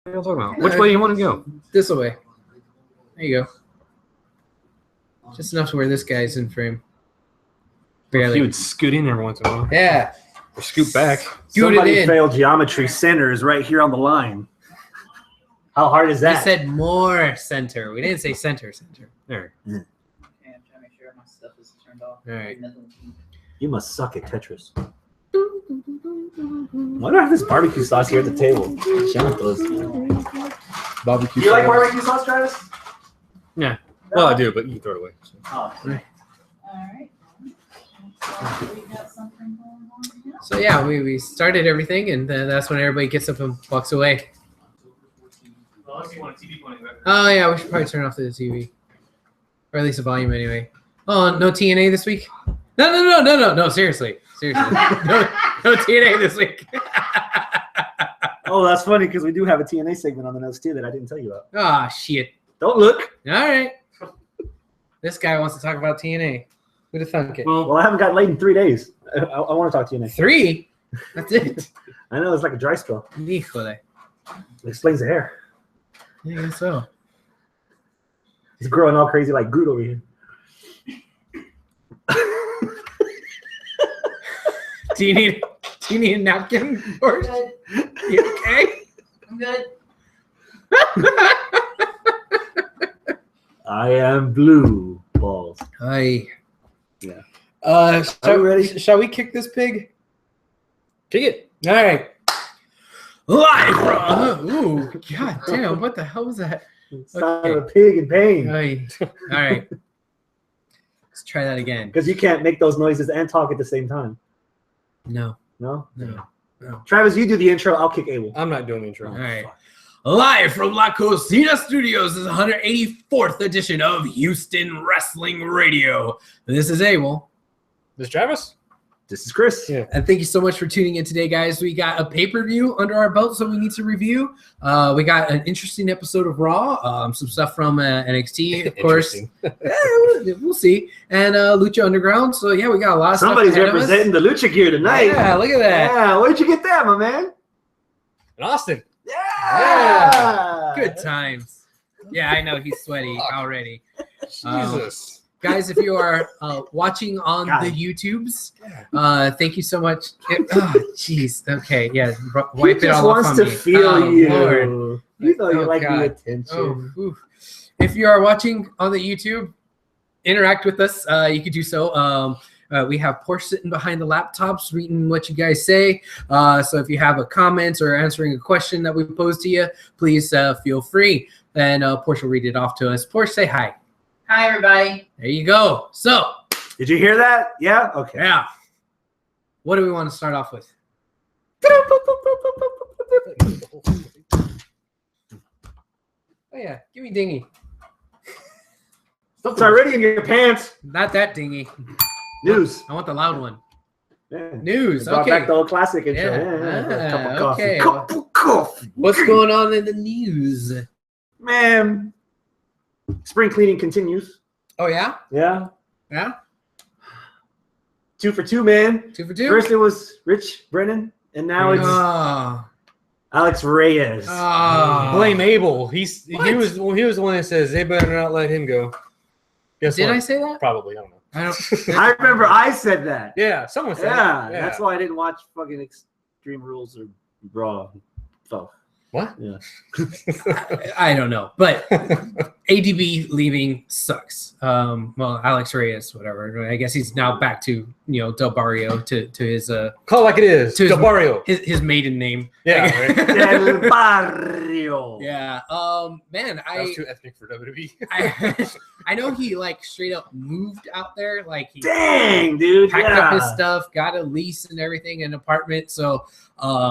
are you talking about? Which way do you want to go? This way. There you go. Just enough to where this guy's in frame. Barely. He would scoot in every once in a while. Yeah. Or scoot back. Somebody failed geometry center is right here on the line. How hard is that? We said more center. We didn't say center. There. Okay, I'm trying to make sure my stuff is turned off. All right. You must suck at Tetris. Why do I have this barbecue sauce here at the table? Barbecue. Do you like barbecue sauce, Travis? Yeah. Well, I do, but you can throw it away. So. Oh. All right. We got something going on here. So yeah, we started everything, and that's when everybody gets up and walks away. Oh yeah, we should probably turn off the TV, or at least the volume anyway. Oh, no TNA this week? No, seriously. No TNA this week. Oh, that's funny because we do have a TNA segment on the notes too that I didn't tell you about. Ah, shit. Don't look. All right. This guy wants to talk about TNA. Who'd have thunk it? Well, I haven't got laid in 3 days. I want to talk TNA. 3? That's it. I know, it's like a dry spell. Híjole. It explains the hair. Yeah, I guess so. It's growing all crazy like Groot over here. Do you need a napkin? Or Good. you okay? I'm good. I am blue balls. Hi. Yeah. Are you ready? Shall we kick this pig? Kick it. All right. Live from. Ooh, god damn! What the hell was that? Sound of a pig in pain. Hi. All right. Let's try that again. Because you can't make those noises and talk at the same time. No. No? No. Travis, you do the intro. I'll kick Abel. I'm not doing the intro. All right. Live from La Cocina Studios is the 184th edition of Houston Wrestling Radio. This is Abel. This is Travis? This is Chris. Yeah. And thank you so much for tuning in today, guys. We got a pay-per-view under our belt, so we need to review. We got an interesting episode of Raw, some stuff from NXT, of course. We'll see. And Lucha Underground. So, yeah, we got a lot of Somebody's stuff. Somebody's representing the Lucha gear tonight. Yeah, look at that. Yeah, where'd you get that, my man? In Austin. Yeah. Good times. Yeah, I know he's sweaty already. Jesus. Guys, if you are watching on the YouTubes, thank you so much. Jeez. Okay, yeah. Wipe it all off on me. He just wants to feel you. Lord. You know you like God. the attention. Oh, if you are watching on the YouTube, interact with us. You could do so. We have Porsche sitting behind the laptops reading what you guys say. So if you have a comment or answering a question that we pose to you, please feel free. And Porsche will read it off to us. Porsche, say hi. Hi, everybody. There you go. So, Did you hear that? Yeah? Okay. yeah. What do we want to start off with? Oh, yeah. Give me dingy. It's already in your pants. Not that dingy. News. I want the loud one. Yeah. News. Brought Okay. back the old classic intro. Yeah. A cup of coffee. Okay. Cup of coffee. What's going on in the news? Man. Spring cleaning continues. Oh, yeah? Yeah. Yeah? 2 for 2, man. 2 for 2? First it was Rich Brennan, and now it's Alex Reyes. Blame Abel. He What? was the one that says they better not let him go. Guess Did what? I say that? Probably. I don't know. I don't. I remember I said that. Yeah, someone said Yeah, it. that's why I didn't watch fucking Extreme Rules or Raw stuff. What? Yeah. I don't know, but ADB leaving sucks. Well, Alex Reyes, whatever. I guess he's now back to Del Barrio to his Call it like it is. To his- Del Barrio. his maiden name. Yeah. Right? Del Barrio. Yeah. Man, That was too ethnic for WWE. I know he like straight up moved out there. Like he Dang, dude. packed Yeah. up his stuff, got a lease and everything, an apartment. So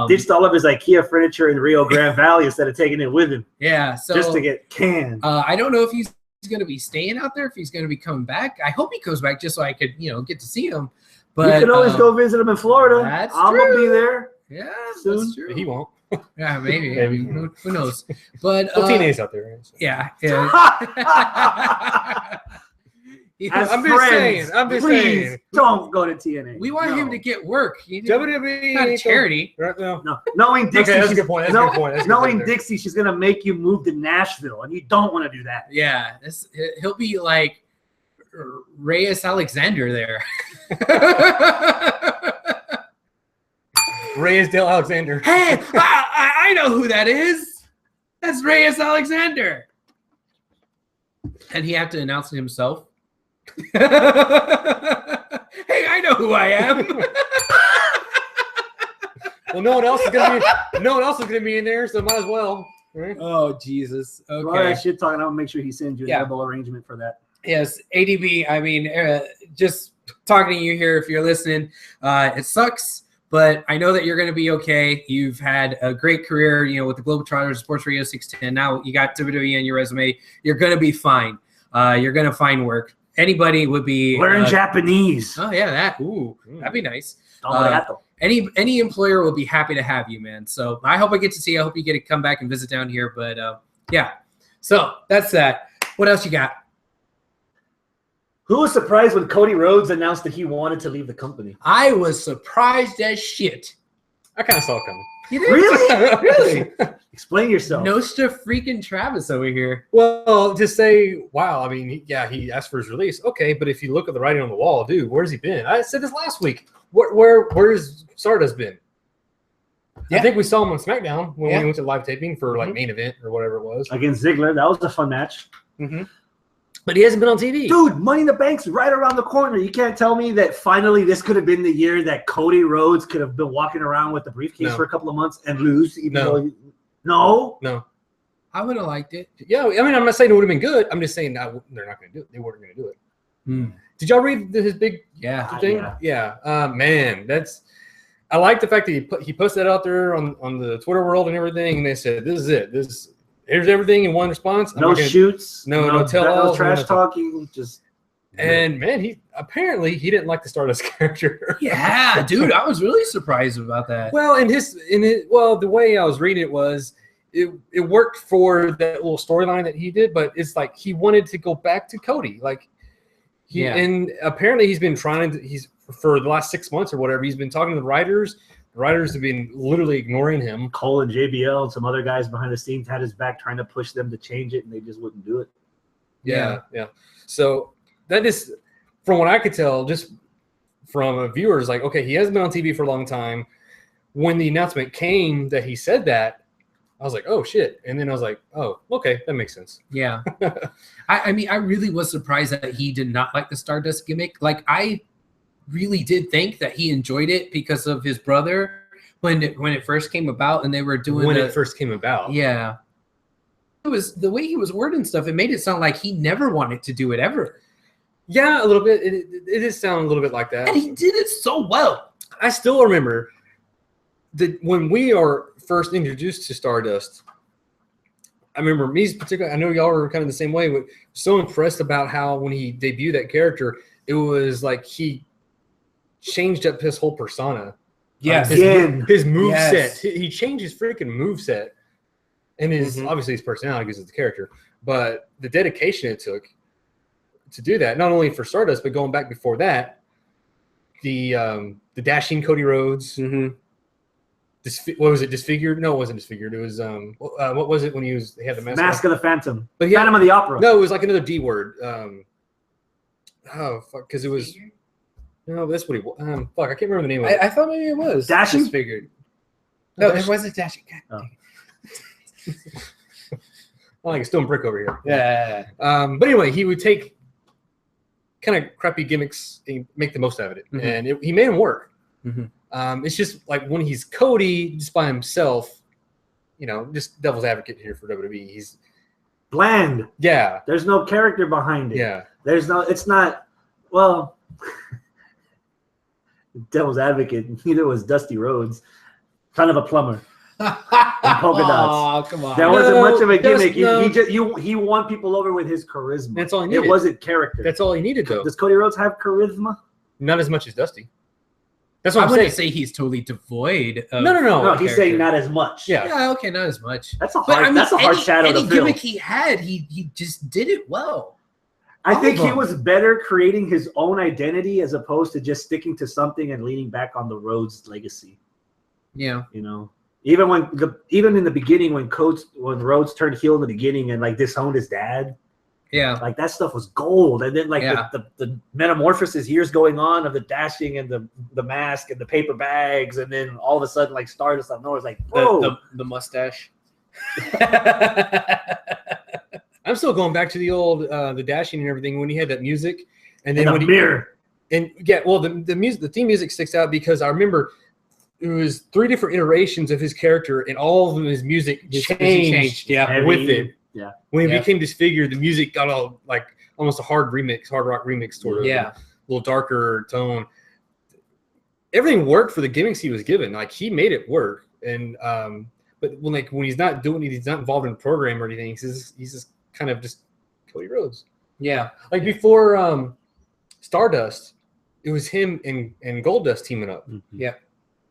Ditched all of his IKEA furniture in Rio Grande Valley instead of taking it with him yeah. So just to get canned. I don't know if he's going to be staying out there, if he's going to be coming back. I hope he comes back just so I could, get to see him. But you can always go visit him in Florida. that's I'm going to be true. there. Yeah, soon. that's true. He won't. Yeah, maybe. Maybe. I mean, who knows? But Well, TNA's out there. Right? So. yeah. As I'm just friends, saying. I'm just please saying. don't go to TNA. We want him to get work. WWE Not a charity. Right now. No, knowing Dixie, Okay, that's a she's- good point. That's a good point. That's a good knowing point there. Dixie, she's gonna make you move to Nashville, and you don't want to do that. Yeah, he'll be like Reyes Alexander there. Raysdale Alexander. Hey, I know who that is. That's Reyes Alexander. And he had to announce it himself. Hey, I know who I am. Well, no one else is gonna be in there, so might as well. Right? Oh, Jesus. All Okay. that shit talking. I'll make sure he sends you a Yeah. double arrangement for that. Yes, ADB. I mean, just talking to you here, if you're listening, it sucks, but I know that you're going to be okay. You've had a great career, with the Globetrotters, Sports Radio 610. Now you got WWE on your resume. You're going to be fine. You're going to find work. Anybody would be Learn Japanese. Oh yeah, that'd be nice. Arigato. Any employer will be happy to have you, man. So I hope I get to see you. I hope you get to come back and visit down here. But yeah, so that's that. What else you got? Who was surprised when Cody Rhodes announced that he wanted to leave the company? I was surprised as shit. I kind of saw it coming. You did? Really? Really? Explain yourself. Nostra freaking Travis over here. Well, just say, wow. I mean, he asked for his release. Okay, but if you look at the writing on the wall, dude, where's he been? I said this last week. Where's Stardust been? Yeah. I think we saw him on SmackDown when Yeah. we went to live taping for like Mhm. main event or whatever it was. Against Ziggler. That was a fun match. Mm-hmm. But he hasn't been on TV. Dude, Money in the Bank's right around the corner. You can't tell me that finally this could have been the year that Cody Rhodes could have been walking around with the briefcase No. for a couple of months and lose. Even No. though no. No. I would have liked it. Yeah, I mean, I'm not saying it would have been good. I'm just saying they're not going to do it. They weren't going to do it. Did y'all read his big Yeah. thing? Yeah. Man, I like the fact that he posted that out there on the Twitter world and everything, and they said, "This is it. Here's everything in one response." No shoots. no tell-alls, trash no nothing. talking. Just And man, he didn't like the Stardust character. Yeah, dude, I was really surprised about that. Well, the way I was reading it was it worked for that little storyline that he did, but it's like he wanted to go back to Cody. Like and apparently he's been for the last 6 months or whatever, he's been talking to the writers. The writers have been literally ignoring him. Cole and JBL and some other guys behind the scenes had his back trying to push them to change it, and they just wouldn't do it. Yeah. So that is, from what I could tell, just from a viewer, is like, okay, he hasn't been on TV for a long time. When the announcement came that he said that, I was like, oh shit. And then I was like, oh, okay, that makes sense. Yeah. I mean, I really was surprised that he did not like the Stardust gimmick. Like, I really did think that he enjoyed it because of his brother when it first came about, and they were doing it first came about. Yeah. It was the way he was wording stuff. It made it sound like he never wanted to do it ever. Yeah, a little bit. It did sound a little bit like that. And he did it so well. I still remember that when we are first introduced to Stardust, I remember me particularly, I know y'all were kind of the same way, but so impressed about how when he debuted that character, it was like he changed up his whole persona. Yes. His move Yes. set. He changed his freaking move set. And obviously his personality because it's the character. But the dedication it took to do that, not only for Stardust, but going back before that, the dashing Cody Rhodes. Mm-hmm. What was it? Disfigured? No, it wasn't disfigured. It was what was it when he had the Mask of the Phantom. But Phantom of the Opera. No, it was like another D word. Oh fuck, because it was. No, that's what he. Fuck, I can't remember the name of it. I thought maybe it was Dashing? Disfigured. No, it wasn't Dashing. Oh. I like a stone brick over here. Yeah. But anyway, he would take kind of crappy gimmicks and make the most out of it, Mhm. and he made them work. Mhm. It's just like when he's Cody just by himself, just devil's advocate here for WWE. He's Bland. yeah, There's no character behind it. yeah. It's not, well, devil's advocate, neither was Dusty Rhodes. Kind of a plumber. polka dots. Oh, come on. There wasn't much of a gimmick. No. He won people over with his charisma. That's all he needed. It wasn't character. That's all he needed, though. Does Cody Rhodes have charisma? Not as much as Dusty. That's what I I'm wouldn't saying. say he's totally devoid of No. No, he's character. saying not as much. Yeah. Yeah, okay, not as much. That's a But hard. I mean, that's a hard shadow any to fill. gimmick he had, he just did it well. I think he was better creating his own identity as opposed to just sticking to something and leaning back on the Rhodes legacy. Yeah. You know, even in the beginning when Rhodes turned heel in the beginning and like disowned his dad. Yeah. Like that stuff was gold. And then like the metamorphosis years going on of the dashing and the mask and the paper bags, and then all of a sudden like Stardust out of nowhere is like, whoa. The mustache. I'm still going back to the old the dashing and everything when he had that music, and then when mirror. And yeah, well the music, the theme music sticks out because I remember it was 3 different iterations of his character, and all of his music changed. Yeah, with it. Yeah. When he became disfigured, the music got all like almost a hard rock remix sort of. Yeah. A little darker tone. Everything worked for the gimmicks he was given. Like he made it work, and but when he's not doing it, he's not involved in the program or anything. He's just kind of just Cody Rhodes. Yeah. Like before Stardust, it was him and Goldust teaming up. Mm-hmm. Yeah.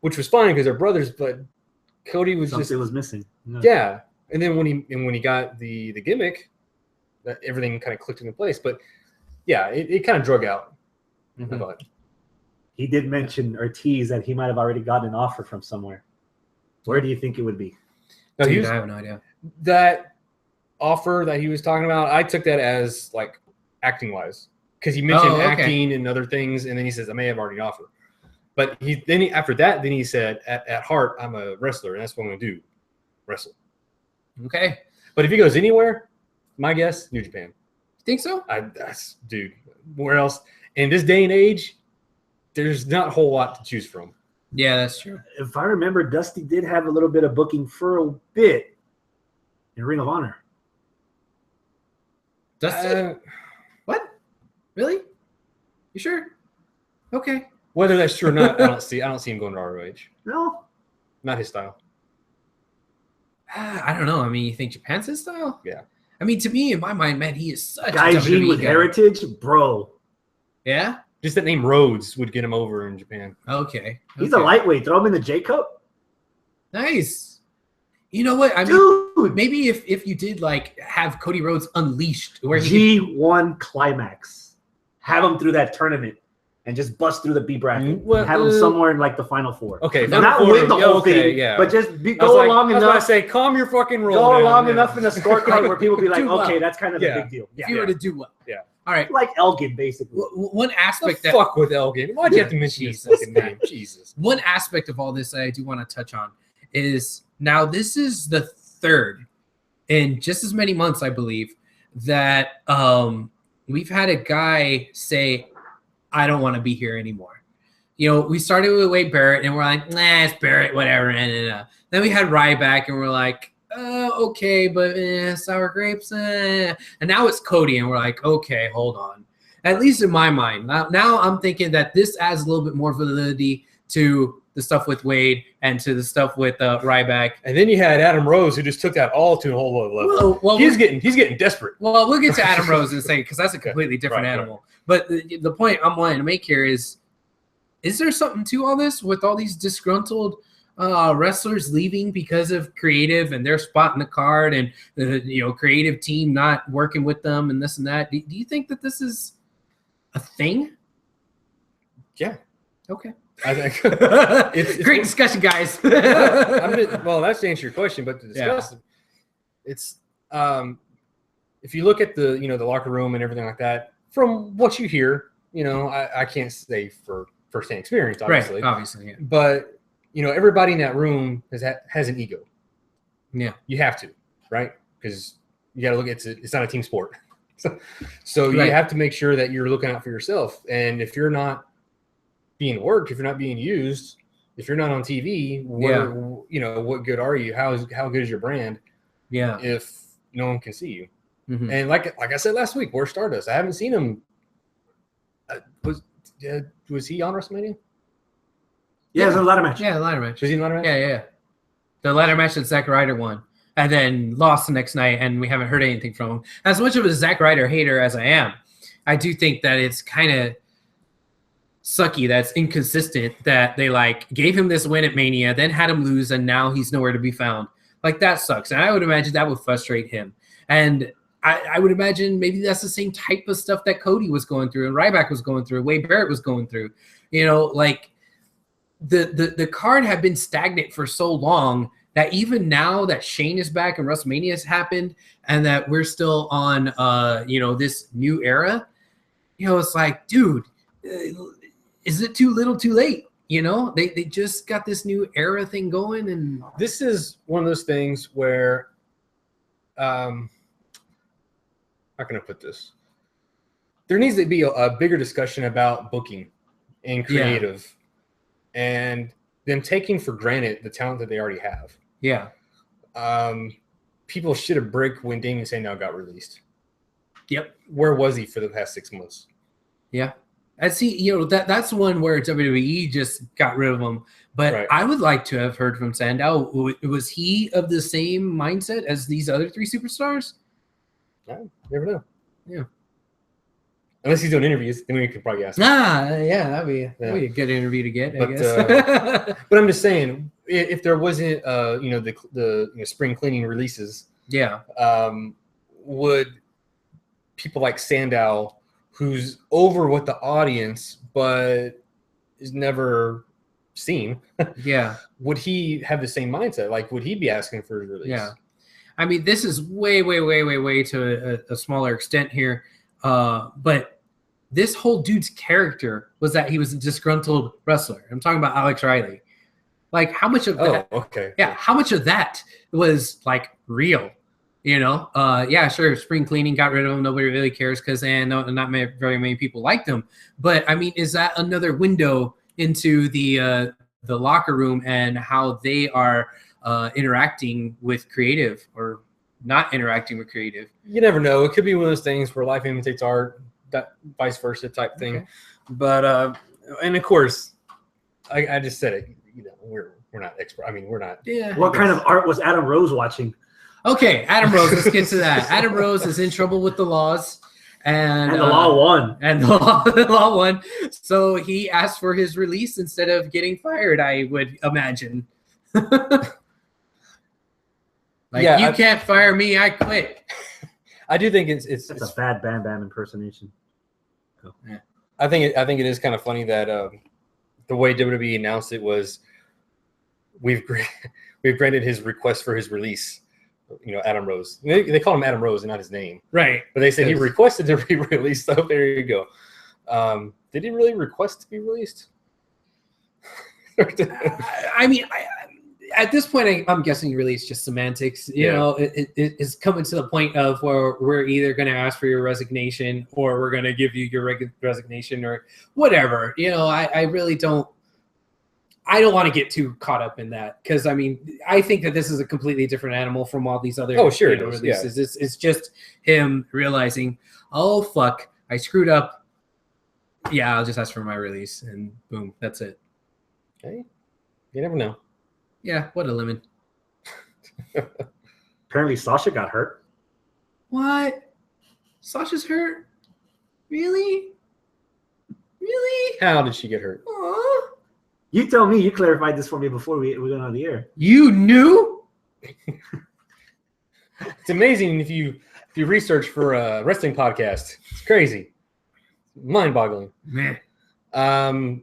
Which was fine because they're brothers, but Cody was something was missing. Yeah. And then when he got the gimmick, that everything kind of clicked into place. But yeah, it kind of drug out. Mm-hmm. He did mention or tease that he might have already gotten an offer from somewhere. Where do you think it would be? No, I have no idea. That offer that he was talking about, I took that as like acting wise, because he mentioned acting and other things, and then he says I may have already offered. But after that he said at heart I'm a wrestler, and that's what I'm going to do, wrestle. Okay. But if he goes anywhere, my guess, New Japan. You think so? Dude, where else? In this day and age, there's not a whole lot to choose from. Yeah, that's true. If I remember, Dusty did have a little bit of booking for a bit in Ring of Honor. Dusty? What? Really? You sure? Okay. Whether that's true or not, I don't see him going to ROH. No. Not his style. I don't know. I mean, you think Japan's his style? Yeah. I mean, to me, in my mind, man, he is such Gaijin a WWE with guy. heritage, bro. Yeah? Just that name Rhodes would get him over in Japan. Okay. He's a lightweight. Throw him in the J Cup. Nice. You know what? I mean, dude, maybe if you did like have Cody Rhodes unleashed, where he G1 climax, have him through that tournament and just bust through the B bracket. Well, have him somewhere in like the final 4. Okay, not win the whole thing, but just go along enough. I say, calm your fucking roll. Go down, along enough in the scorecard where people be like, okay, that's kind of a Yeah. big deal. if you were to do well. Yeah. All right. Like Elgin, basically. One aspect The fuck with Elgin. Why'd you have to mention his fucking name? Jesus. One aspect of all this that I do want to touch on is now this is the third in just as many months, I believe, that we've had a guy say, I don't want to be here anymore. You know, we started with Wade Barrett and we're like, nah, it's Barrett, whatever. And then we had Ryback and we're like, okay, but sour grapes. And now it's Cody and we're like, okay, hold on. At least in my mind. Now I'm thinking that this adds a little bit more validity to the stuff with Wade and to the stuff with Ryback. And then you had Adam Rose, who just took that all to a whole other level. Well, he's getting desperate. Well, we'll get to Adam Rose in a second because that's a completely different animal. Right. But the point I'm wanting to make here is there something to all this with all these disgruntled wrestlers leaving because of creative and their spot in the card and the creative team not working with them and this and that? Do you think that this is a thing? Yeah. Okay. I think it's great discussion, guys. Well, that's to answer your question, but to discuss it, it's if you look at the the locker room and everything like that, from what you hear, I can't say for firsthand experience, obviously. Right, obviously, yeah. But everybody in that room has an ego. Yeah, you have to, right? Because you got to look. It's not a team sport, so right. You have to make sure that you're looking out for yourself. And if you're not being worked, if you're not being used, if you're not on TV, what good are you? How good is your brand? Yeah, if no one can see you. Mm-hmm. And like I said last week, where's Stardust? I haven't seen him. Was he on WrestleMania? Yeah, it was a ladder match. Yeah, a ladder match. Was he in a ladder match? Yeah. The ladder match that Zack Ryder won, and then lost the next night, and we haven't heard anything from him. As much of a Zack Ryder hater as I am, I do think that it's kind of sucky, that's inconsistent, that they gave him this win at Mania, then had him lose, and now he's nowhere to be found. That sucks. And I would imagine that would frustrate him. And I would imagine maybe that's the same type of stuff that Cody was going through and Ryback was going through, Wade Barrett was going through. You know, like the card had been stagnant for so long that even now that Shane is back and WrestleMania has happened and that we're still on, you know, this new era, you know, it's like, dude, is it too little too late? You know, they just got this new era thing going. And this is one of those things where, how can I put this? There needs to be a bigger discussion about booking and creative and them taking for granted the talent that they already have. Yeah. People should have brick when Damien Sandow got released. Yep. Where was he for the past 6 months? Yeah. I see, you know, that's one where WWE just got rid of him. But Right. I would like to have heard from Sandow. Was he of the same mindset as these other three superstars? No, never know. Yeah. Unless he's doing interviews, then we could probably ask him. Yeah, that'd be a good interview to get, I guess. But I'm just saying, if there wasn't, you know, the spring cleaning releases, would people like Sandow, who's over with the audience but is never seen, would he have the same mindset? Like, would he be asking for his release? Yeah. I mean, this is way to a smaller extent here. But this whole dude's character was that he was a disgruntled wrestler. I'm talking about Alex Riley. Like, how much of that? Okay. Yeah, how much of that was like real? You know, sure. Spring cleaning got rid of him. Nobody really cares because not very many people liked him. But I mean, is that another window into the locker room and how they are interacting with creative or not interacting with creative? You never know. It could be one of those things where life imitates art, that vice versa type thing. Okay. But and of course, I just said it. You know, we're not expert. I mean, we're not. Yeah. What kind of art was Adam Rose watching? Okay, Adam Rose. Let's get to that. Adam Rose is in trouble with the laws, and the law won. And the law won. So he asked for his release instead of getting fired, I would imagine. You can't fire me. I quit. I do think it's a bad Bam Bam impersonation. Oh. Yeah. I think it is kind of funny that the way WWE announced it was we've granted his request for his release. You know, Adam Rose. They call him Adam Rose and not his name. Right. But they said he requested to be released. So there you go. Did he really request to be released? I mean, at this point, I'm guessing really it's just semantics. You know, it's coming to the point of where we're either going to ask for your resignation or we're going to give you your resignation or whatever. You know, I really don't. I don't want to get too caught up in that because I mean I think that this is a completely different animal from all these other releases. Yeah. It's just him realizing, oh fuck, I screwed up. Yeah, I'll just ask for my release and boom, that's it. Okay, you never know. Yeah, what a lemon. Apparently, Sasha got hurt. What? Sasha's hurt? Really? Really? How did she get hurt? Aww. You tell me. You clarified this for me before we went on the air. You knew? It's amazing if you research for a wrestling podcast. It's crazy, mind-boggling. Man.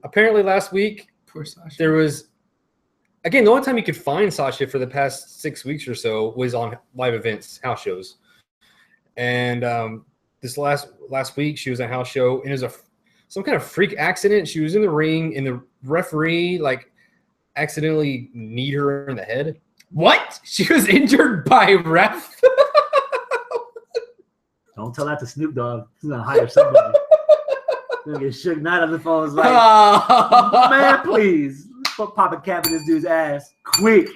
Apparently last week Poor Sasha. there was again the only time you could find Sasha for the past 6 weeks or so was on live events, house shows, and this last week she was at a house show and it was some kind of freak accident. She was in the ring and the referee accidentally kneed her in the head. What? She was injured by ref? Don't tell that to Snoop Dogg. He's gonna hire somebody. He's gonna get Suge Knight on the phone. It's like, man, please, let's pop a cap in this dude's ass quick.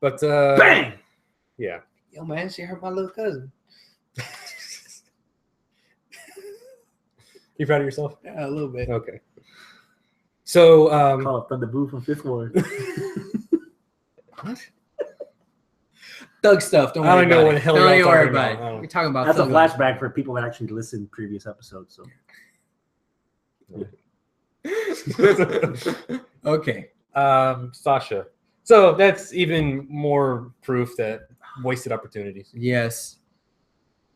But bang. Yeah. Yo, man, she hurt my little cousin. You proud of yourself? Yeah, a little bit. Okay. So call it Thunder Boo from Fifth Ward. What? Thug stuff. Don't worry. I don't know about what it. the hell Don't you're even talking worry about. about it. We're talking about That's a Thug flashback for people that actually listened to previous episodes. So Okay. Sasha. So that's even more proof that wasted opportunities. Yes.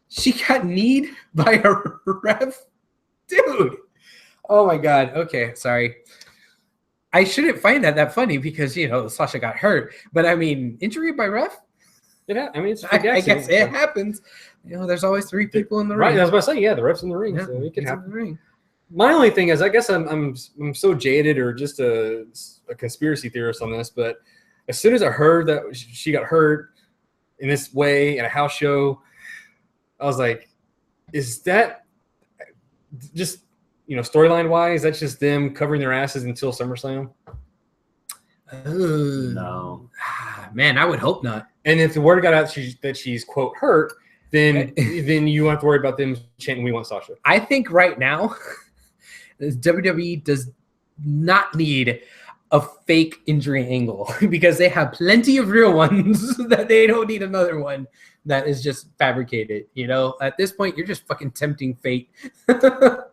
She got kneed by a ref? Dude. Oh, my God. Okay, sorry. I shouldn't find that funny because, Sasha got hurt. But, I mean, injury by ref? Yeah, I mean, it's I guess it happens. There's always 3 people in the ring. Right, I was about to say, yeah, the ref's in the ring, so it can happen. My only thing is, I guess I'm so jaded or just a conspiracy theorist on this, but as soon as I heard that she got hurt in this way at a house show, I was like, is that just, storyline wise, that's just them covering their asses until SummerSlam? No. Man, I would hope not. And if the word got out that she's quote hurt, then you won't have to worry about them chanting, "We want Sasha." I think right now, WWE does not need a fake injury angle because they have plenty of real ones that they don't need another one that is just fabricated. At this point, you're just fucking tempting fate.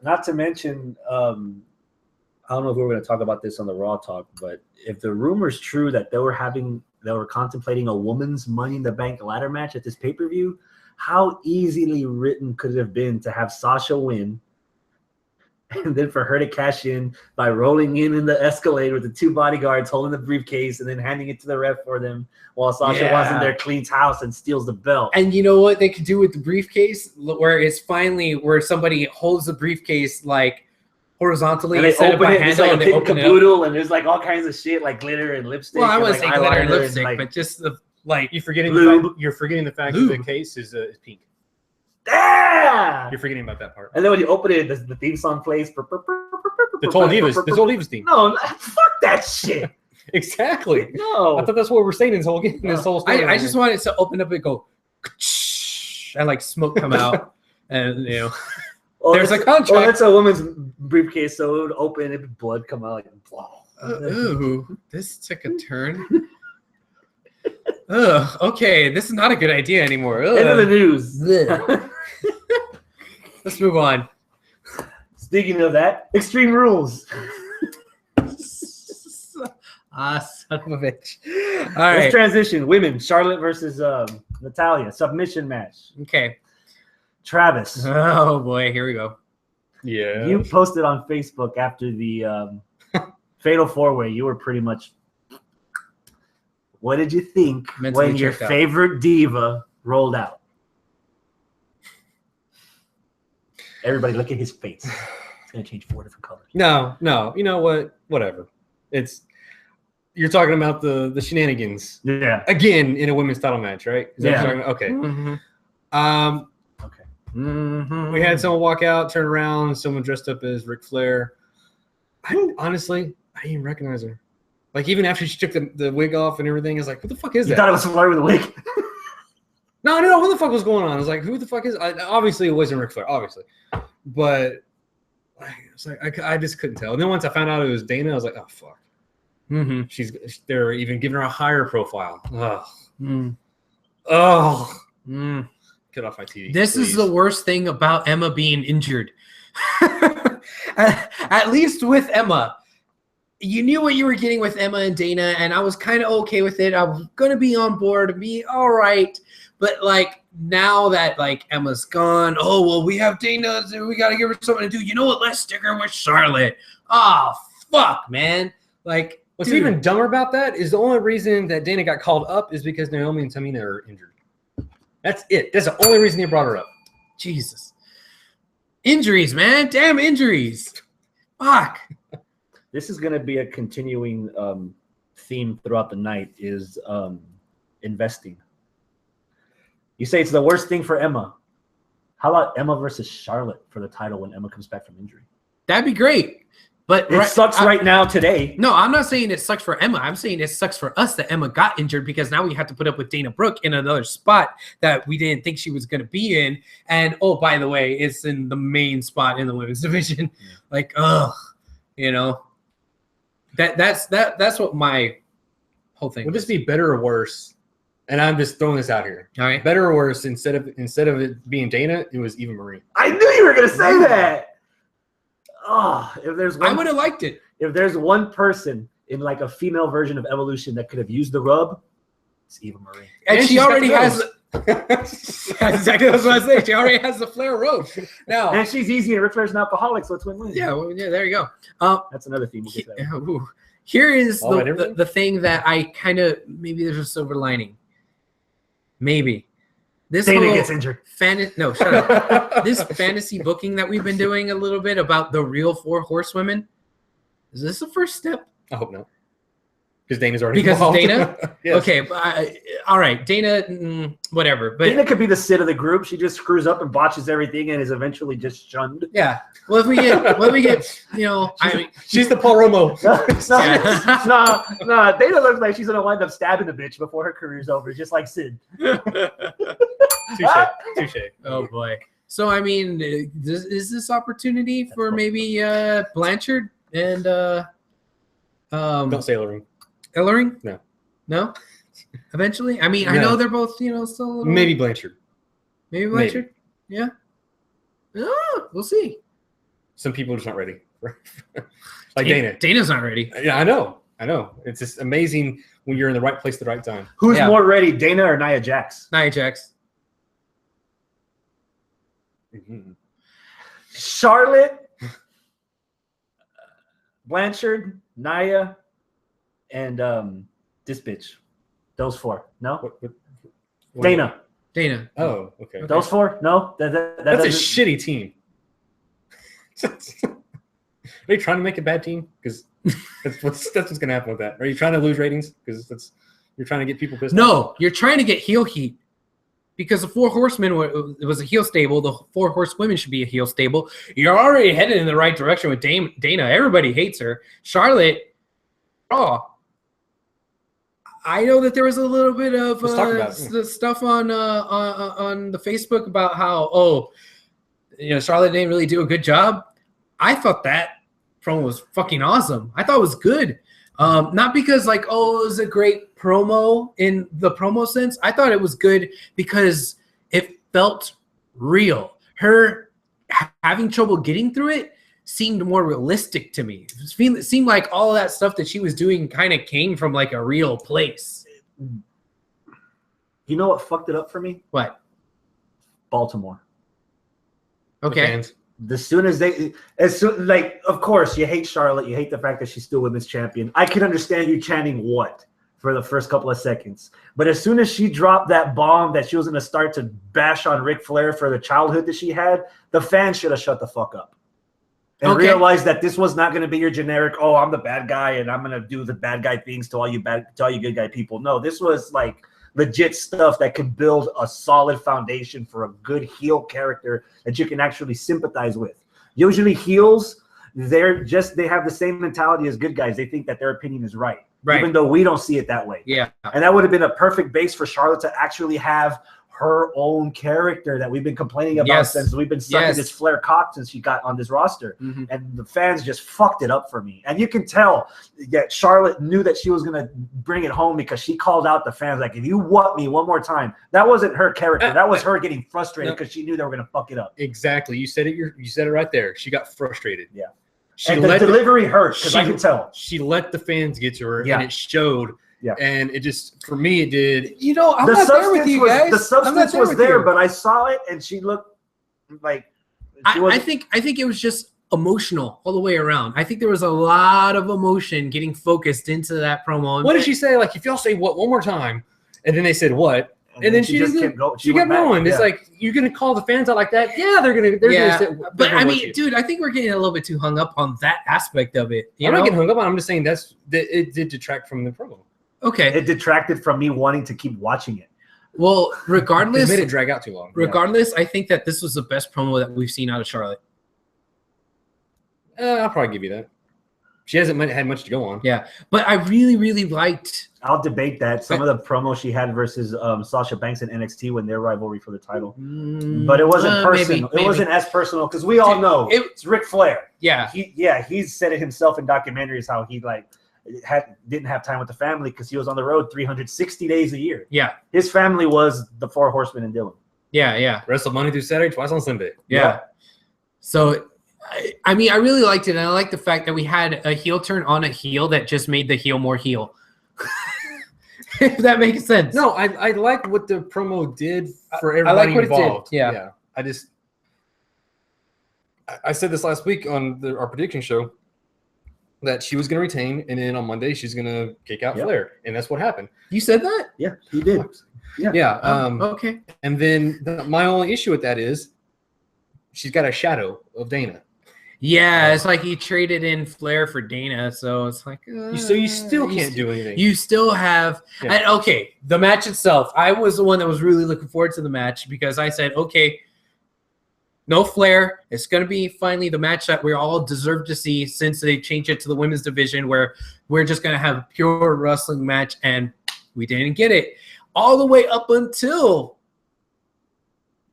Not to mention, I don't know if we were going to talk about this on the Raw Talk, but if the rumor's true that they were contemplating a woman's Money in the Bank ladder match at this pay-per-view, how easily written could it have been to have Sasha win and then for her to cash in by rolling in the Escalade with the 2 bodyguards holding the briefcase and then handing it to the ref for them while Sasha was in there, cleans house and steals the belt. And you know what they could do with the briefcase, where it's finally where somebody holds the briefcase like horizontally and they instead of open by it, handle, it's like and a they pink open caboodle, and there's like all kinds of shit like glitter and lipstick. Well, I was wasn't saying glitter and lipstick, but just the you're forgetting the fact that the case is pink. Yeah! You're forgetting about that part. And then when you open it, the theme song plays. The Total Divas theme. No, fuck that shit. Exactly. No. I thought that's what we're saying in this whole story. I just wanted to open up and go, and like smoke come out, and there's a contract. Oh, that's a woman's briefcase, so it would open and blood come out like wow. Ooh, this took a turn. Okay, this is not a good idea anymore. End of the news. Let's move on. Speaking of that, Extreme Rules. Son of a bitch. All right. Let's transition. Women, Charlotte versus Natalia, submission match. Okay. Travis. Oh, boy. Here we go. Yeah. You posted on Facebook after the Fatal 4-Way. You were pretty much... What did you think when your favorite diva rolled out? Everybody, look at his face. It's going to change 4 different colors. No. You know what? Whatever. You're talking about the shenanigans. Yeah. Again, in a women's title match, right? Okay. Mm-hmm. Okay. Mm-hmm. We had someone walk out, turn around, someone dressed up as Ric Flair. I didn't even recognize her. Like, even after she took the wig off and everything, I was like, what the fuck is that? You thought it was Flair with a wig? No. What the fuck was going on? I was like, who the fuck is... obviously, it wasn't Ric Flair, obviously. But it's like, I just couldn't tell. And then once I found out it was Dana, I was like, oh, fuck. Mm-hmm. They're even giving her a higher profile. Ugh. Mm. Oh. Mm. Get off my TV. This please. is the worst thing about Emma being injured. At least with Emma. You knew what you were getting with Emma and Dana, and I was kind of okay with it. I was going to be on board and be all right. But, like, now that, like, Emma's gone, oh, well, we have Dana, so we got to give her something to do. You know what? Let's stick her with Charlotte. Oh, fuck, man. Like, what's even dumber about that is the only reason that Dana got called up is because Naomi and Tamina are injured. That's it. That's the only reason they brought her up. Jesus. Injuries, man. Damn injuries. Fuck. This is going to be a continuing theme throughout the night is investing. You say it's the worst thing for Emma. How about Emma versus Charlotte for the title when Emma comes back from injury? That'd be great. But it sucks right now today. No, I'm not saying it sucks for Emma. I'm saying it sucks for us that Emma got injured because now we have to put up with Dana Brooke in another spot that we didn't think she was going to be in. And, oh, by the way, it's in the main spot in the women's division. Like, ugh, That's what my whole thing. Would this be better or worse? And I'm just throwing this out here. All right. Better or worse, instead of it being Dana, it was Eva Marie. I knew you were gonna say that. Oh, if there's one, I would have liked it. If there's one person in like a female version of Evolution that could have used the rub, It's Eva Marie. And she she's got already the has. nose. That's exactly what I was saying. She already has the Flair robe. Now, And she's easy, and Ric Flair's an alcoholic, so it's win-win. yeah, well, yeah, there you go. That's another theme. We'll get to that. Ooh. Here is All right, the thing that I kind of maybe there's a silver lining. Maybe this Dana whole gets injured. No, shut up. This fantasy booking that we've been doing a little bit about the real 4 horsewomen. Is this the first step? I hope not. Because Dana's already Because involved. it's Dana? Yes. Okay, all right, Dana, whatever. But Dana could be the Sid of the group. She just screws up and botches everything and is eventually just shunned. yeah, well, if we get, I mean, She's the Paul Romo. No, Dana looks like she's gonna wind up stabbing the bitch before her career's over, just like Sid. Touche. oh boy. So I mean, is this opportunity for maybe Blanchard and Don't say Ellering. Ellering? No. Eventually, I mean, I No. know they're both still a little, Maybe Blanchard. maybe Blanchard. Yeah. Oh, we'll see. Some people are just not ready. Like Dana. Dana's not ready. Yeah, I know. It's just amazing when you're in the right place at the right time. Who's Yeah. more ready, Dana or Nia Jax? Nia Jax. Mm-hmm. Charlotte, Blanchard, Nia, and this bitch. Those 4. No? What- Dana. Dana. Oh, okay. Those 4? No? That That's a doesn't- shitty team. Are you trying to make a bad team? Because that's what's going to happen with that. Are you trying to lose ratings? Because you're trying to get people pissed off? No, you're trying to get heel heat. Because the 4 horsemen it was a heel stable, the 4 horsewomen should be a heel stable. You're already headed in the right direction with Dana. Everybody hates her. Charlotte, I know that there was a little bit of Let's talk about it. the stuff on the Facebook about how Charlotte didn't really do a good job. I thought that promo was fucking awesome. I thought it was good. Not because it was a great promo in the promo sense. I thought it was good because it felt real. Her having trouble getting through it seemed more realistic to me. It seemed like all of that stuff that she was doing kind of came from like a real place. You know what fucked it up for me? What? Baltimore. Okay. Fans. Of course, you hate Charlotte. You hate the fact that she's still women's champion. I can understand you chanting what for the first couple of seconds. But as soon as she dropped that bomb that she was going to start to bash on Ric Flair for the childhood that she had, the fans should have shut the fuck up. And realized that this was not going to be your generic, oh, I'm the bad guy and I'm going to do the bad guy things to all you good guy people. No, this was like legit stuff that could build a solid foundation for a good heel character that you can actually sympathize with. Usually heels, they have the same mentality as good guys. They think that their opinion is right, even though we don't see it that way. Yeah. And that would have been a perfect base for Charlotte to actually have her own character that we've been complaining about since we've been sucking this Flair cock since she got on this roster. Mm-hmm. And the fans just fucked it up for me. And you can tell that Charlotte knew that she was going to bring it home because she called out the fans like, if you want me one more time. That wasn't her character. That was her getting frustrated because she knew they were going to fuck it up. Exactly. You said it. You said it right there. She got frustrated. Yeah. And the delivery hurt because I could tell. She let the fans get to her, and it showed. Yeah, and it just, for me, it did. I'm not there with you guys. The substance was there, but I saw it, and she looked like. I think it was just emotional all the way around. I think there was a lot of emotion getting focused into that promo. What did she say? Like, if y'all say what one more time, and then they said what, and then she just kept going. She kept going. It's like, you're gonna call the fans out like that? Yeah, they're gonna. But I mean, dude, I think we're getting a little bit too hung up on that aspect of it. I'm not getting hung up on. I'm just saying it did detract from the promo. Okay. It detracted from me wanting to keep watching it. Well, regardless, it made it drag out too long. Regardless, I think that this was the best promo that we've seen out of Charlotte. I'll probably give you that. She hasn't had much to go on. Yeah, but I really, really liked. I'll debate that. Some of the promos she had versus Sasha Banks and NXT when their rivalry for the title, but it wasn't personal. Maybe. It wasn't as personal because we all know it's Ric Flair. Yeah, he said it himself in documentaries how he didn't have time with the family because he was on the road 360 days a year. Yeah. His family was the Four Horsemen and Dylan. Yeah. Wrestle Monday through Saturday, twice on Sunday. Yeah. So, I mean, I really liked it. And I like the fact that we had a heel turn on a heel that just made the heel more heel. If that makes sense. No, I like what the promo did for everybody I like what involved. it did. Yeah. I said this last week on our prediction show that she was going to retain, and then on Monday she's going to kick out Flair, and that's what happened. You said that? Yeah, he did. Yeah. Okay. And then my only issue with that is she's got a shadow of Dana. Yeah, it's like he traded in Flair for Dana, so it's like so you still can't do anything. You still have and okay, the match itself. I was the one that was really looking forward to the match because I said, okay, no Flair. It's going to be finally the match that we all deserve to see since they changed it to the women's division where we're just going to have a pure wrestling match, and we didn't get it all the way up until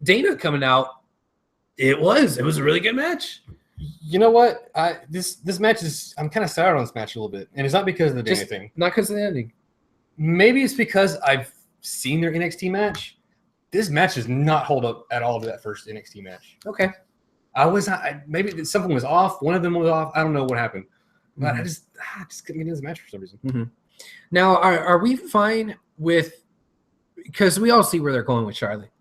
Dana coming out. It was a really good match. You know what? This match is. I'm kind of sour on this match a little bit, and it's not because of the Dana thing. Not because of the ending. Maybe it's because I've seen their NXT match. This match does not hold up at all to that first NXT match. Okay. Maybe something was off. One of them was off. I don't know what happened, but I just couldn't get into this match for some reason. Mm-hmm. Now, are we fine with? Because we all see where they're going with Charlotte.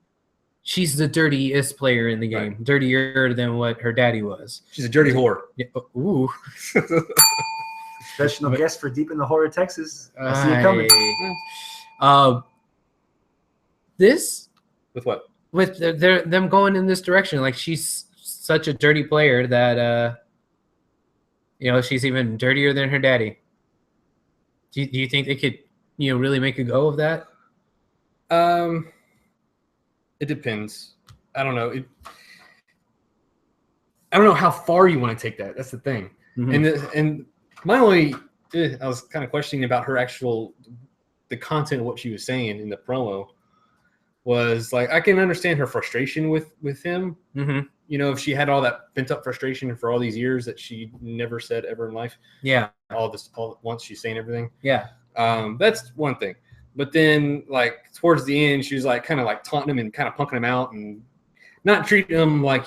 She's the dirtiest player in the game, dirtier than what her daddy was. She's a dirty whore. Yeah. Ooh. Professional guest for Deep in the Horror, Texas. I see it coming. This with what? With them going in this direction, like she's such a dirty player that she's even dirtier than her daddy. Do you think they could really make a go of that? It depends. I don't know. I don't know how far you want to take that. That's the thing. Mm-hmm. And my only, I was kind of questioning about her the content of what she was saying in the promo was like, I can understand her frustration with him. Mm-hmm. If she had all that pent up frustration for all these years that she never said ever in life. Yeah. All once she's saying everything. Yeah. That's one thing. But then, like, towards the end, she was, like, kind of, like, taunting him and kind of punking him out and not treating him like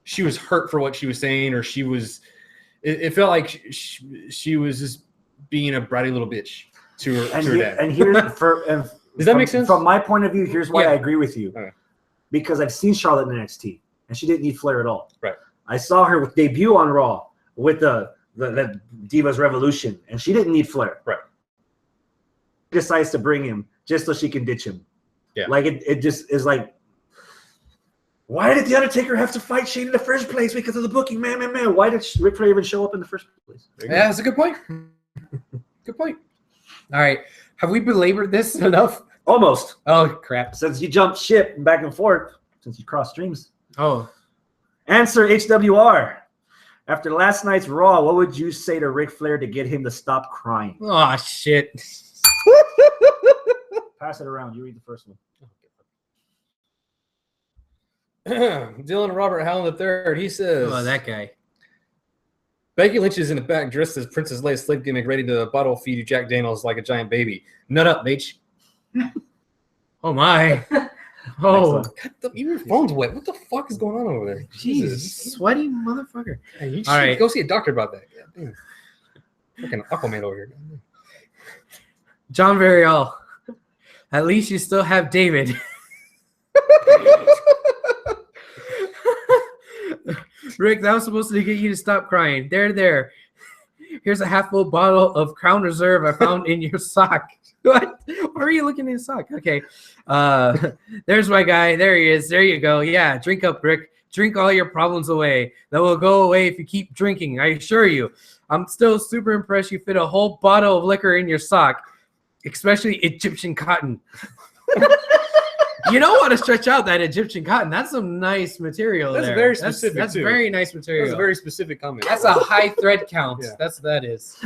she was hurt for what she was saying, or she was – it felt like she was just being a bratty little bitch to her dad. And here's does that make sense? From my point of view, here's why I agree with you. Okay. Because I've seen Charlotte in NXT, and she didn't need Flair at all. Right. I saw her debut on Raw with the Divas Revolution, and she didn't need Flair. Right. She decides to bring him just so she can ditch him. Yeah. Like it just is like, why did the Undertaker have to fight Shane in the first place because of the booking? Man. Why did Ric Flair even show up in the first place? Yeah, that's a good point. Good point. All right. Have we belabored this enough? Almost. Oh, crap. Since you jumped ship back and forth, since you crossed streams. Oh. Answer HWR. After last night's Raw, what would you say to Ric Flair to get him to stop crying? Oh, shit. Pass it around. You read the first one. Dylan Robert Howland III, he says... Oh, that guy. Becky Lynch is in the back dressed as Princess Leia's slave gimmick, ready to bottle feed you Jack Daniels like a giant baby. Nut up, bitch. Oh, my. Oh, your phone's wet. What the fuck is going on over there? Jesus, sweaty motherfucker. Hey, you should go see a doctor about that. God, fucking Aquaman over here. John Varial. At least you still have David. Rick, that was supposed to get you to stop crying. There. Here's a half-full bottle of Crown Reserve I found in your sock. What? Why are you looking in his sock? Okay. There's my guy. There he is. There you go. Yeah, drink up, Rick. Drink all your problems away. That will go away if you keep drinking. I assure you. I'm still super impressed you fit a whole bottle of liquor in your sock, especially Egyptian cotton. You don't want to stretch out that Egyptian cotton. That's some nice material. That's very specific. That's very nice material. That's a very specific comment. That's a high thread count. Yeah. That's what that is.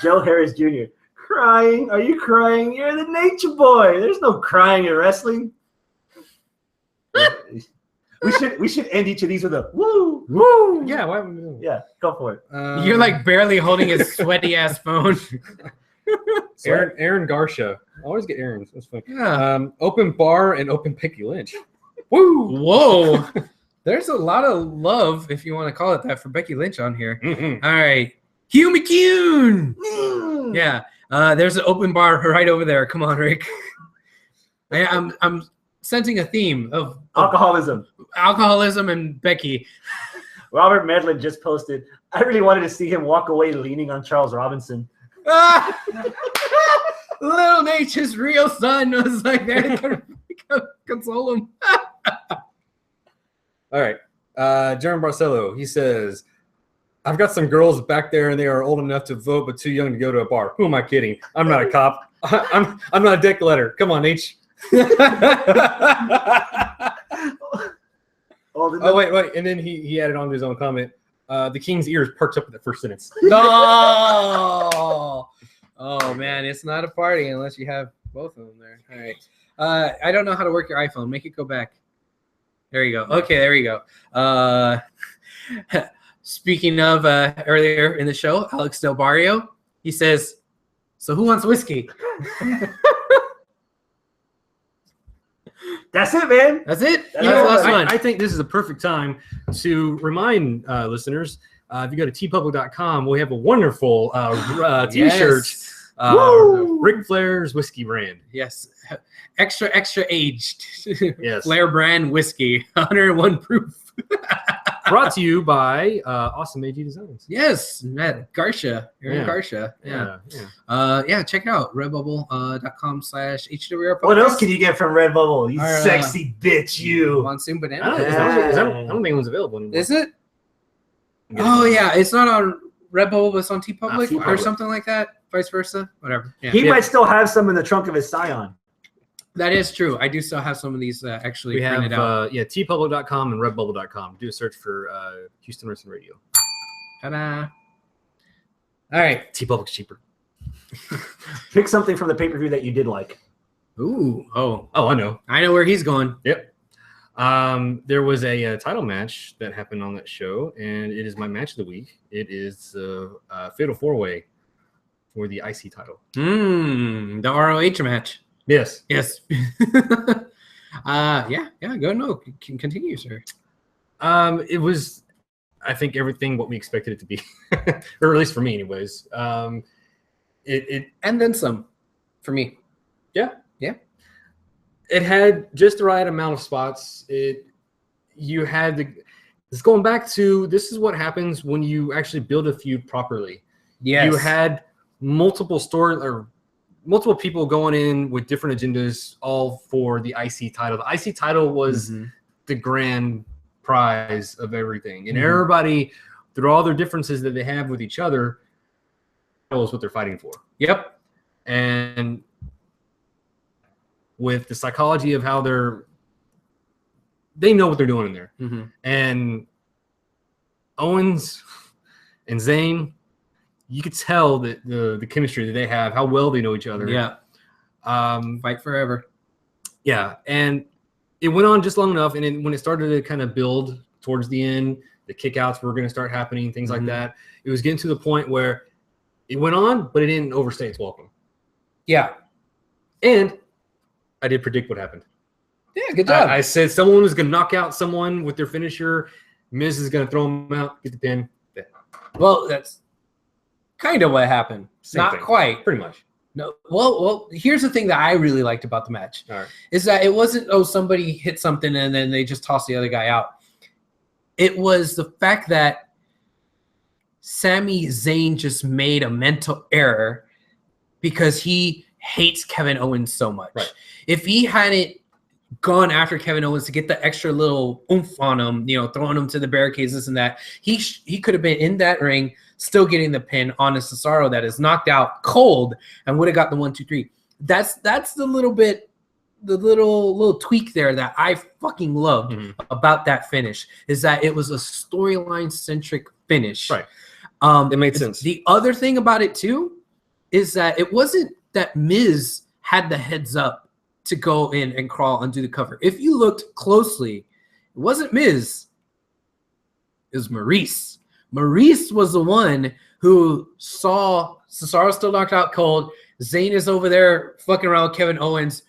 Joe Harris Jr. Crying? Are you crying? You're the nature boy. There's no crying in wrestling. we should end each of these with a woo woo. Yeah, yeah, go for it. You're like barely holding his sweaty ass phone. Aaron Garsha. I always get Aaron's. That's funny. Yeah. Open bar and open Becky Lynch. Woo! Whoa! There's a lot of love, if you want to call it that, for Becky Lynch on here. Mm-hmm. All right. Hugh McCune. Yeah. There's an open bar right over there. Come on, Rick. I'm sensing a theme of alcoholism and Becky. Robert Medlin just posted, I really wanted to see him walk away leaning on Charles Robinson. Little Nature's real son was like there to console him. All right. Jeremy Barcelo, he says, I've got some girls back there and they are old enough to vote but too young to go to a bar. Who am I kidding? I'm not a cop. I'm not a dick letter. Come on, H. Oh, wait. And then he added on to his own comment. The king's ears perked up at the first sentence. No. Oh, man. It's not a party unless you have both of them there. All right. I don't know how to work your iPhone. Make it go back. There you go. Okay, there you go. Speaking of earlier in the show, Alex Del Barrio, he says, so who wants whiskey? That's it, man. That's it. I think this is a perfect time to remind listeners, if you go to tpublic.com, we have a wonderful T-shirt, Ric Flair's whiskey brand. Yes. Extra aged. Yes. Flair brand whiskey, 101 proof. Brought to you by Awesome AG Designs. Yes, Matt Garcia. Aaron Garcia. Yeah. Check it out. Redbubble.com/HWR. What else can you get from Redbubble? You sexy bitch, you. Monsoon Banana. I don't think it was available anymore. Is it? Oh, yeah. It's not on Redbubble, but it's on TeePublic or something like that. Vice versa. Whatever. Yeah. He might still have some in the trunk of his Scion. That is true. I do still have some of these actually printed out. tpublic.com and redbubble.com. Do a search for Houston Wrestling Radio. Ta-da. All right. TeePublic's cheaper. Pick something from the pay-per-view that you did like. Ooh. Oh, I know. I know where he's going. Yep. There was a title match that happened on that show, and it is my match of the week. It is a Fatal 4-Way for the IC title. The ROH match. Yes. Go no. Continue, sir. It was, I think, everything what we expected it to be, or at least for me, anyways. It and then some, for me. Yeah. It had just the right amount of spots. It's going back to, this is what happens when you actually build a feud properly. Yes. You had multiple people going in with different agendas, all for the IC title. The IC title was the grand prize of everything. And everybody, through all their differences that they have with each other, knows what they're fighting for. Yep. And with the psychology of how they know what they're doing in there. And Owens and Zayn, you could tell that the chemistry that they have, how well they know each other. Yeah. Fight forever. Yeah. And it went on just long enough. And then when it started to kind of build towards the end, the kickouts were going to start happening, things like that. It was getting to the point where it went on, but it didn't overstay its welcome. Yeah. And I did predict what happened. Yeah, good job. I said someone was going to knock out someone with their finisher. Miz is going to throw him out, get the pin. Yeah. Well, that's kind of what happened. Not thing. Quite. Pretty much. No. Well, here's the thing that I really liked about the match. All right. Is that it wasn't, somebody hit something and then they just tossed the other guy out. It was the fact that Sami Zayn just made a mental error because he hates Kevin Owens so much. Right. If he hadn't gone after Kevin Owens to get the extra little oomph on him, throwing him to the barricades, this and that, he could have been in that ring still getting the pin on a Cesaro that is knocked out cold and would have got the 1, 2, 3. That's the little tweak there that I fucking loved about that finish, is that it was a storyline centric finish. Right. It made sense. The other thing about it too is that it wasn't that Miz had the heads up to go in and crawl and do the cover. If you looked closely, it wasn't Miz. It was Maurice. Maurice was the one who saw Cesaro still knocked out cold. Zayn is over there fucking around with Kevin Owens.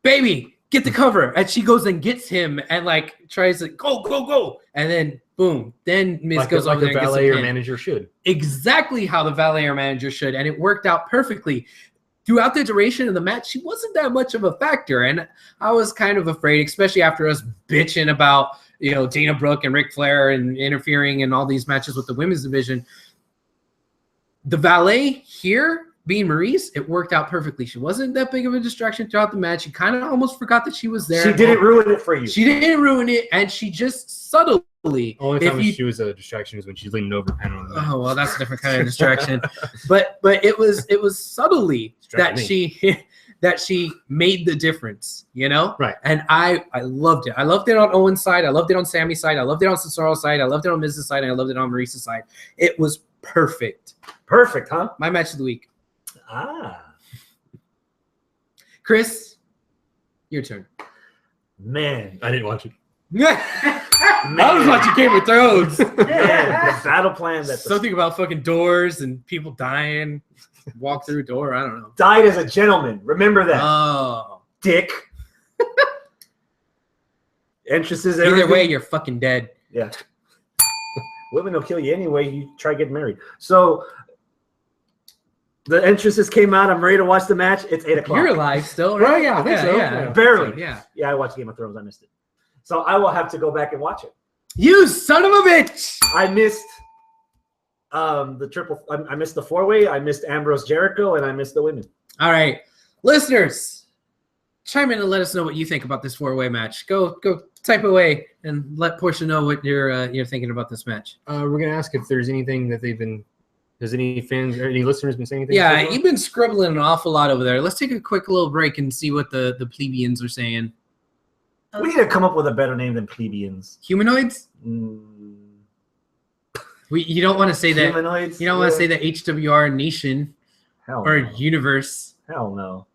Baby, get the cover. And she goes and gets him and like tries to go. And then boom. Then Miz goes over there and gets the valet or pin. manager should. Exactly how the valet or manager should. And it worked out perfectly. Throughout the duration of the match, she wasn't that much of a factor. And I was kind of afraid, especially after us bitching about, Dana Brooke and Ric Flair and interfering in all these matches with the women's division. The valet here, being Maurice, it worked out perfectly. She wasn't that big of a distraction throughout the match. She kind of almost forgot that she was there. She didn't ruin it for you. She didn't ruin it, and she just subtly. Only time she was a distraction is when she's leaning over panel. Oh well, that's a different kind of distraction. but it was subtly that she made the difference, Right. And I loved it. I loved it on Owen's side. I loved it on Sammy's side. I loved it on Cesaro's side. I loved it on Miz's side. And I loved it on Maurice's side. It was perfect. Perfect, huh? My match of the week. Chris, your turn. Man, I didn't watch it. I was watching Game of Thrones. Man, the battle plan that Something about fucking doors and people dying. Walk through a door. I don't know. died as a gentleman. Remember that, Oh. dick. Entrances. Either everything. way, you're fucking dead. Yeah. Women will kill you anyway. You try getting married. So the entrances came out. I'm ready to watch the match. It's 8 o'clock. You're alive still, right? Yeah, I think so. Yeah. Barely. Yeah. Yeah, I watched Game of Thrones. I missed it. So I will have to go back and watch it. You son of a bitch! I missed the triple. I missed the 4-way. I missed Ambrose Jericho, and I missed the women. All right, listeners, chime in and let us know what you think about this 4-way match. Go type away and let Portia know what you're thinking about this match. We're gonna ask if there's anything that has any fans or any listeners been saying anything? Yeah, so far? you've been scribbling an awful lot over there. Let's take a quick little break and see what the plebeians are saying. We need to come up with a better name than plebeians. Humanoids? You don't want to say that. Humanoids? You don't want to say the HWR nation Hell or no. universe. Hell no.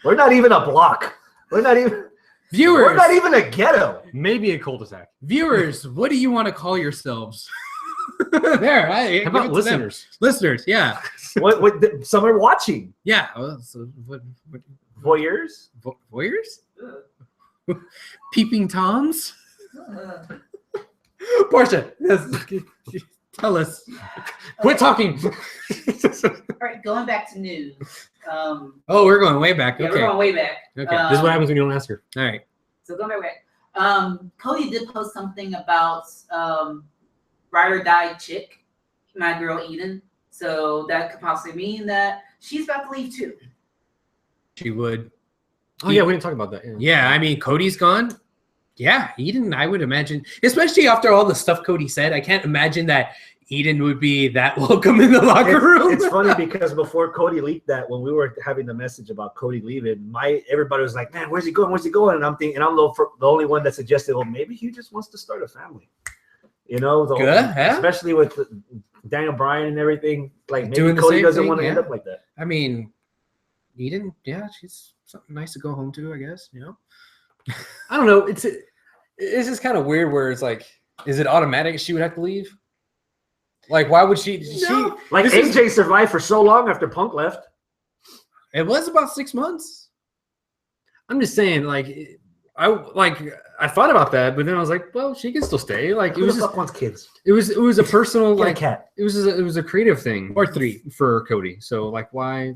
We're not even a block. We're not even. Viewers, We're not even a ghetto. Maybe a cul-de-sac. viewers, what do you want to call yourselves? There, How about listeners? Listeners, yeah, What? Some are watching. yeah. So what Voyeurs. voyeurs? Peeping toms? Uh, Portia, tell us. Quit talking. All right, going back to news. Oh, we're going way back. Yeah, Okay. we're going way back. Okay. This is what happens when you don't ask her. All right. So going back. Cody did post something about ride or die chick, my girl Eden. So that could possibly mean that she's about to leave too. She would. Oh yeah, we didn't talk about that. Yeah, I mean, Cody's gone. Yeah, Eden, I would imagine, especially after all the stuff Cody said, I can't imagine that Eden would be that welcome in the locker room. It's funny because before Cody leaked that, when we were having the message about Cody leaving, everybody was like, "Man, where's he going? Where's he going?" And I'm thinking, and I'm the only one that suggested, well, maybe he just wants to start a family. Especially with Daniel Bryan and everything. Like maybe Doing the Cody same doesn't thing, want to yeah. end up like that. I mean, Eden, yeah, she's something nice to go home to, I guess, I don't know. It's just kind of weird where it's like, is it automatic she would have to leave? Like, why would she? No. Like AJ survived for so long after Punk left. It was about 6 months. I'm just saying, I thought about that, but then I was like, well, she can still stay. Like, Who the fuck wants kids? it was a personal Get a like cat. it was a creative thing Or 3. for Cody. So like, why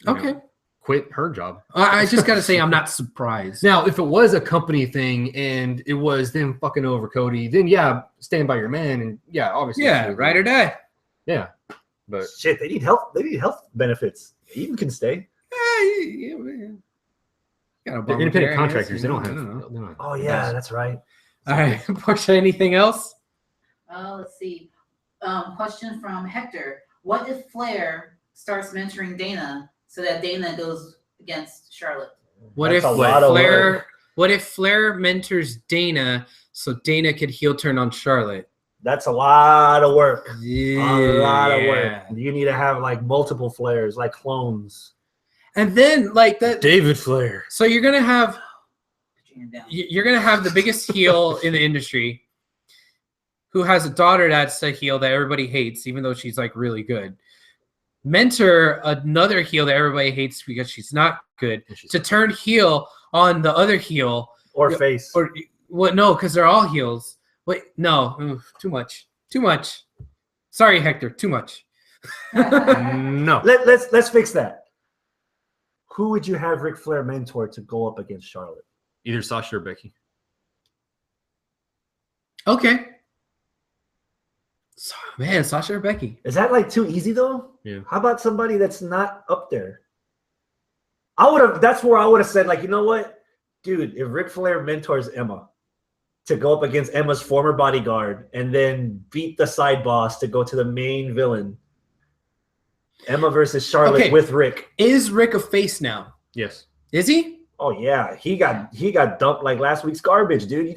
Okay. quit her job? I just got to say, I'm not surprised. Now, if it was a company thing and it was them fucking over Cody, then yeah, stand by your man, and yeah, obviously, Yeah, ride or die. Yeah, but Shit, they need help. They need health benefits. Eden can stay. they're independent contractors. They don't have. Oh yeah, that's right. All right, Portia, anything else? Let's see. Question from Hector. What if Flair starts mentoring Dana so that Dana goes against Charlotte? What That's if a lot of Flair? work. What if Flair mentors Dana so Dana could heel turn on Charlotte? That's a lot of work. Yeah. A lot of work. You need to have like multiple Flairs, like clones. And then like that. David Flair. So you're gonna have Put your hand down. you're gonna have the biggest heel in the industry, who has a daughter that's a heel that everybody hates, even though she's like really good. mentor another heel that everybody hates because she's not good to turn heel on the other heel or face or what? No, because they're all heels. Wait, no, too much. Sorry, Hector, too much. No. Let's fix that. Who would you have Ric Flair mentor to go up against Charlotte? Either Sasha or Becky. Okay. So, man, Sasha or Becky? Is that like too easy though? Yeah. How about somebody that's not up there? That's where I would have said, like, you know what, dude, if Ric Flair mentors Emma to go up against Emma's former bodyguard and then beat the side boss to go to the main villain. Emma versus Charlotte with Rick. Is Rick a face now? Yes. Is he? Oh yeah, he got dumped like last week's garbage, dude.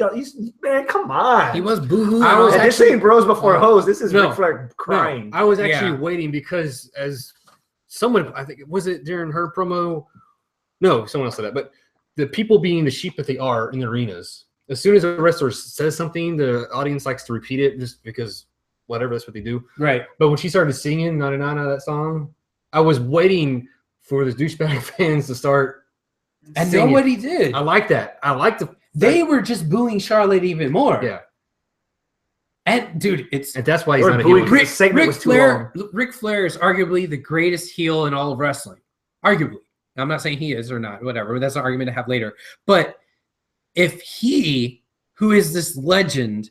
Man, come on. He was boohoo. This ain't bros before hoes. This is Ric Flair crying. No, I was actually waiting because as someone, I think was it during her promo? No, someone else said that. But the people being the sheep that they are in the arenas, as soon as a wrestler says something, the audience likes to repeat it just because whatever, that's what they do. Right. But when she started singing "Na Na Na Na" that song, I was waiting for the douchebag fans to start. And singing. nobody did. I like that. I like They were just booing Charlotte even more. Yeah. And dude, and that's why he's not a heel. Ric Flair is arguably the greatest heel in all of wrestling. Arguably. I'm not saying he is or not, whatever. That's an argument to have later. But if he, who is this legend,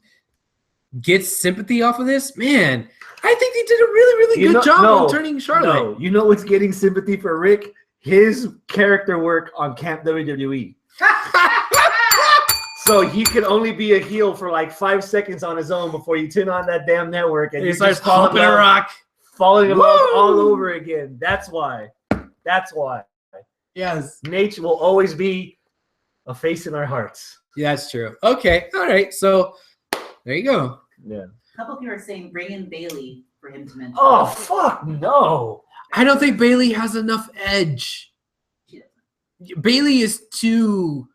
gets sympathy off of this, man, I think they did a really, really good job on turning Charlotte. No, you know what's getting sympathy for Rick? His character work on Camp WWE. So he can only be a heel for like 5 seconds on his own before you turn on that damn network and he starts falling a rock, falling about all over again. That's why. Yes, Nate will always be a face in our hearts. Yeah, that's true. Okay, all right. So there you go. Yeah. A couple people are saying bring in Bailey for him to mention. Oh fuck no! I don't think Bailey has enough edge. Bailey is too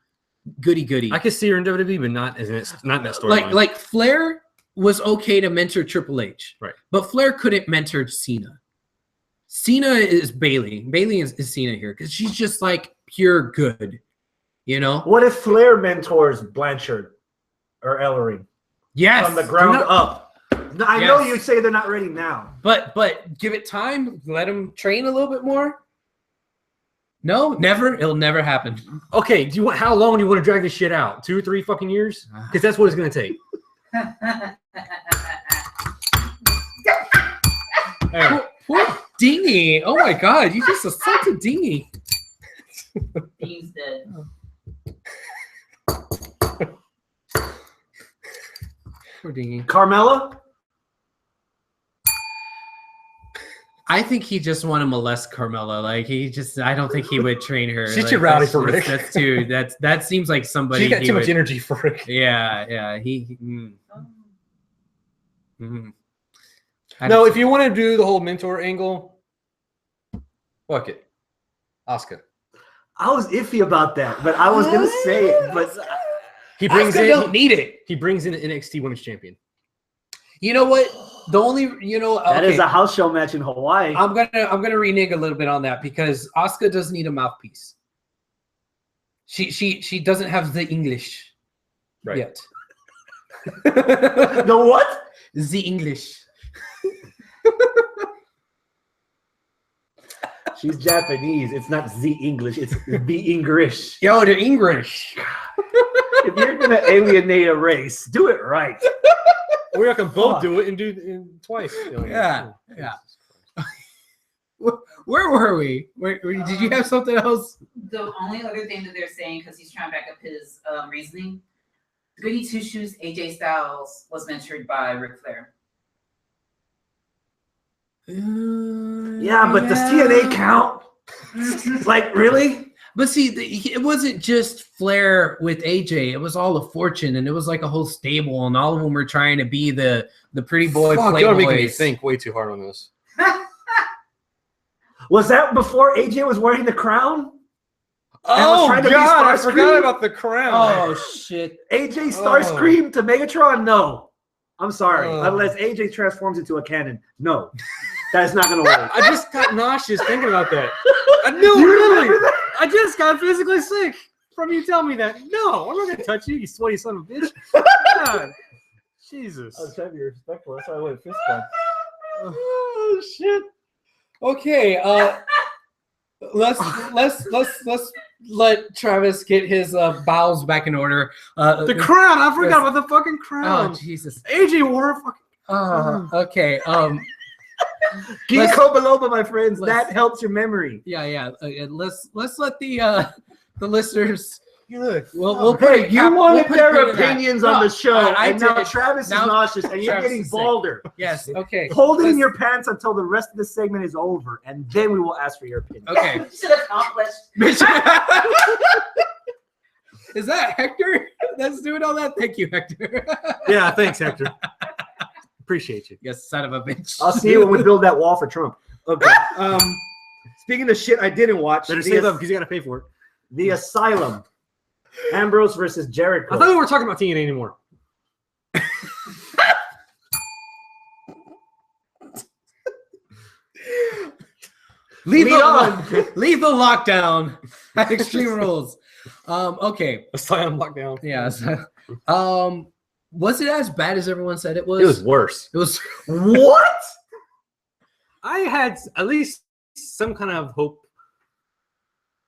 goody. I could see her in WWE, but not in that storyline. Like Flair was okay to mentor Triple H, right? But Flair couldn't mentor Cena. Cena is Bailey. Bailey is Cena here because she's just like pure good, you know. What if Flair mentors Blanchard or Ellering? Yes, from the ground up. No, I know you say they're not ready now, but give it time. Let them train a little bit more. No, never. It'll never happen. Okay, how long do you want to drag this shit out? 2 or 3 fucking years? Because that's what it's going to take. Poor Dingy. Oh my God, you just assaulted Dingy. He's dead. Poor Dingy. Carmella? I think he just want to molest Carmella. Like I don't think he would train her. She's like, too rowdy for Rick. That seems like somebody. She's got too much energy for Rick. Yeah. No, if you want to do the whole mentor angle, fuck it, Asuka. I was iffy about that, but I was gonna say it. But he brings Asuka don't need it. He brings in an NXT Women's Champion. You know what? The only that is a house show match in Hawaii. I'm gonna renege a little bit on that because Asuka doesn't need a mouthpiece. She doesn't have the English yet. The what? The English. She's Japanese. It's not the English. It's the English. Yo, the English. If you're gonna alienate a race, do it right. Or you can both do it and do it twice. Yeah. Where were we? Did you have something else? The only other thing that they're saying, because he's trying to back up his reasoning, Goody Two Shoes AJ Styles was mentored by Ric Flair. Yeah, but does TNA count? Like, really? But see, it wasn't just Flair with AJ. It was all a fortune, and it was like a whole stable, and all of them were trying to be the pretty boy playboys. You're making me think way too hard on this. Was that before AJ was wearing the crown? Oh, God, I forgot about the crown. Oh, shit. AJ Starscream to Megatron? No. I'm sorry. Unless AJ transforms into a cannon. No. That's not gonna work. I just got nauseous thinking about that. Literally, I just got physically sick from you telling me that. No, I'm not gonna touch you, you sweaty son of a bitch. God, Jesus. I was trying to be respectful. That's why I went fist bump. Oh shit. Okay. Let's let Travis get his bowels back in order. The crown. I forgot about the fucking crown. Oh Jesus. AJ wore a fucking. Okay. Ginkgo biloba, my friends. That helps your memory. Yeah. Let's let the listeners. Look, We'll hey, you wanted we'll their opinions on the show, and now did. Travis is nauseous, and you're Travis getting is sick. balder. Yes. Okay. Hold it in your pants until the rest of the segment is over, and then we will ask for your opinion. Okay. Mission accomplished. Is that Hector that's doing all that? Thank you, Hector. Yeah, thanks, Hector. Appreciate you. Yes, son of a bitch. I'll see you when we build that wall for Trump. Okay. Speaking of shit I didn't watch, Better save up because you got to pay for it. The Asylum. Ambrose versus Jericho. I thought we were talking about TNA anymore. Leave the lockdown at Extreme Rules. Okay. Asylum lockdown. Yeah. Was it as bad as everyone said it was? It was worse. It was What? I had at least some kind of hope.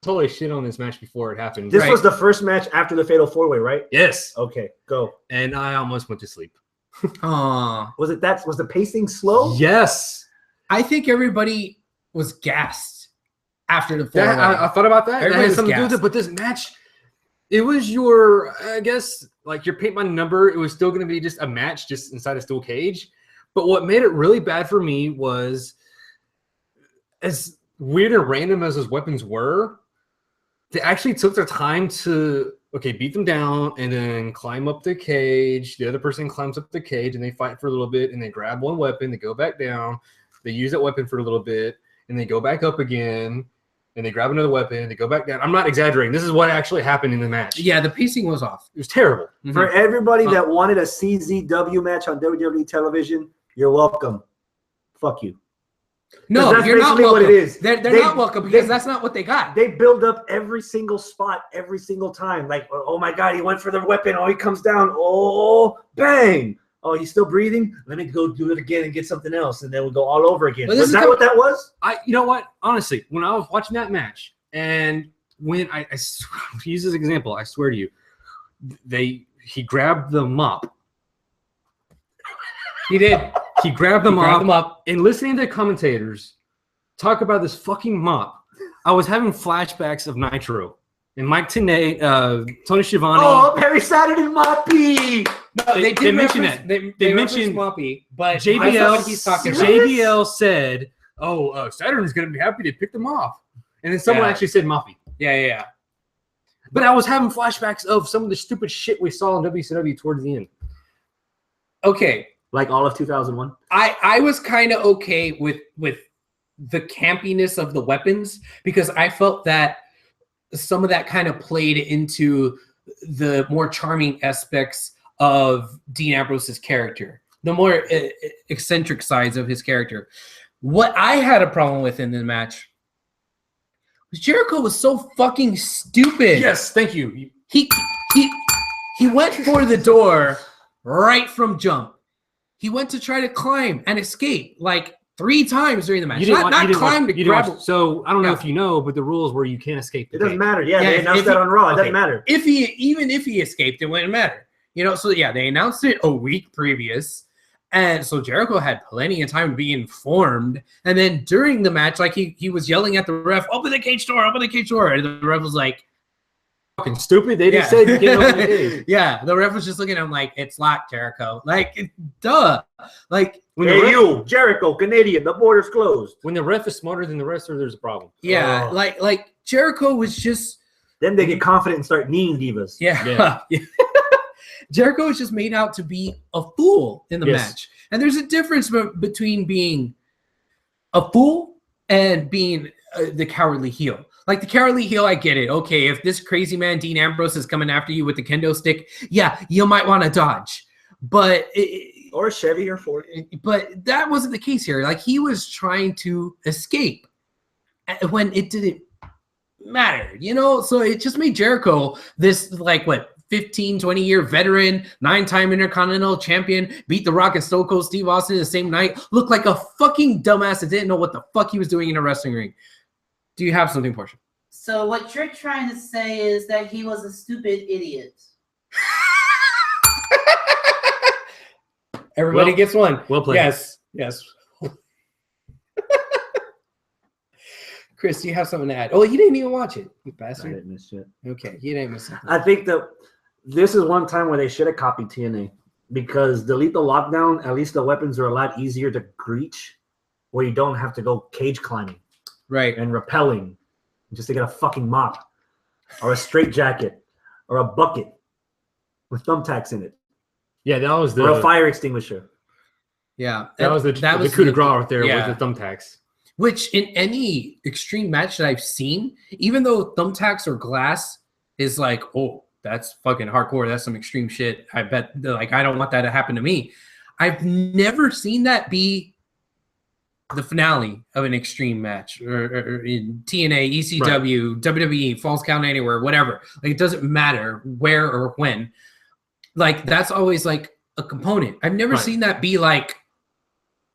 Totally shit on this match before it happened. This was the first match after the Fatal 4-Way, right? Yes. Okay, go. And I almost went to sleep. Aw. Was the pacing slow? Yes. I think everybody was gassed after the 4-way. I thought about that. Everybody That had was something to do with gassed. it, but this match, it was your, I guess, like your paint by number. It was still going to be just a match just inside a steel cage. But what made it really bad for me was, as weird and random as those weapons were, they actually took their time to, beat them down and then climb up the cage. The other person climbs up the cage and they fight for a little bit and they grab one weapon, they go back down, they use that weapon for a little bit and they go back up again and they grab another weapon and they go back down. I'm not exaggerating. This is what actually happened in the match. Yeah, the pacing was off. It was terrible. For everybody that wanted a CZW match on WWE television, you're welcome. Fuck you. No, that's you're not basically welcome. what it is. They're not welcome because that's not what they got. They build up every single spot every single time. Like, oh my God, he went for the weapon. Oh, he comes down. Oh, bang. Oh, he's still breathing. Let me go do it again and get something else, and then we'll go all over again. Was that what that was? You know what? Honestly, when I was watching that match, and when I use this example, I swear to you, he grabbed the mop. He did. He grabbed them up, and listening to the commentators talk about this fucking mop, I was having flashbacks of Nitro and Mike Tenay, Tony Schiavone. Oh, Perry Saturn and Moppy. No, they mentioned that. They mentioned Moppy, but JBL said, Saturn's going to be happy to pick them off. And then someone actually said Moppy. Yeah. But I was having flashbacks of some of the stupid shit we saw in WCW towards the end. Okay. Like all of 2001? I was kind of okay with the campiness of the weapons because I felt that some of that kind of played into the more charming aspects of Dean Ambrose's character, the more eccentric sides of his character. What I had a problem with in the match was Jericho was so fucking stupid. Yes, thank you. He went for the door right from jump. He went to try to climb and escape like 3 times during the match. Not climb to grab. So I don't know if you know, but the rules were you can't escape. It doesn't matter. Yeah, they announced that on Raw. It doesn't matter. Even if he escaped, it wouldn't matter. So yeah, they announced it a week previous. And so Jericho had plenty of time to be informed. And then during the match, like he was yelling at the ref, open the cage door. And the ref was like, fucking stupid. They just said get over the cage. Yeah, the ref was just looking at him like, it's locked, Jericho. Like, duh. Like, you, Jericho, Canadian, the border's closed. When the ref is smarter than the wrestler, there's a problem. Yeah, like Jericho was just. Then they get confident and start kneeing divas. Yeah. Jericho was just made out to be a fool in the match. And there's a difference between being a fool and being the cowardly heel. Like the cowardly heel, I get it. Okay, if this crazy man Dean Ambrose is coming after you with the kendo stick, yeah, you might want to dodge. But or a Chevy or Ford. But that wasn't the case here. Like, he was trying to escape when it didn't matter, you know? So it just made Jericho this, like, what, 15, 20-year veteran, 9-time Intercontinental champion, beat The Rock and Stone Cold Steve Austin the same night, look like a fucking dumbass that didn't know what the fuck he was doing in a wrestling ring. Do you have something, Portia? So what you're trying to say is that he was a stupid idiot. Everybody gets one. Well played. Yes. Chris, do you have something to add? Oh, he didn't even watch it, you bastard. I didn't miss shit. Okay, he didn't miss something. I think that this is one time where they should have copied TNA because the Lethal Lockdown, at least the weapons are a lot easier to reach, where you don't have to go cage climbing, right, and rappelling just to get a fucking mop or a straight jacket or a bucket with thumbtacks in it. Yeah, that was or a fire extinguisher. Yeah, that was the coup de grace right there with the thumbtacks. Which in any extreme match that I've seen, even though thumbtacks or glass is like, oh, that's fucking hardcore. That's some extreme shit. I bet, like, I don't want that to happen to me. I've never seen that be the finale of an extreme match or in TNA, ECW, right. WWE, Falls Count Anywhere, whatever. Like, it doesn't matter where or when. Like, that's always like a component. I've never seen that be like,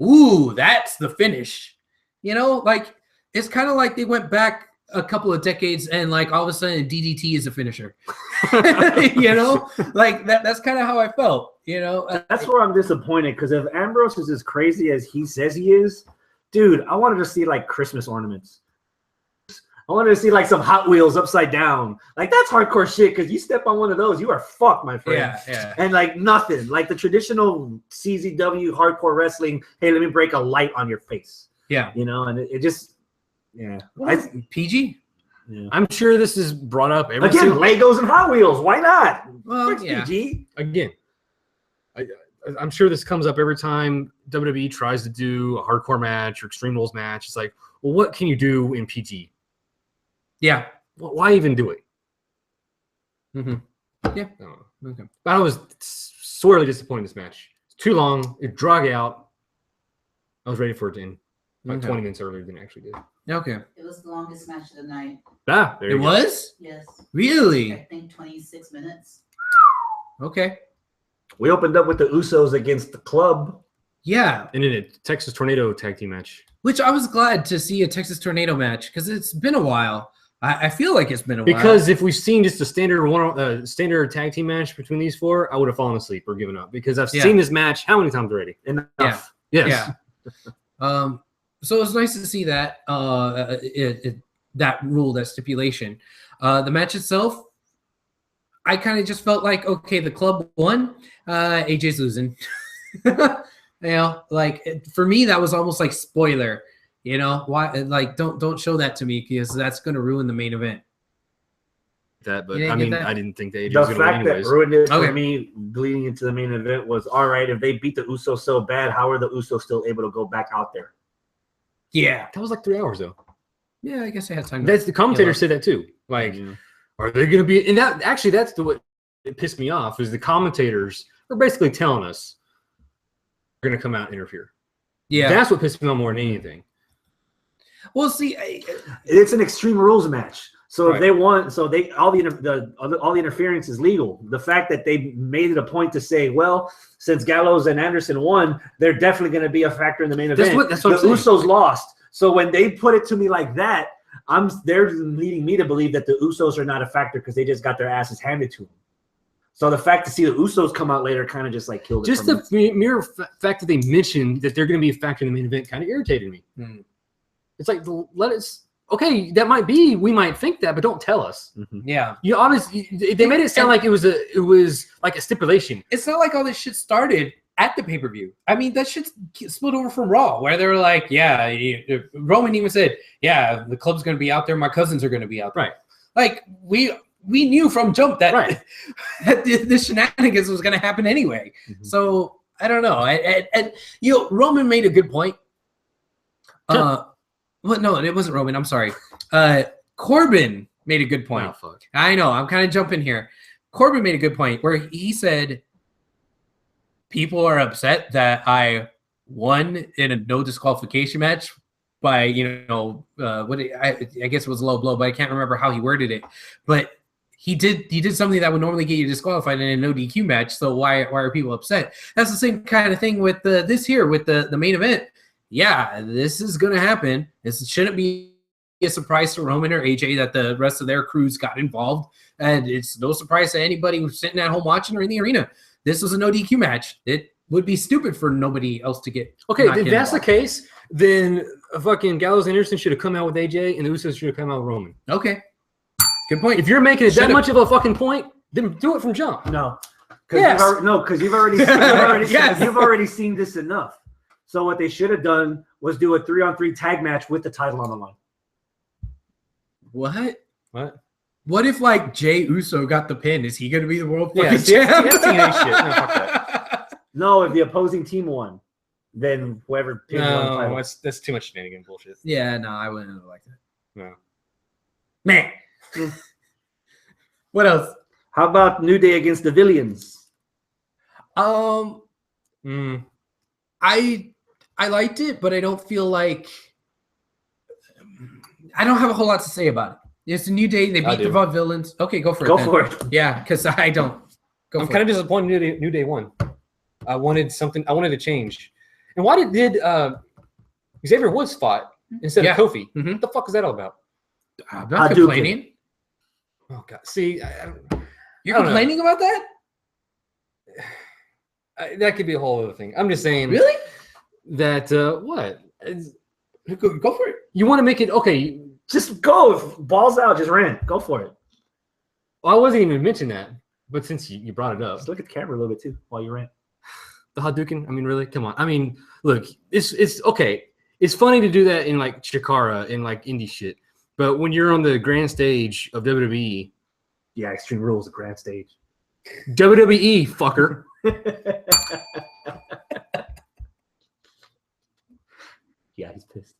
ooh, that's the finish. You know, like, it's kind of like they went back a couple of decades and like all of a sudden DDT is a finisher. You know, like that's kind of how I felt, you know. That's where I'm disappointed, because if Ambrose is as crazy as he says he is, dude, I wanted to see like Christmas ornaments. I wanted to see like some Hot Wheels upside down. Like, that's hardcore shit, because you step on one of those, you are fucked, my friend. Yeah. And like nothing, like the traditional CZW hardcore wrestling, hey, let me break a light on your face. Yeah. You know, and it just, yeah. PG? Yeah. I'm sure this is brought up every again, Legos and Hot Wheels. Why not? Well, yeah. PG. Again, I'm sure this comes up every time WWE tries to do a hardcore match or Extreme Rules match. It's like, well, what can you do in PG? Yeah. Well, why even do it? Mm-hmm. Yeah. Okay. But I was sorely disappointed in this match. It's too long. It drug out. I was ready for it to end. Like 20 minutes earlier than it actually did. Okay. It was the longest match of the night. Ah, there you go. It was? Yes. Really? I think 26 minutes. Okay. We opened up with the Usos against the Club. Yeah. And in a Texas Tornado tag team match. Which I was glad to see a Texas Tornado match, because it's been a while. I feel like it's been a while. Because if we've seen just a standard tag team match between these four, I would have fallen asleep or given up, because I've seen this match how many times already? Enough. Yeah. Yes. Yeah. So it was nice to see that that rule, that stipulation. The match itself, I kind of just felt like, okay, the Club won. AJ's losing. You know, like, for me, that was almost like spoiler. You know, why? Like, don't show that to me, because that's going to ruin the main event. But I mean, I didn't think that AJ the was going to win fact that anyways. ruined it for me bleeding into the main event was, all right, if they beat the Usos so bad, how are the Usos still able to go back out there? Yeah, that was like 3 hours though. Yeah, I guess I had time. That's the commentator said that too. Like, are they going to be? And that actually, that's what it pissed me off, is the commentators are basically telling us they're going to come out and interfere. Yeah, that's what pissed me off more than anything. Well, see, it's an Extreme Rules match. So if they want, so they all the interference is legal. The fact that they made it a point to say, well, since Gallows and Anderson won, they're definitely going to be a factor in the main event. That's what the Usos lost. So when they put it to me like that, they're leading me to believe that the Usos are not a factor, because they just got their asses handed to them. So the fact to see the Usos come out later kind of just like killed it. Just the mere fact that they mentioned that they're going to be a factor in the main event kind of irritated me. It's like, let us. Okay, that might be. We might think that, but don't tell us. Yeah, you honestly, they made it sound like it was like a stipulation. It's not like all this shit started at the pay-per-view. I mean, that shit split over from Raw, where they were like, yeah, Roman even said, yeah, the Club's going to be out there. My cousins are going to be out there. Right. Like, we knew from jump that, that this shenanigans was going to happen anyway. So I don't know. And you know, Roman made a good point. Well, no, it wasn't Roman. I'm sorry. Corbin made a good point. Oh, fuck. I know. I'm kind of jumping here. Corbin made a good point where he said people are upset that I won in a no disqualification match by, I guess it was a low blow, but I can't remember how he worded it. But he did something that would normally get you disqualified in a no DQ match. So why are people upset? That's the same kind of thing with this here with the main event. Yeah, this is gonna happen. This shouldn't be a surprise to Roman or AJ that the rest of their crews got involved, and it's no surprise to anybody who's sitting at home watching or in the arena. This was a no DQ match. It would be stupid for nobody else to get. Okay, if that's the case, then fucking Gallows and Anderson should have come out with AJ, and the Usos should have come out with Roman. Okay, good point. If you're making it that much of a fucking point, then do it from jump. No, yes. Because you've already you've already seen this enough. So what they should have done was do a 3-on-3 tag match with the title on the line. What? What if like Jey Uso got the pin? Is he going to be the world champ? That's TNA shit. No, fuck that. No, if the opposing team won, then whoever pinned won the title. That's too much shenanigan bullshit. Yeah, no, I wouldn't have liked that. No. Man. What else? How about New Day against the Villains? I liked it, but I don't feel like I don't have a whole lot to say about it. It's a New Day. They beat the Vaudevillains. Okay, go for it. Go for it. Yeah, because I don't. I'm kind of disappointed New Day won. I wanted something. I wanted to change. And why did Xavier Woods fought instead of Kofi? Mm-hmm. What the fuck is that all about? I'm not complaining. Oh God! See, you're complaining about that? That could be a whole other thing. I'm just saying. Really? That what? Go for it. You want to make it okay? Just go. Balls out. Just ran. Go for it. Well, I wasn't even mentioning that, but since you brought it up, just look at the camera a little bit too while you ran. The Hadouken. I mean, really? Come on. I mean, look. It's okay. It's funny to do that in like Chikara and like indie shit, but when you're on the grand stage of WWE, yeah, Extreme Rules, the grand stage. WWE, fucker. Yeah, he's pissed.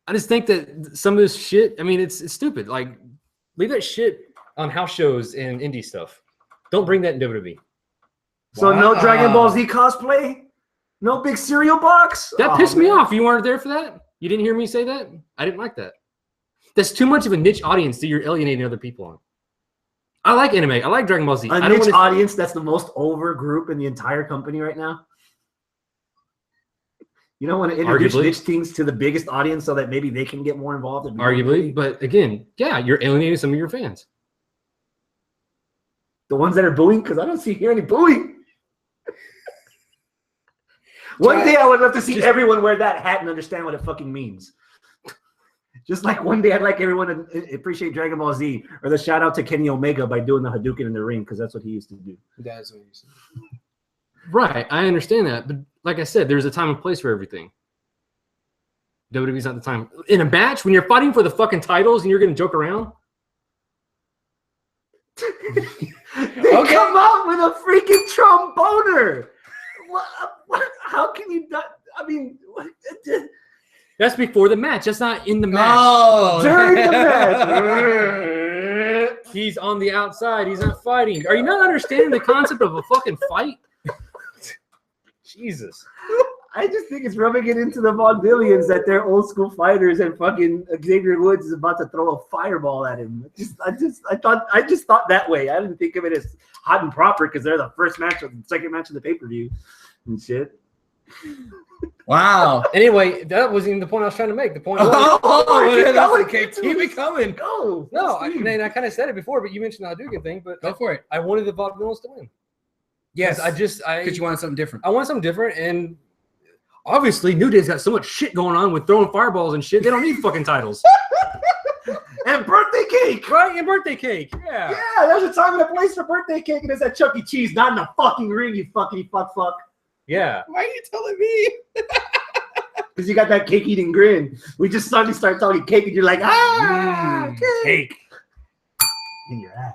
I just think that some of this shit, I mean, it's stupid. Like, leave that shit on house shows and indie stuff. Don't bring that in WWE. So no Dragon Ball Z cosplay? No big cereal box? That pissed me off. You weren't there for that? You didn't hear me say that? I didn't like that. That's too much of a niche audience that you're alienating other people on. I like anime. I like Dragon Ball Z. A niche audience that's the most over group in the entire company right now? You don't want to introduce niche things to the biggest audience so that maybe they can get more involved. Arguably, but again, yeah, you're alienating some of your fans. The ones that are booing? Because I don't hear any booing. One day I would love to see everyone wear that hat and understand what it fucking means. Just like one day I'd like everyone to appreciate Dragon Ball Z or the shout out to Kenny Omega by doing the Hadouken in the ring because that's what he used to do. That's what he used to do. Right, I understand that, but like I said, there's a time and place for everything. WWE's not the time. In a match, when you're fighting for the fucking titles and you're going to joke around? They come out with a freaking tromboner. What? How can you not? I mean, that's before the match. That's not in the match. Oh, during the match. He's on the outside. He's not fighting. Are you not understanding the concept of a fucking fight? Jesus. I just think it's rubbing it into the Vaudevillains that they're old school fighters and fucking Xavier Woods is about to throw a fireball at him. I just thought that way. I didn't think of it as hot and proper because they're the first match or the second match of the pay-per-view and shit. Wow. Anyway, that wasn't even the point I was trying to make. The point was keep it coming. Go. No, I kind of said it before, but you mentioned the Hadouken thing. But go for it. I wanted the Vaudevillains to win. Yes, because you wanted something different. I want something different, and obviously, New Day's got so much shit going on with throwing fireballs and shit. They don't need fucking titles. And birthday cake, right? And birthday cake, yeah. Yeah, there's a time and a place for birthday cake, and it's at Chuck E. Cheese, not in the fucking ring. You fucking fuck. Yeah. Why are you telling me? Because you got that cake eating grin. We just suddenly start talking cake, and you're like, cake in your ass.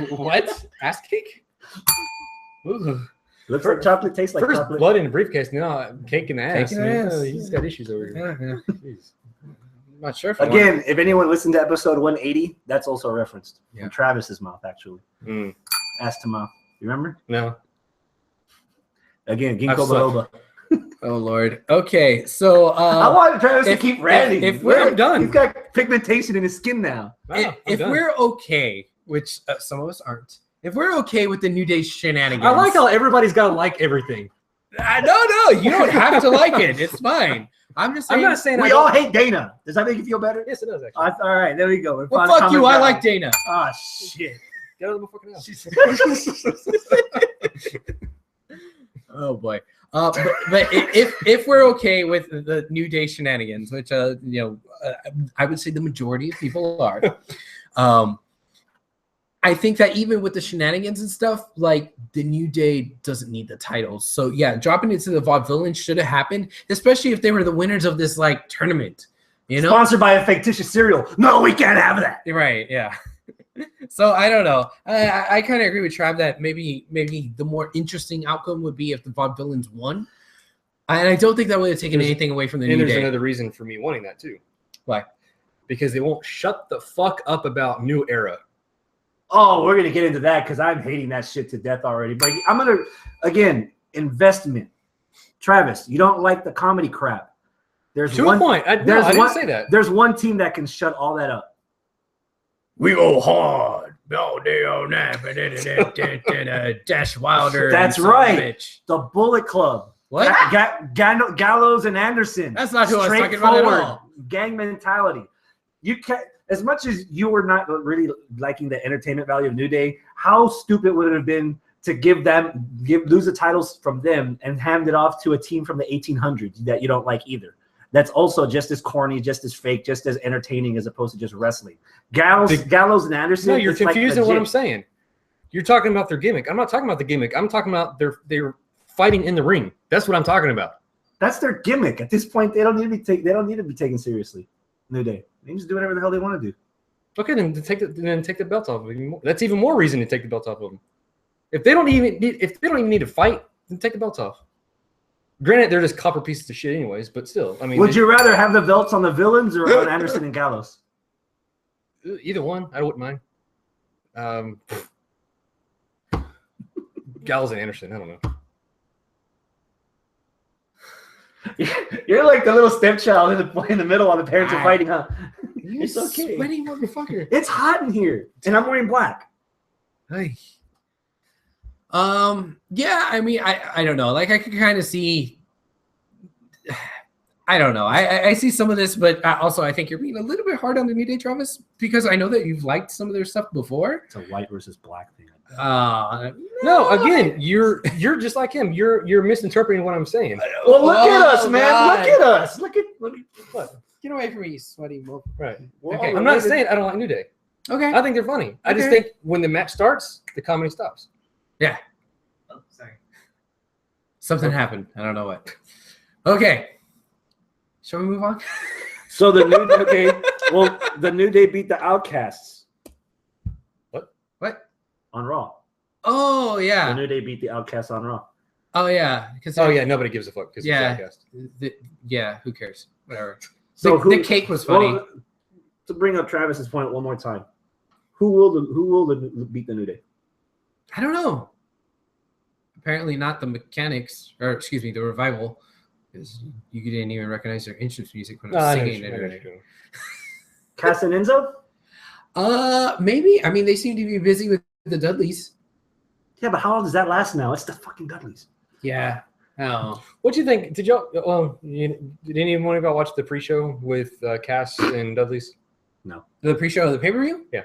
What? Ass cake? Ooh. Looks like chocolate, tastes like chocolate. Blood in the briefcase. No, cake in the ass. Cake in the ass. He's got issues over here. Yeah. I'm not sure. Again, if anyone listened to episode 180, that's also referenced in Travis's mouth, actually. Ass to mouth. You remember? No. Again, Ginkgo biloba. Oh Lord. Okay, so I want Travis to keep ranting. If we're done, he's got pigmentation in his skin now. If we're okay, which some of us aren't, if we're okay with the New Day shenanigans, I like how everybody's got to like everything. No, you don't have to like it. It's fine. I'm just saying. I'm not saying we all hate Dana. Does that make you feel better? Yes, it does. Actually. All right, there we go. Well, fuck you. I like Dana. Oh shit. Get out of the fucking house. Oh boy. But if we're okay with the New Day shenanigans, which I would say the majority of people are, I think that even with the shenanigans and stuff, like the New Day doesn't need the titles. So yeah, dropping it to the Vaudevillains should have happened, especially if they were the winners of this like tournament. You know, sponsored by a fictitious cereal. No, we can't have that. Right? Yeah. So I don't know. I kind of agree with Trav that maybe the more interesting outcome would be if the Vaudevillains won. And I don't think that would have taken anything away from the New Day. And there's another reason for me wanting that too. Why? Because they won't shut the fuck up about New Era. Oh, we're gonna get into that because I'm hating that shit to death already. But I'm gonna investment. Travis, you don't like the comedy crap. There's to one a point. I didn't say that. There's one team that can shut all that up. We go hard. All day, all night. Dash Wilder. That's right. The Bullet Club. What? Gallows and Anderson. That's not who I was talking about at all. Gang mentality. You can't. As much as you were not really liking the entertainment value of New Day, how stupid would it have been to lose the titles from them and hand it off to a team from the 1800s that you don't like either? That's also just as corny, just as fake, just as entertaining as opposed to just wrestling. Gallows and Anderson. No, you're confusing what I'm saying. You're talking about their gimmick. I'm not talking about the gimmick. I'm talking about they're fighting in the ring. That's what I'm talking about. That's their gimmick. At this point, they don't need to be taken seriously. New Day. They can just do whatever the hell they want to do. Okay, then take the belt off of them. That's even more reason to take the belt off of them. If they don't even need to fight, then take the belts off. Granted, they're just copper pieces of shit, anyways. But still, I mean, would you rather have the belts on the villains or on Anderson and Gallows? Either one, I wouldn't mind. Gallows and Anderson, I don't know. You're like the little stepchild in the middle while the parents are fighting, huh? It's okay. Sweaty motherfucker. It's hot in here, and I'm wearing black. Hey. Yeah, I mean, I don't know. Like, I could kind of see. I don't know. I see some of this, but also I think you're being a little bit hard on the New Day, Travis, because I know that you've liked some of their stuff before. It's a white versus black thing. No, again, you're just like him. You're misinterpreting what I'm saying. Well, look at us, man. God. Look at us. Look at what? Get away from me, you sweaty motherfucker. Right. Okay. I'm not saying I don't like New Day. Okay. I think they're funny. I just think when the match starts, the comedy stops. Yeah. Oh, sorry. Something happened. I don't know what. Okay. Shall we move on? So the New Day beat the Outcasts. What? On Raw. Oh yeah. The New Day beat the Outcasts on Raw. Oh yeah. Nobody gives a fuck because yeah. Who cares? Whatever. So the cake was funny. Well, to bring up Travis's point one more time, who will beat the New Day? I don't know. Apparently not the Mechanics, or excuse me, the Revival, because you didn't even recognize their entrance music when I was singing. Cass and Enzo? Maybe. I mean, they seem to be busy with the Dudleys. Yeah, but how long does that last now? It's the fucking Dudleys. Yeah. Oh. What do you think? Did y'all? Did anyone of y'all watch the pre-show with Cass and Dudleys? No. The pre-show of the pay-per-view? Yeah.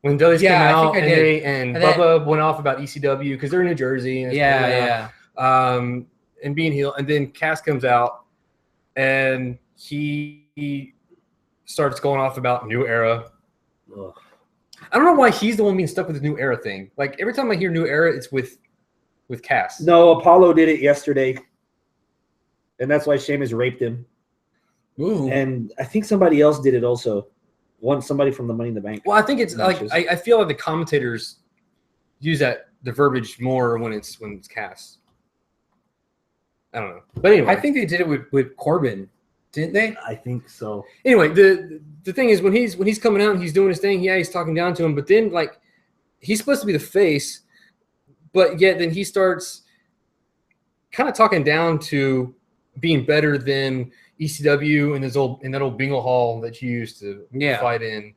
When Dudleys came out and Bubba went off about ECW because they're in New Jersey. And and being heel, and then Cass comes out and he starts going off about New Era. Ugh. I don't know why he's the one being stuck with the New Era thing. Like every time I hear New Era, it's with Cass. No, Apollo did it yesterday, and that's why Sheamus raped him. Ooh. And I think somebody else did it also. Somebody from the Money in the Bank. Well, I think it's matches. Like I feel like the commentators use the verbiage more when it's Cass. I don't know, but anyway, I think they did it with Corbin, didn't they? I think so. Anyway, the thing is when he's coming out and he's doing his thing, he's talking down to him, but then like he's supposed to be the face, but yet then he starts kind of talking down to being better than ECW in that old bingo hall that you used to fight in.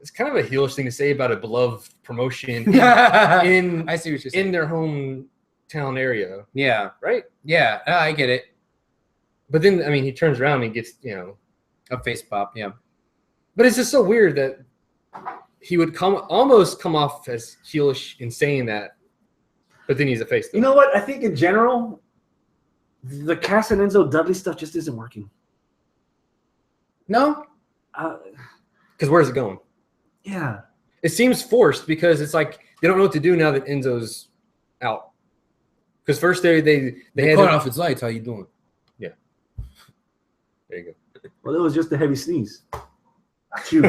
It's kind of a heelish thing to say about a beloved promotion in I see what you're saying. In their hometown area. Yeah. Right? Yeah, I get it. But then, I mean, he turns around and he gets, a face pop, yeah. But it's just so weird that he would almost come off as heelish in saying that, but then he's a face. You know what? I think in general, the Cass and Enzo Dudley stuff just isn't working. No? Because where's it going? Yeah. It seems forced because it's like they don't know what to do now that Enzo's out. Because first they had cut off his lights. How you doing? Yeah. There you go. Well, it was just a heavy sneeze. Shoot.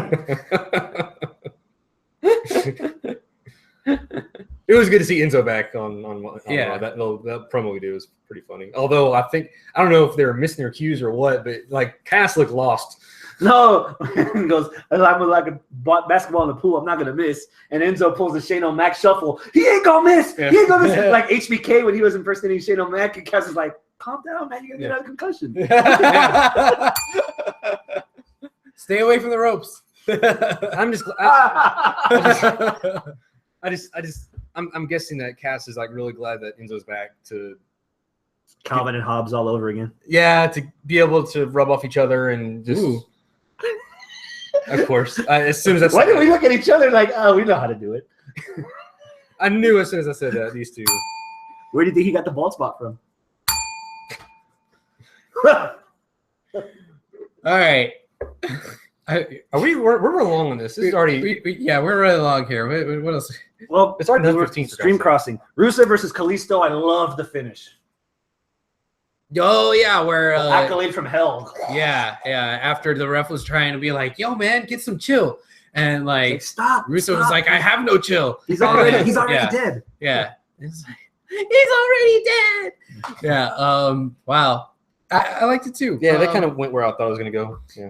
It was good to see Enzo back on that promo we did was pretty funny. Although I don't know if they were missing their cues or what, but like Cass looked lost. No, he goes, I'm like a basketball in the pool. I'm not gonna miss. And Enzo pulls the Shane O'Mac shuffle. He ain't gonna miss. Yeah. He ain't gonna miss. Like HBK when he was impersonating Shane O'Mac, and Cass is like, "Calm down, man. You're gonna get out of concussion." Stay away from the ropes. I'm guessing that Cass is like really glad that Enzo's back to Calvin and Hobbs all over again. Yeah, to be able to rub off each other and just. Ooh. Of course, as soon as I. Why did we look at each other like, oh, we know how to do it? I knew as soon as I said that these two. Where do you think he got the bald spot from? All right. We're along on this. This is already. We're right along here. What else? Well, it's already 15. Stream Crossing. Rusev versus Kalisto. I love the finish. Oh yeah, where accolade from hell. Yeah. After the ref was trying to be like, "Yo, man, get some chill," and like stop. Rusev was like, "I have no chill. He's already dead." Yeah. It's like, he's already dead. Yeah. Wow. I liked it too. Yeah, that kind of went where I thought it was gonna go. Yeah.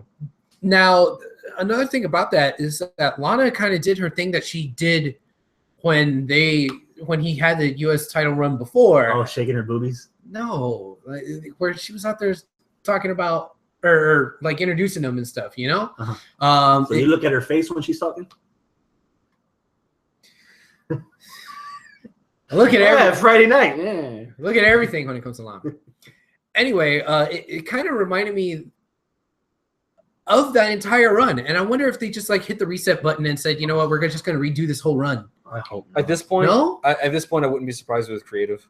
Now, another thing about that is that Lana kind of did her thing that she did when he had the U.S. title run before. Oh, shaking her boobies. No, where she was out there talking about or like introducing them and stuff, you know. Uh-huh. So you look at her face when she's talking. Look at Friday night. Yeah. Look at everything when it comes to Lana. Anyway, it kind of reminded me of that entire run, and I wonder if they just like hit the reset button and said, you know what, we're just going to redo this whole run. I hope not. At this point, no. At this point, I wouldn't be surprised if it was creative.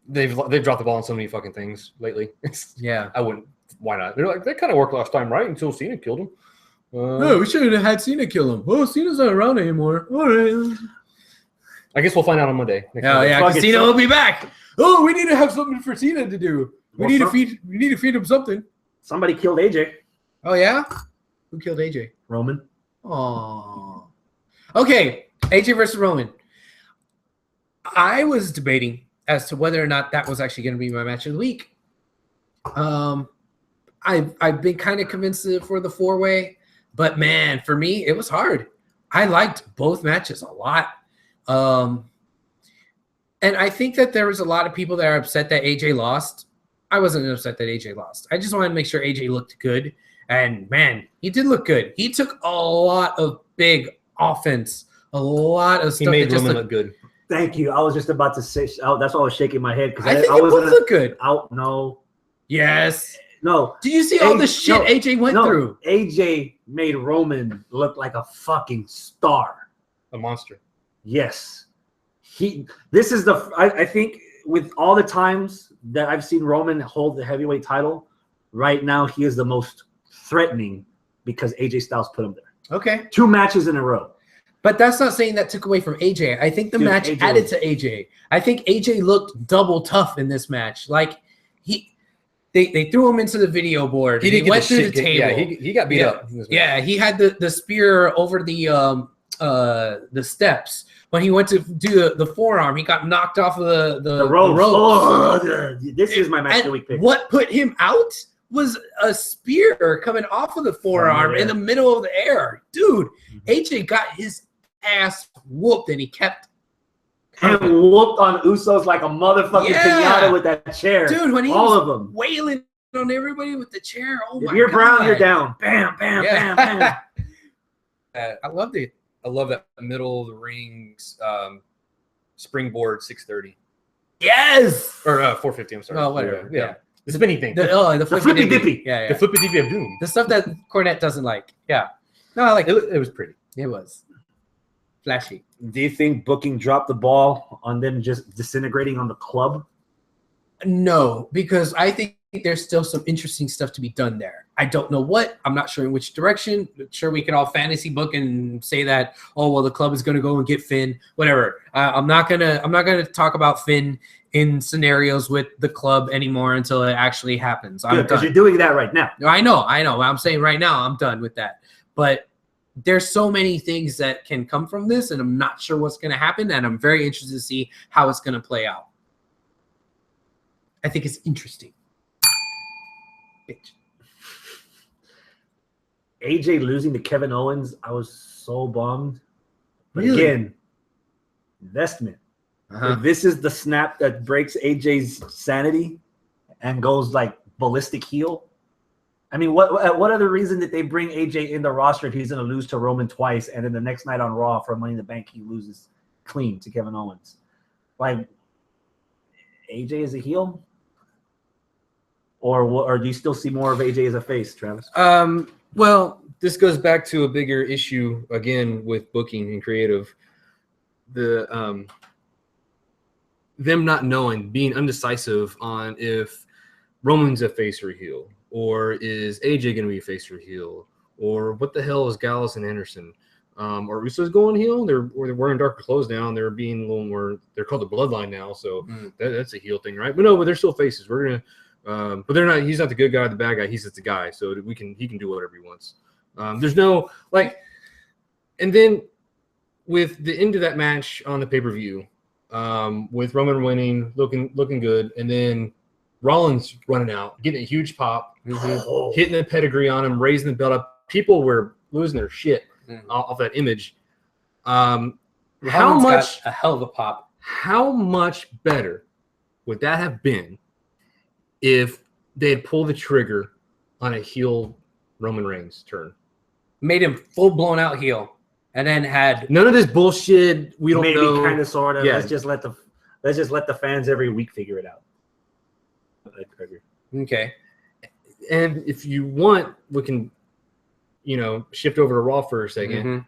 They've dropped the ball on so many fucking things lately. Yeah, I wouldn't. Why not? They're like, they kind of worked last time, right? Until Cena killed him. No, we should have had Cena kill him. Oh, Cena's not around anymore. All right. I guess we'll find out on Monday. Because Cena will be back. Oh, we need to have something for Cena to do. We need to feed him something. Somebody killed AJ. Oh yeah? Who killed AJ? Roman. Oh. Okay, AJ versus Roman. I was debating as to whether or not that was actually going to be my match of the week. I've been kind of convinced for the 4-way, but man, for me, it was hard. I liked both matches a lot. And I think that there was a lot of people that are upset that AJ lost. I wasn't upset that AJ lost. I just wanted to make sure AJ looked good. And man, he did look good. He took a lot of big offense, a lot of stuff. He made Roman look good. Thank you. I was just about to say. That's why I was shaking my head because I think it both look good. No. Yes. No. Did you see all the shit AJ went through? AJ made Roman look like a fucking star, a monster. Yes. This is I think with all the times that I've seen Roman hold the heavyweight title, right now he is the most threatening because AJ Styles put him there. Okay. 2 matches in a row. But that's not saying that took away from AJ. I think the match added to AJ. I think AJ looked double tough in this match. Like they threw him into the video board. He went through the table. Yeah, he got beat up. Yeah, he had the spear over the steps. When he went to do the forearm, he got knocked off of the rope. Oh, this is my match of the week pick. What put him out was a spear coming off of the forearm in the middle of the air. Dude, AJ got his ass whooped and he kept and whooped on Usos like a motherfucking pinata with that chair. Dude, when he all was of them wailing on everybody with the chair. Oh my god. If you're Brown, you're down. Bam, bam, bam, bam. I loved it. I love that middle of the ring springboard 630. Yes. Or 450, I'm sorry. Oh, whatever. Yeah. The spinning thing. The flippy dippy. Yeah. The flippy dippy of doom. The stuff that Cornette doesn't like. Yeah. No, I like it. It was pretty. It was flashy. Do you think booking dropped the ball on them just disintegrating on the club? No, because I think there's still some interesting stuff to be done there. I don't know what. I'm not sure in which direction. Sure, we can all fantasy book and say that, oh well, the club is going to go and get Finn. Whatever. I'm not gonna talk about Finn in scenarios with the club anymore until it actually happens. Because you're doing that right now. I know. I'm saying right now I'm done with that. But there's so many things that can come from this, and I'm not sure what's going to happen, and I'm very interested to see how it's going to play out. I think it's interesting. Bitch. AJ losing to Kevin Owens, I was so bummed. But Really? again, investment. If this is the snap that breaks AJ's sanity and goes like ballistic heel. I mean, what other reason did they bring AJ in the roster if he's going to lose to Roman twice, and then the next night on Raw for Money in the Bank he loses clean to Kevin Owens? Like, AJ is a heel, or do you still see more of AJ as a face, Travis? Well, this goes back to a bigger issue again with booking and creative. The them not knowing, being undecisive on if Roman's a face or a heel, or is AJ going to be a face or a heel, or what the hell is Gallows and Anderson, or Usos going heel? They're wearing darker clothes now, and they're being a little more. They're called the Bloodline now, so that's a heel thing, right? But no, but they're still faces. We're gonna, but they're not. He's not the good guy, the bad guy. He's just the guy, so he can do whatever he wants. There's no like, and then with the end of that match on the pay-per-view, with Roman winning, looking good, and then Rollins running out, getting a huge pop, hitting the pedigree on him, raising the belt up. People were losing their shit off that image. How much got a hell of a pop? How much better would that have been if they had pulled the trigger on a heel Roman Reigns turn? Made him full blown out heel, and then had none of this bullshit. We don't maybe know. Kind of, sort of. Yeah. Let's just let the fans every week figure it out. okay. And if you want, we can, shift over to Raw for a second.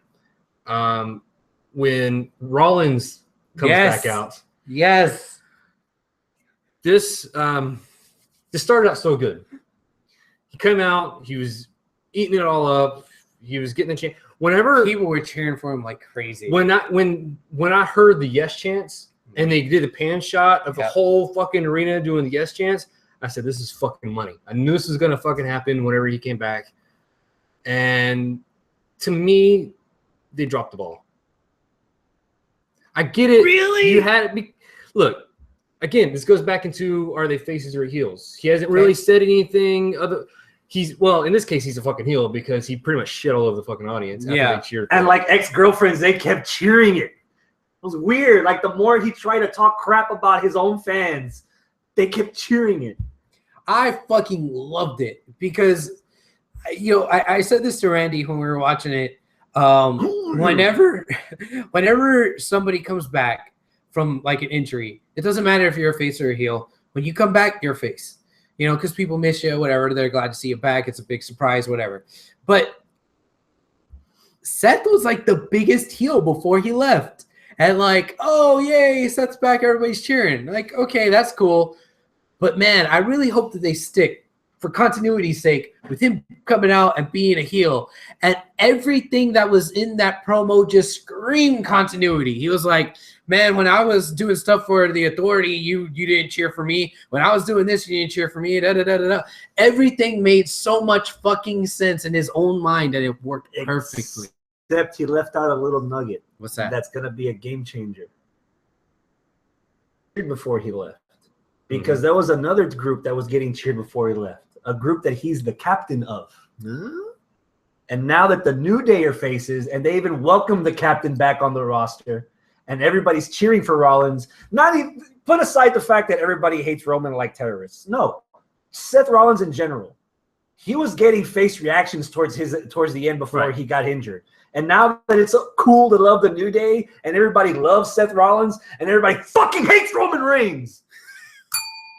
When Rollins comes back out, yes, this started out so good. He came out, he was eating it all up. He was getting the chance. Whenever people were cheering for him like crazy. When I heard the yes chants and they did a pan shot of the whole fucking arena doing the yes chants, I said, this is fucking money. I knew this was gonna fucking happen whenever he came back. And to me, they dropped the ball. I get it. Really? You had it. Look, again, this goes back into, are they faces or heels? He hasn't really said anything other. In this case, he's a fucking heel because he pretty much shit all over the fucking audience. After they cheered and like ex-girlfriends, they kept cheering it. It was weird. Like the more he tried to talk crap about his own fans, they kept cheering it. I fucking loved it because, I said this to Randy when we were watching it. Whenever somebody comes back from like an injury, it doesn't matter if you're a face or a heel. When you come back, you're a face. Because people miss you, whatever. They're glad to see you back. It's a big surprise, whatever. But Seth was like the biggest heel before he left. And like, oh, yay, Seth's back. Everybody's cheering. Like, okay, that's cool. But, man, I really hope that they stick, for continuity's sake, with him coming out and being a heel. And everything that was in that promo just screamed continuity. He was like, man, when I was doing stuff for the Authority, you didn't cheer for me. When I was doing this, you didn't cheer for me. Everything made so much fucking sense in his own mind that it worked perfectly. Except he left out a little nugget. What's that? That's going to be a game changer. Before he left. Because there was another group that was getting cheered before he left. A group that he's the captain of. And now that the New Day are faces, and they even welcomed the captain back on the roster, and everybody's cheering for Rollins. Not even put aside the fact that everybody hates Roman like terrorists. No, Seth Rollins in general. He was getting face reactions towards the end before he got injured. And now that it's so cool to love the New Day and everybody loves Seth Rollins and everybody fucking hates Roman Reigns.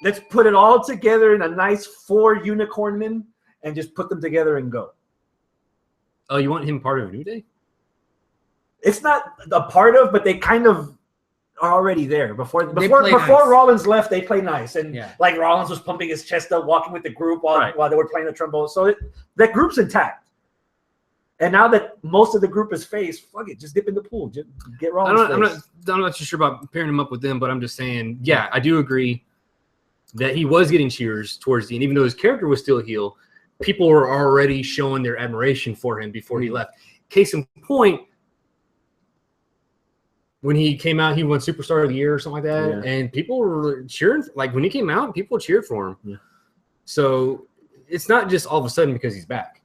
Let's put it all together in a nice 4 unicorn men and just put them together and go. Oh, you want him part of New Day? It's not a part of, but they kind of are already there. Before nice. Rollins left, they play nice. And like Rollins was pumping his chest up, walking with the group while they were playing the trombone. So that group's intact. And now that most of the group is face, fuck it, just dip in the pool. Just get Rollins. I'm not too sure about pairing him up with them, but I'm just saying, yeah, I do agree that he was getting cheers towards the end, even though his character was still a heel. People were already showing their admiration for him before he left. Case in point, when he came out, he won Superstar of the Year or something like that, and people were cheering. Like when he came out, people cheered for him. Yeah. So it's not just all of a sudden because he's back.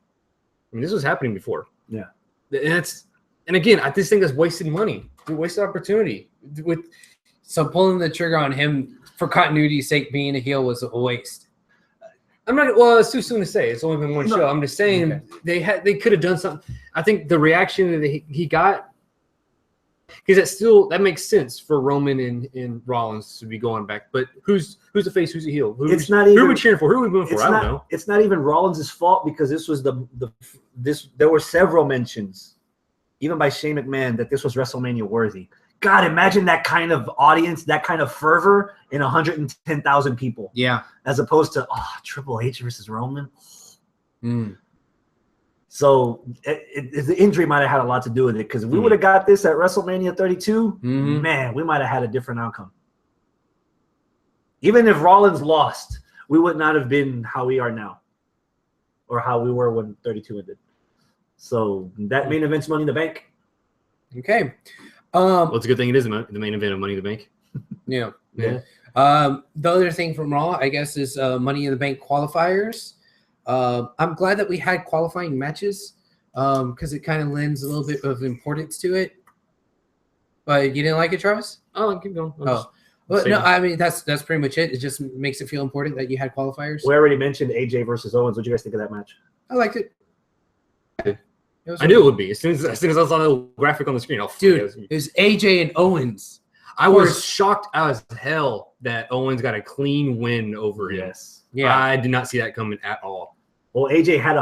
I mean, this was happening before. Yeah, and again, I just think that's wasted money, wasted opportunity. So pulling the trigger on him for continuity's sake, being a heel was a waste. I'm not. Well, it's too soon to say. It's only been one show. I'm just saying they could have done something. I think the reaction that he got, because that makes sense for Roman and Rollins to be going back. But who's the face? Who's the heel? Who are we cheering for? Who are we moving for? I don't know. It's not even Rollins' fault because this was there were several mentions, even by Shane McMahon, that this was WrestleMania worthy. God, imagine that kind of audience, that kind of fervor in 110,000 people. Yeah. As opposed to, Triple H versus Roman. So the injury might have had a lot to do with it, because if we would have got this at WrestleMania 32, man, we might have had a different outcome. Even if Rollins lost, we would not have been how we are now, or how we were when 32 ended. So that main event's Money in the Bank. Okay. Well, it's a good thing it is the main event of Money in the Bank. Yeah. The other thing from Raw, I guess, is Money in the Bank qualifiers. I'm glad that we had qualifying matches because it kind of lends a little bit of importance to it. But you didn't like it, Travis? Oh, keep going. Well, no, I mean that's pretty much it. It just makes it feel important that you had qualifiers. We already mentioned AJ versus Owens. What do you guys think of that match? I liked it. I knew it would be as soon as I saw the graphic on the screen. It was AJ and Owens. I was shocked as hell that Owens got a clean win over him. Yes. Yeah. I did not see that coming at all. Well, AJ had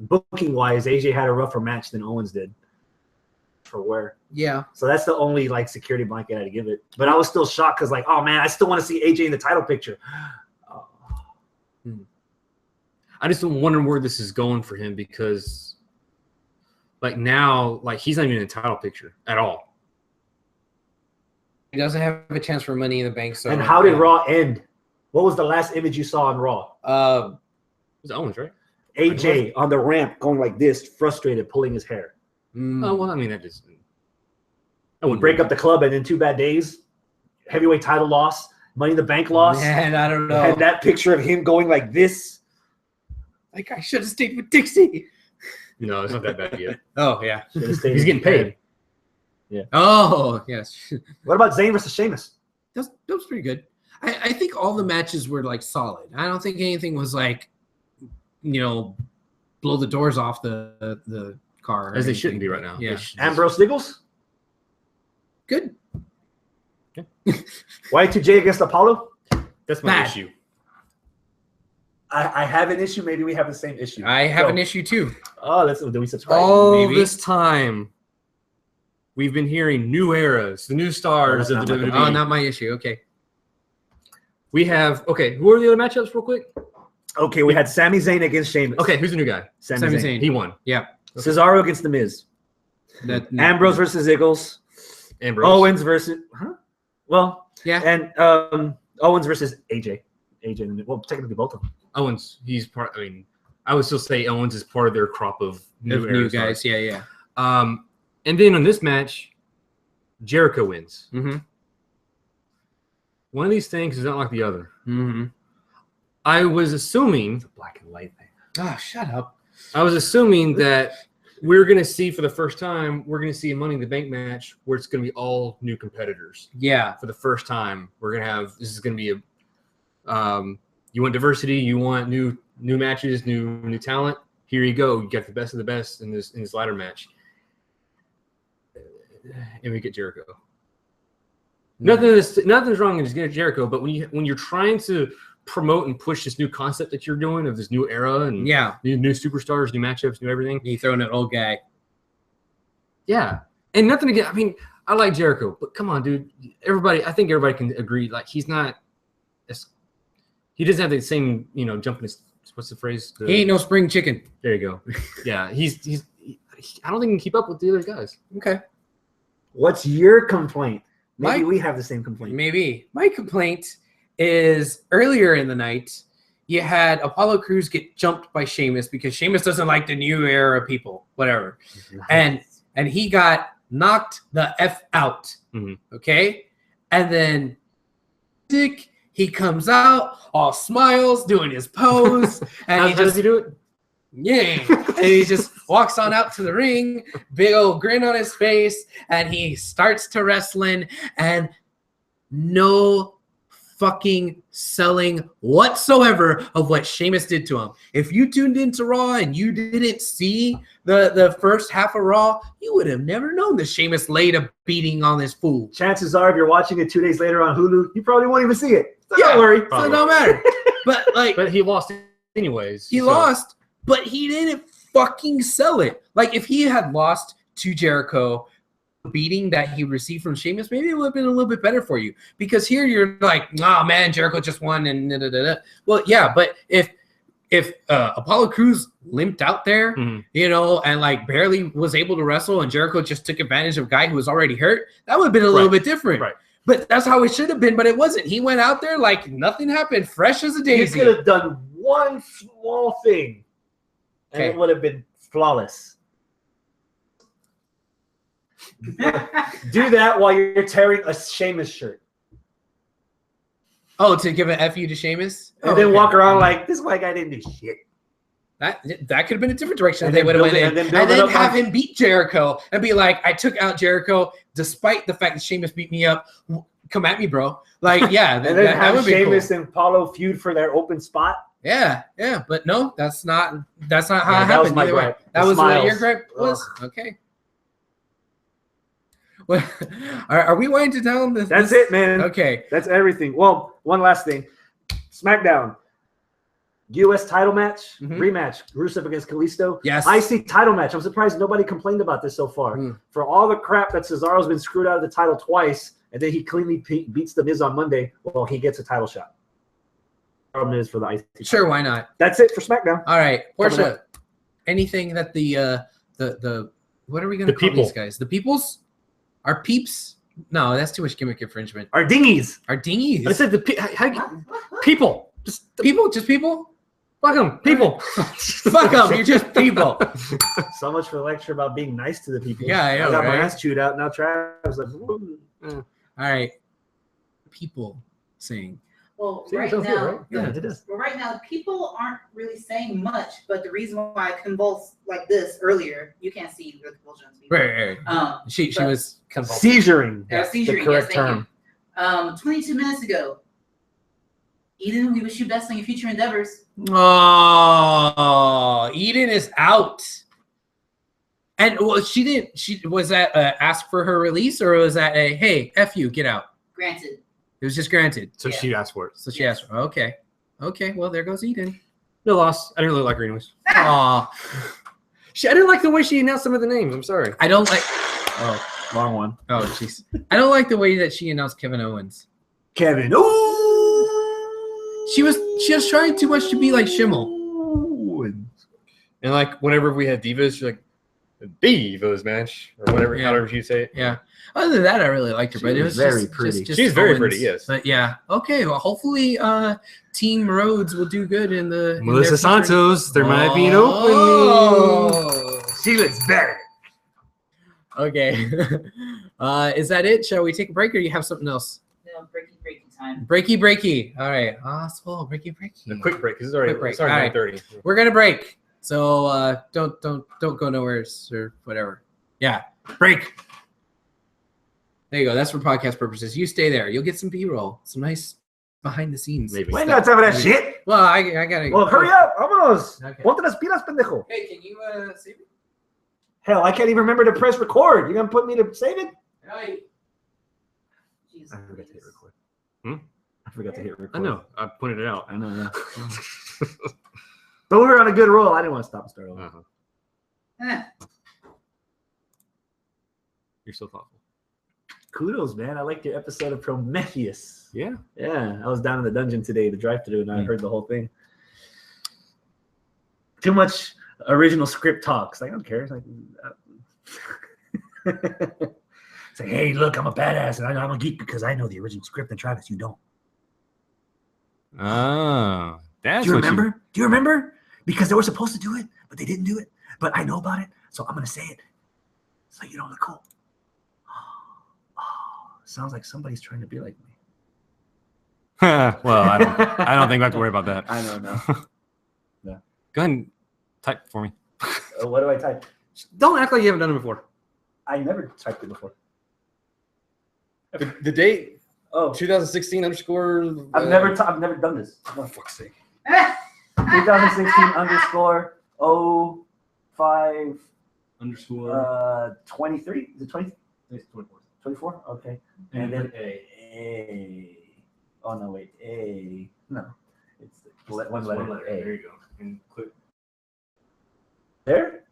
booking wise, AJ had a rougher match than Owens did. For where? Yeah. So that's the only security blanket I had to give it. But I was still shocked because oh man, I still want to see AJ in the title picture. I just wonder where this is going for him, because now he's not even in the title picture at all. He doesn't have a chance for Money in the Bank. So. And how did Raw end? What was the last image you saw on Raw? It was Owens, right? AJ on the ramp going like this, frustrated, pulling his hair. Oh, well, I mean, that just... I would break up the club, and in 2 bad days, heavyweight title loss, Money in the Bank loss. Man, I don't know. And that picture of him going like this. Like, I should have stayed with Dixie. No, it's not that bad yet. Oh, yeah. He's getting paid. Yeah. Oh, yes. What about Zayn versus Sheamus? That was pretty good. I think all the matches were solid. I don't think anything was blow the doors off the car. As they shouldn't be right now. Yeah. Ambrose Nichols? Good. Okay. Y2J against Apollo? That's my issue. I have an issue. Maybe we have the same issue. I have an issue too. Oh, do we subscribe? All this time, we've been hearing new eras, the new stars of the WWE. Oh, not my issue. Okay. We have, who are the other matchups real quick? Okay, we had Sami Zayn against Sheamus. Okay, who's the new guy? Sami Zayn. He won. Yeah. Okay. Cesaro against The Miz. Ambrose versus Eagles. Ambrose. Owens versus... Huh? Well, yeah. And Owens versus AJ. Well, technically both of them. Owens, he's part... I mean, I would still say Owens is part of their crop of new guys. Yeah. And then on this match, Jericho wins. Mm-hmm. One of these things is not like the other. Mm-hmm. I was assuming... It's a black and white thing. Oh, shut up. I was assuming that we're going to see for the first time, we're going to see a Money in the Bank match where it's going to be all new competitors. Yeah. For the first time, we're going to have, this is going to be a, you want diversity, you want new matches, new talent. Here you go. You got the best of the best in this ladder match. And we get Jericho. Nothing's wrong in just getting Jericho, but when you're trying to promote and push this new concept that you're doing of this new era and new superstars, new matchups, new everything, you throw in an old guy. Yeah, and nothing again. I mean, I like Jericho, but come on, dude. I think everybody can agree. Like he doesn't have the same jump in his. What's the phrase? He ain't no spring chicken. There you go. Yeah, he's. I don't think he can keep up with the other guys. Okay. What's your complaint? Maybe we have the same complaint. Maybe. My complaint is earlier in the night, you had Apollo Crews get jumped by Sheamus because Sheamus doesn't like the new era people, whatever. And he got knocked the F out. Mm-hmm. Okay? And then he comes out, all smiles, doing his pose. And how does he do it? Yeah. And he just walks on out to the ring, big old grin on his face, and he starts to wrestling, and no fucking selling whatsoever of what Sheamus did to him. If you tuned into Raw and you didn't see the first half of Raw, you would have never known that Sheamus laid a beating on this fool. Chances are, if you're watching it 2 days later on Hulu, you probably won't even see it. So don't worry. So it don't matter. But he lost anyways. He lost. But he didn't fucking sell it. Like, if he had lost to Jericho, the beating that he received from Sheamus, maybe it would have been a little bit better for you. Because here you're like, oh, man, Jericho just won. And da-da-da-da. Well, yeah, but if Apollo Crews limped out there, and like barely was able to wrestle, and Jericho just took advantage of a guy who was already hurt, that would have been a little bit different. Right. But that's how it should have been, but it wasn't. He went out there like nothing happened, fresh as a daisy. He could have done one small thing. And it would have been flawless. Do that while you're tearing a Sheamus shirt. Oh, to give an FU to Sheamus? And then walk around like, this white guy didn't do shit. That could have been a different direction if they would have went in. And then have him beat Jericho and be like, I took out Jericho despite the fact that Sheamus beat me up. Come at me, bro. Like, yeah. And then have Sheamus and Apollo feud for their open spot. Yeah, but no, that's not how it happened. That was my gripe. That was what your gripe was? Okay. Well, are we winding down this? That's it, man. Okay. That's everything. Well, one last thing. SmackDown. U.S. title match, rematch. Rusev against Kalisto. Yes. IC title match. I'm surprised nobody complained about this so far. For all the crap that Cesaro's been screwed out of the title twice, and then he cleanly beats The Miz on Monday, well, he gets a title shot. Problem is for the IC. Sure, why not? That's it for SmackDown. All right, Portia. Anything that the what are we gonna call these guys? The peoples? Our peeps? No, that's too much gimmick infringement. Our dingies. Our dingies. I said people. Just people. Just people. Fuck them. People. Fuck them. You're just people. So much for the lecture about being nice to the people. Yeah, I know. I got my ass chewed out. Now Travis like, all right. People saying. Well, right now, people aren't really saying much, but the reason why I convulsed like this earlier, you can't see the convulsions. Right. She was convulsing. Seizuring. That's the correct term. 22 minutes ago, Eden, we wish you best on your future endeavors. Oh, Eden is out. And well, she didn't. She was that ask for her release, or was that a hey, F you, get out? Granted. It was just granted. So she asked for it. So she asked for it. Okay. Okay. Well, there goes Eden. No loss. I didn't really like her anyways. Aw. I didn't like the way she announced some of the names. I'm sorry. I don't like. Oh, wrong one. Oh, jeez. I don't like the way that she announced Kevin Owens. Kevin. Ooh. She was trying too much to be like Schimmel. And like whenever we had Divas, she's like Divas match or whatever, however you say it. Yeah. Other than that, I really liked her, but it was very pretty. She's very pretty, yes. But yeah, okay. Well, hopefully, Team Rhodes will do good in the Melissa Santos. There might be an opening. She looks better. Okay. Is that it? Shall we take a break, or do you have something else? No, breaky time. Breaky. All right. Breaky. A quick break. It's already 9:30. We're gonna break. So don't go nowhere or whatever. Yeah, break. There you go. That's for podcast purposes. You stay there. You'll get some B-roll, some nice behind the scenes. We ain't got time for that shit. Well, I gotta. Well, hurry up. Vámonos. Okay. Ponte las pilas, pendejo. Hey, can you save it? Hell, I can't even remember to press record. You're gonna put me to save it? Right. Jesus. I forgot to hit record. Hmm? I forgot to hit record. I know. I pointed it out. I know. Yeah. But we were on a good roll. I didn't want to stop and start over. Uh-huh. You're so thoughtful. Kudos, man. I liked your episode of Prometheus. Yeah. Yeah, I was down in the dungeon today, the drive-thru, and I heard the whole thing. Too much original script talks. Like, I don't care. It's like, it's like, hey, look, I'm a badass, and I'm a geek because I know the original script, and Travis, you don't. Oh, that's Do you remember? Do you remember? Because they were supposed to do it, but they didn't do it. But I know about it, so I'm going to say it so you don't look cool. Sounds like somebody's trying to be like me. Well, I don't think we have to worry about that. I don't know. Go ahead and type for me. What do I type? Don't act like you haven't done it before. I never typed it before. The date, Oh, 2016 underscore. I've never done this. Oh, fuck's sake. 2016 underscore 05 Underscore. 23. Is it 20? It's 24. 24? Okay. And then A. Oh no, wait. A. No. It's one letter. A. There you go. And click. There?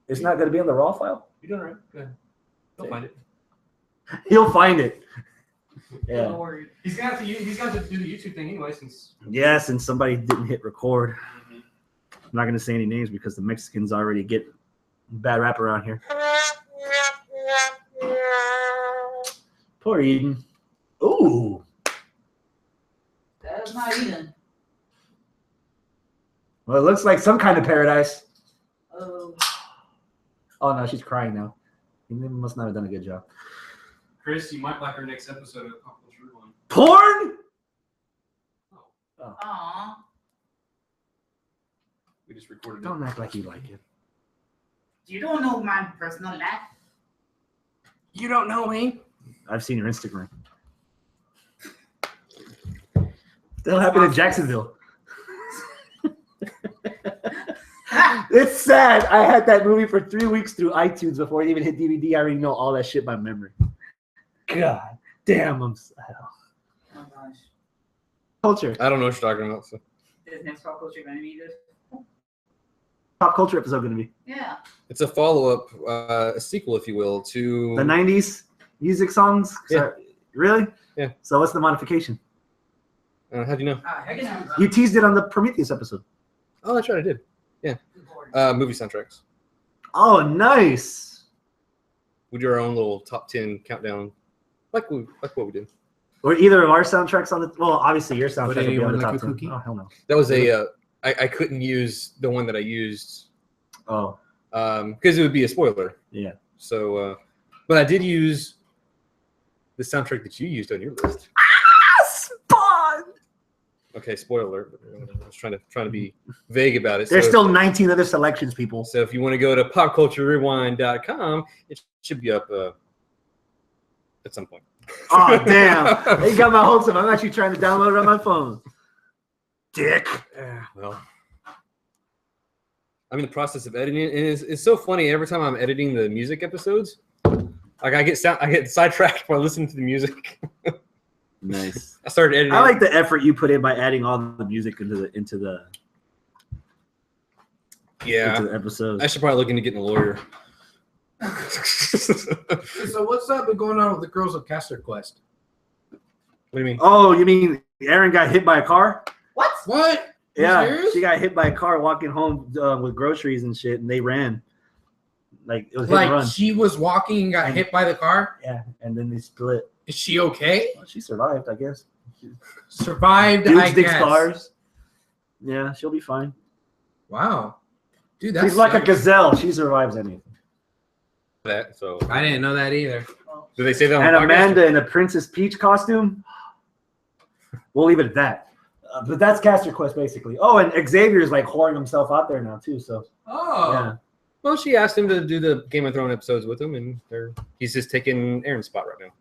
It's not going to be on the raw file? You're doing all right. Go ahead. He'll find it. He'll find it. Yeah. Don't worry. He's got to do the YouTube thing anyway, since. Yes, and somebody didn't hit record. I'm not going to say any names because the Mexicans already get bad rap around here. Poor Eden. Ooh. That's not Eden. Well, it looks like some kind of paradise. Oh. Oh, no, she's crying now. He must not have done a good job. Chris, you might like our next episode of Pop Culture Rewind. Porn? Aw. We just recorded Don't act like you like it. You don't know my personal life. You don't know me? I've seen your Instagram. Still happened in Jacksonville. It's sad. I had that movie for 3 weeks through iTunes before it even hit DVD. I already know all that shit by memory. God damn, I'm sad. Oh gosh. Culture. I don't know what you're talking about. So. Is next pop culture gonna be good? Pop culture episode going to be. Yeah. It's a follow-up, a sequel, if you will, to The 90s music songs? Yeah. Really? Yeah. So what's the modification? How do you know? Heck no. You teased it on the Prometheus episode. Oh, that's right, I did. Yeah. Movie soundtracks. Oh, nice. We do our own little top 10 countdown, like what we did. Or either of our soundtracks on the. Well, obviously your soundtrack will be on anyone the like top a 10. cookie? Oh, hell no. That was a. I couldn't use the one that I used. Oh. Because it would be a spoiler. Yeah. So, but I did use the soundtrack that you used on your list. Spawn! Okay, spoiler alert. I was trying to be vague about it. There's so, still 19 other selections, people. So if you want to go to popculturerewind.com, it should be up at some point. Oh, damn. You got my hopes up. I'm actually trying to download it on my phone. Dick. Well, I'm in the process of editing it, and it's so funny. Every time I'm editing the music episodes, like I get sidetracked while listening to the music. Nice. I started editing. I like the effort you put in by adding all the music into the episode. I should probably look into getting a lawyer. So what's up been going on with the girls of Castor Quest? What do you mean? Oh, you mean Aaron got hit by a car? What? What? Yeah, serious? she got hit by a car walking home with groceries and shit, and they ran. Like it was hit and Like run. she was walking and got hit by the car? Yeah, and then they split. Is she okay? Well, she survived, I guess. Survived, Huge I dick guess. scars. Yeah, she'll be fine. Wow. Dude, that's She's like a gazelle. She survives anything. That so I didn't know that either. do they say that on And the podcast? Amanda in a Princess Peach costume. We'll leave it at that. But that's Caster Quest basically. Oh, and Xavier's like whoring himself out there now too. So yeah. Well, she asked him to do the Game of Thrones episodes with him, and he's just taking Aaron's spot right now.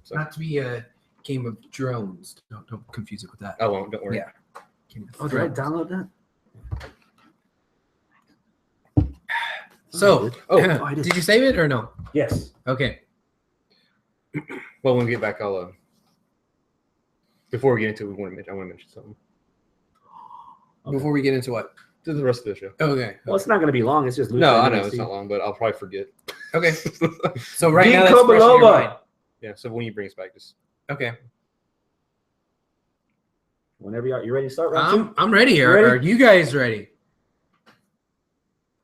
So. Not to be a Game of Drones. Don't confuse it with that. I won't. Don't worry. Yeah. Oh, did I download that? So, I did you save it or no? Yes. Okay. Well, when we get back, I'll. Before we get into it, I want to mention something. Before we get into what? To the rest of the show. Okay. Well, it's not going to be long. It's just no, I know it's not long, but I'll probably forget. Okay. So right now, Dean that's fresh in your mind. Yeah. So when you bring us back, just okay. Whenever you ready to start round 2? I'm ready here. Ready? Are you guys ready?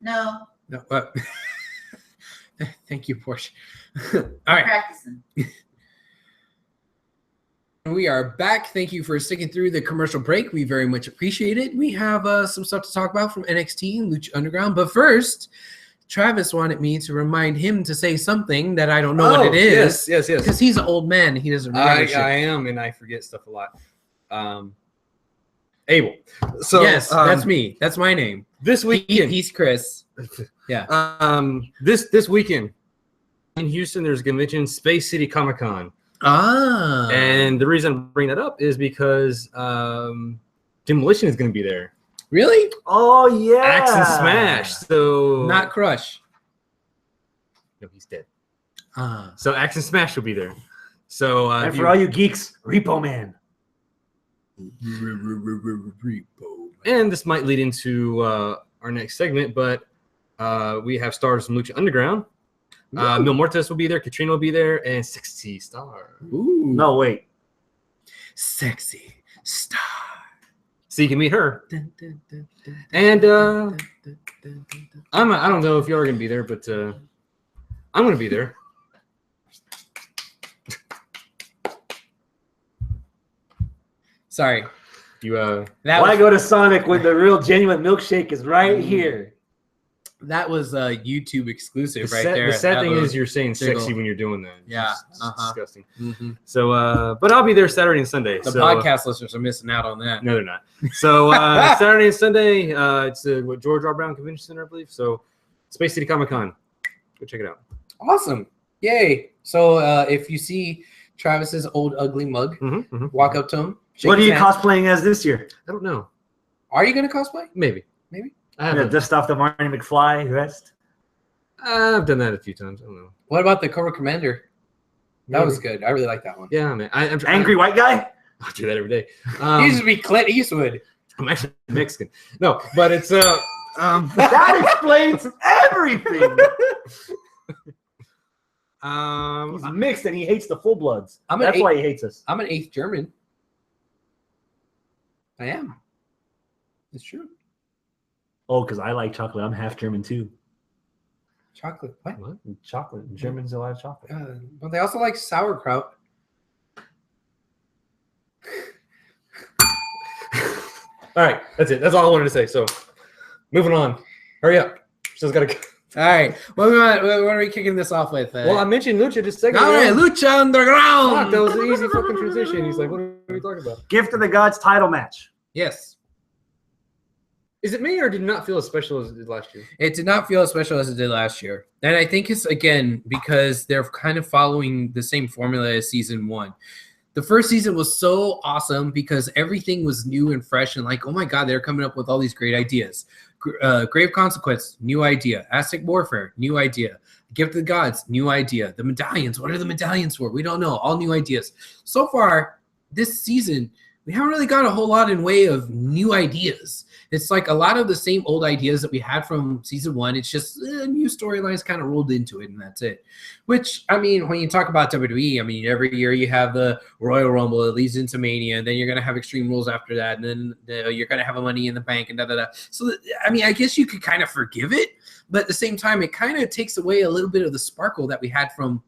No. No. Thank you, Porsche. All right. Practicing. We are back. Thank you for sticking through the commercial break. We very much appreciate it. We have some stuff to talk about from NXT and Lucha Underground. But first, Travis wanted me to remind him to say something that I don't know what it is. Yes. Because he's an old man. He doesn't remember shit. I am, and I forget stuff a lot. Abel. So yes, that's me. That's my name. This weekend. He's Chris. Yeah. This weekend in Houston, there's a convention, Space City Comic-Con. Ah. And the reason I bring that up is because Demolition is going to be there. Really? Oh, yeah. Axe and Smash. So not Crush. No, he's dead. Ah. So Axe and Smash will be there. So and for all you geeks, Repo Man. And this might lead into our next segment, but we have stars from Lucha Underground. Mil Muertes will be there, Katrina will be there, and Sexy Star. Ooh. No, wait. Sexy Star. So you can meet her. And I don't know if you're going to be there, but I'm going to be there. Sorry. Why go to Sonic when the real genuine milkshake is right here? That was a YouTube exclusive there. The sad thing is you're saying sexy when you're doing that. Yeah. It's disgusting. Mm-hmm. So, but I'll be there Saturday and Sunday. The podcast listeners are missing out on that. No, they're not. So Saturday and Sunday, it's George R. Brown Convention Center, I believe. So Space City Comic-Con. Go check it out. Awesome. Yay. So if you see Travis's old ugly mug, walk up to him. What are you cosplaying as this year? I don't know. Are you going to cosplay? Maybe. I haven't dust off the Marty McFly vest. I've done that a few times. I don't know. What about the Cobra Commander? That was good. I really like that one. Yeah, man. I'm Angry white guy? I do that every day. He used to be Clint Eastwood. I'm actually Mexican. No, but it's that explains everything. He's mixed and he hates the full bloods. That's why he hates us. I'm an 8th German. I am. It's true. Oh, because I like chocolate. I'm half German too. Chocolate? What? Chocolate. Germans a lot of chocolate. But they also like sauerkraut. All right, that's it. That's all I wanted to say. So, moving on. Hurry up. Still got to. All right. What are we kicking this off with? Well, I mentioned Lucha just a second ago. All right, Lucha Underground. Fuck, that was an easy fucking transition. He's like, what are we talking about? Gift of the Gods title match. Yes. Is it me or did it not feel as special as it did last year? It did not feel as special as it did last year. And I think it's, again, because they're kind of following the same formula as season 1. The first season was so awesome because everything was new and fresh and like, oh my God, they're coming up with all these great ideas. Grave Consequence, new idea. Aztec Warfare, new idea. Gift of the Gods, new idea. The medallions, what are the medallions for? We don't know. All new ideas. So far, this season, we haven't really got a whole lot in way of new ideas. It's like a lot of the same old ideas that we had from season 1. It's just new storylines kind of rolled into it, and that's it. Which, I mean, when you talk about WWE, I mean, every year you have the Royal Rumble that leads into Mania, and then you're going to have Extreme Rules after that, and then you're going to have a Money in the Bank, and da-da-da. So, I mean, I guess you could kind of forgive it, but at the same time, it kind of takes away a little bit of the sparkle that we had from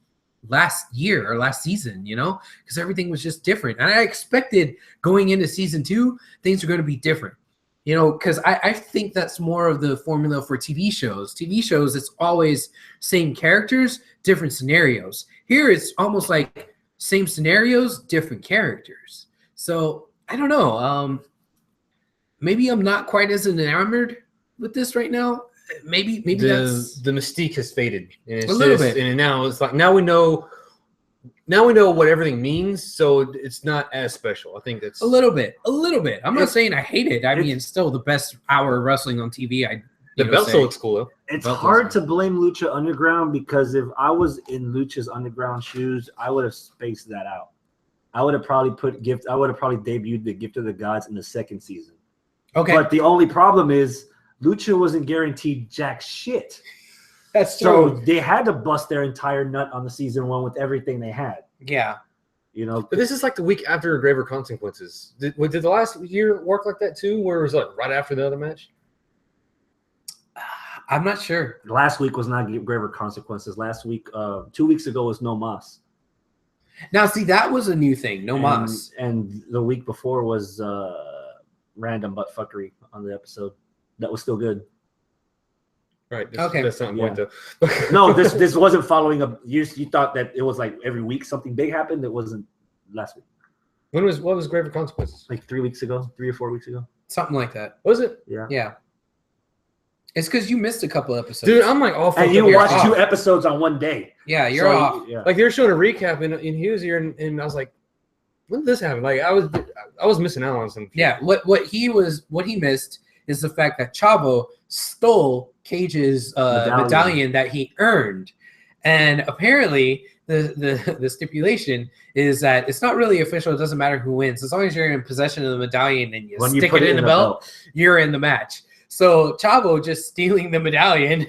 last year or last season, you know, because everything was just different. And I expected going into season 2, things are going to be different, you know, because I think that's more of the formula for TV shows. TV shows, it's always same characters, different scenarios. Here, it's almost like same scenarios, different characters. So I don't know. Maybe I'm not quite as enamored with this right now. Maybe that's the mystique has faded. And it's a little bit. And now it's like now we know what everything means, so it's not as special. I think that's a little bit. I'm not saying I hate it. I mean, it's still the best hour of wrestling on TV. The belt still looks cool though. It's hard to blame Lucha Underground because if I was in Lucha's Underground shoes, I would have spaced that out. I would have probably debuted the Gift of the Gods in the second season. Okay. But the only problem is Lucha wasn't guaranteed jack shit. That's so true. they had to bust their entire nut on the season 1 with everything they had. Yeah. You know, but this is like the week after Graver Consequences. Did the last year work like that too, where it was like right after the other match? I'm not sure. Last week was not Graver Consequences. Last week, 2 weeks ago was No Mas. Now, see, that was a new thing, No Mas. And the week before was random butt fuckery on the episode. That was still good. Right. Okay. That's not point though. No, this wasn't following up. You thought that it was like every week something big happened. It wasn't last week. What was Graver Consequences? Like 3 weeks ago, 3 or 4 weeks ago. Something like that. Was it? Yeah. Yeah. It's because you missed a couple episodes. Dude, I'm like all and you watched 2 episodes on one day. Yeah, you're off. Yeah. Like they were showing a recap and he was here and I was like, when did this happen? Like I was missing out on something. Yeah, what he missed is the fact that Chavo stole Cage's medallion that he earned. And apparently the stipulation is that it's not really official. It doesn't matter who wins. As long as you're in possession of the medallion and you stick it in the belt, you're in the match. So Chavo just stealing the medallion,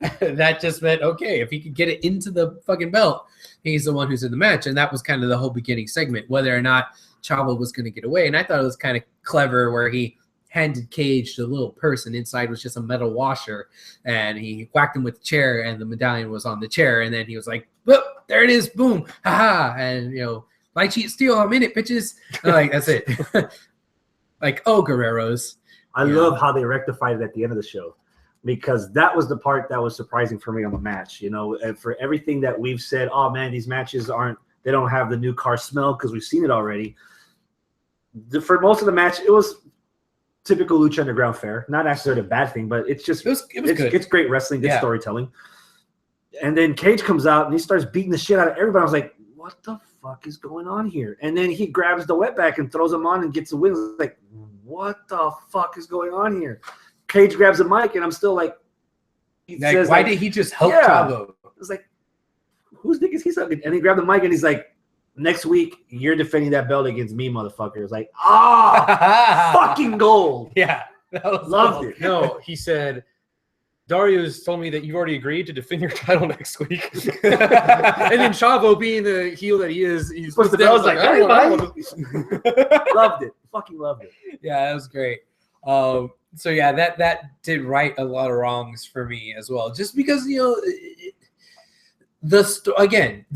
that just meant, okay, if he could get it into the fucking belt, he's the one who's in the match. And that was kind of the whole beginning segment, whether or not Chavo was going to get away. And I thought it was kind of clever where he handed Cage the little purse and inside was just a metal washer. And he whacked him with the chair and the medallion was on the chair. And then he was like, whoop, there it is, boom, haha. And, light sheet steel, I'm in it, bitches. And like, that's it. Like, oh, Guerreros. I love how they rectified it at the end of the show because that was the part that was surprising for me on the match. And for everything that we've said, oh man, these matches they don't have the new car smell because we've seen it already. For most of the match, it was typical Lucha Underground fare. Not necessarily a bad thing, but it's just it was good. It's great wrestling, good storytelling. And then Cage comes out and he starts beating the shit out of everybody. I was like, what the fuck is going on here? And then he grabs the wetback and throws him on and gets a win. It's like, what the fuck is going on here? Cage grabs a mic and I'm still like, why did he just help Chavo? It's like, whose dick is he sucking? And he grabbed the mic and he's like, next week you're defending that belt against me, motherfucker. It's like, fucking gold. Yeah, loved it. No, he said, Dario's told me that you've already agreed to defend your title next week. And then Chavo, being the heel that he is, he's supposed to be. I was like, loved it. Fucking loved it. Yeah, that was great. So yeah, that did right a lot of wrongs for me as well. Just because the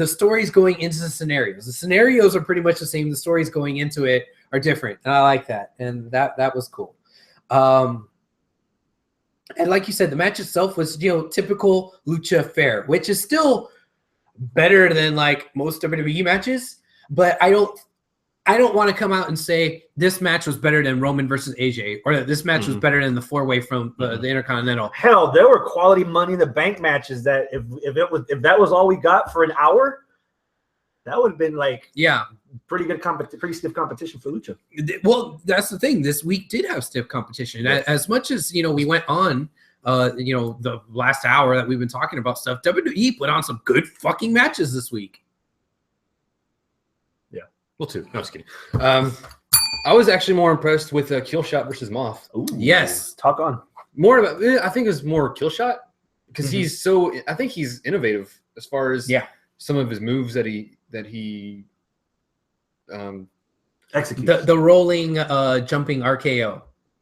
stories going into the scenarios. The scenarios are pretty much the same. The stories going into it are different, and I like that. And that was cool. And like you said, the match itself was, typical lucha fare, which is still better than like most WWE matches. But I don't want to come out and say this match was better than Roman versus AJ, or that this match was better than the 4-way from the Intercontinental. Hell, there were quality Money in the Bank matches that if that was all we got for an hour, that would have been like pretty good pretty stiff competition for Lucha. Well, that's the thing. This week did have stiff competition. Yes. As much as we went on the last hour that we've been talking about stuff, WWE put on some good fucking matches this week. Yeah. Well, 2. No, I'm just kidding. I was actually more impressed with Killshot versus Moth. Ooh, yes. Talk on. More about I think it was more Killshot because I think he's innovative as far as some of his moves that he executes. The rolling jumping RKO.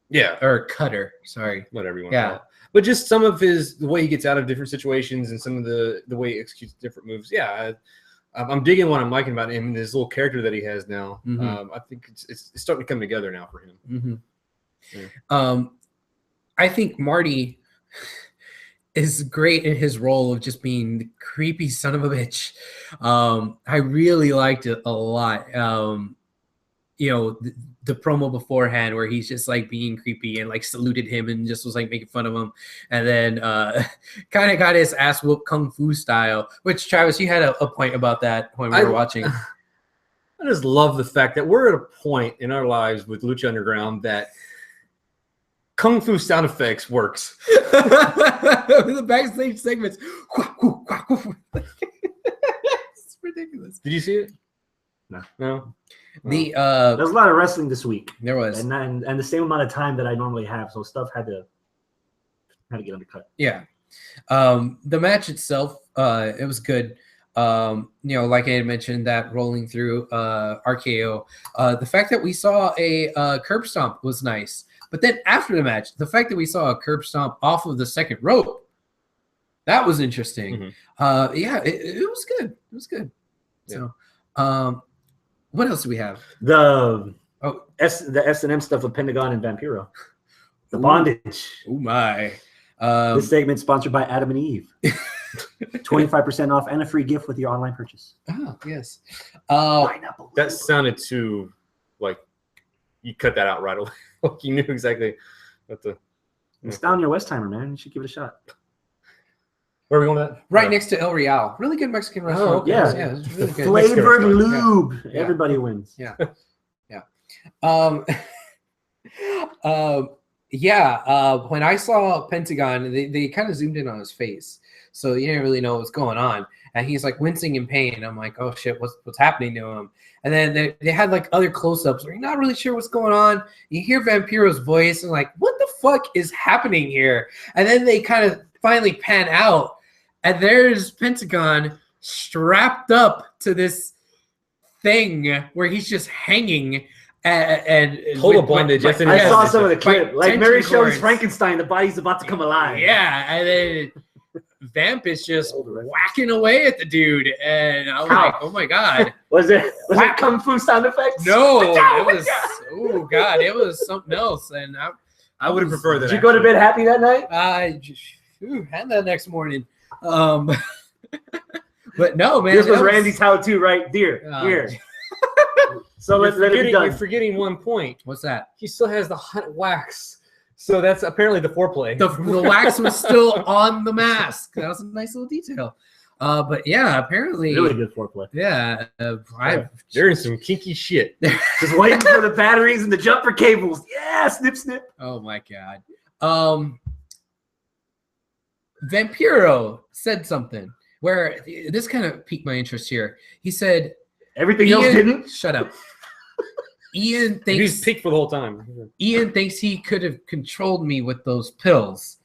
Yeah. Or cutter. Sorry. Whatever you want to call it. But just some of the way he gets out of different situations and some of the way he executes different moves. Yeah. I'm digging what I'm liking about him and his little character that he has now. I think it's starting to come together now for him. Yeah. I think Marty is great in his role of just being the creepy son of a bitch. I really liked it a lot. the promo beforehand where he's just like being creepy and like saluted him and just was like making fun of him, and then kind of got his ass whooped kung fu style. Which Travis, you had a point about that when we were watching. I just love the fact that we're at a point in our lives with Lucha Underground that kung fu sound effects works. The backstage segments. It's ridiculous. Did you see it? No. There was a lot of wrestling this week. There was, and the same amount of time that I normally have, so stuff had to get undercut. Yeah. The match itself, it was good. Like I had mentioned, that rolling through RKO. The fact that we saw a curb stomp was nice. But then after the match, the fact that we saw a curb stomp off of the second rope, that was interesting. It was good. It was good. Yeah. So, what else do we have? The S&M stuff with Pentagon and Vampiro. The bondage. Oh my. This segment sponsored by Adam and Eve. 25% off and a free gift with your online purchase. Oh, yes. That sounded too like you cut that out right away. Like you knew exactly what the. It's down your Westheimer, man. You should give it a shot. Where are we going at? Right next to El Real. Really good Mexican restaurant. Oh, okay. Yeah. It's really good. Flavored lube. Yeah. Everybody wins. Yeah. When I saw Pentagon, they kind of zoomed in on his face. So you didn't really know what's going on. And he's like wincing in pain. I'm like, oh shit, what's happening to him? And then they had like other close-ups where you're not really sure what's going on. You hear Vampiro's voice and like, what the fuck is happening here? And then they kind of finally pan out. And there's Pentagon strapped up to this thing where he's just hanging and total bondage. I saw some of the clip. Like Mary Shelley's Frankenstein, the body's about to come alive. Yeah, and then Vamp is just whacking away at the dude, and I was like, "Oh my god!" Was it kung fu sound effects? No, it was. Oh god, it was something else, and I would have preferred that. Did you go to bed happy that night? And that next morning. But no, man. This was Randy's how to, right? Dear. So let it be done. You're forgetting one point. What's that? He still has the hot wax. So that's apparently the foreplay. The wax was still on the mask. That was a nice little detail. But yeah, apparently. Really good foreplay. Yeah. They're in some kinky shit. Just waiting for the batteries and the jumper cables. Yeah, snip, snip. Oh my God. Vampiro said something where this kind of piqued my interest here. He said, everything else didn't. Shut up. Ian thinks he's peaked for the whole time. Ian thinks he could have controlled me with those pills.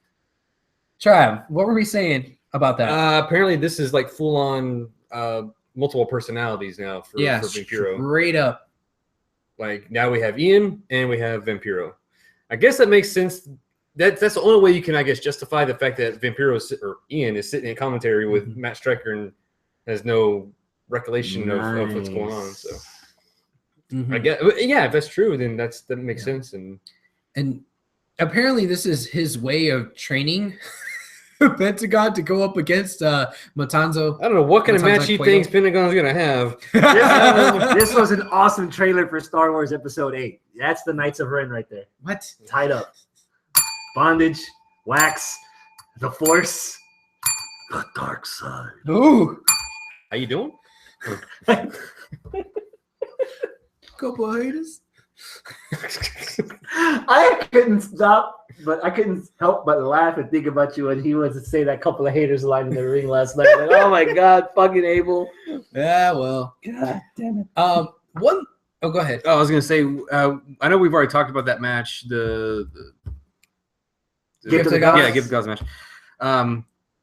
Trav, what were we saying about that? Apparently, this is like full on multiple personalities now for Vampiro. Straight up. Like now we have Ian and we have Vampiro. I guess that makes sense. That's the only way you can, I guess, justify the fact that Ian is sitting in commentary with Matt Stryker and has no recollection of what's going on. So. I guess, if that's true, then that makes sense. And apparently, this is his way of training Pentagon to go up against Matanzo. I don't know what kind of match he thinks Pentagon's gonna have. This was an awesome trailer for Star Wars Episode 8. That's the Knights of Ren right there. What? Tied up, bondage, wax, the Force, the dark side. Ooh, how you doing? Couple haters. I couldn't help but laugh and think about you when he was to say that couple of haters line in the ring last night. Like, oh my God, fucking Abel. Yeah, well. God damn it. Oh, go ahead. Oh, I was gonna say, I know we've already talked about that match. The Gift of the Gods. Yeah, Gift of the Gods match.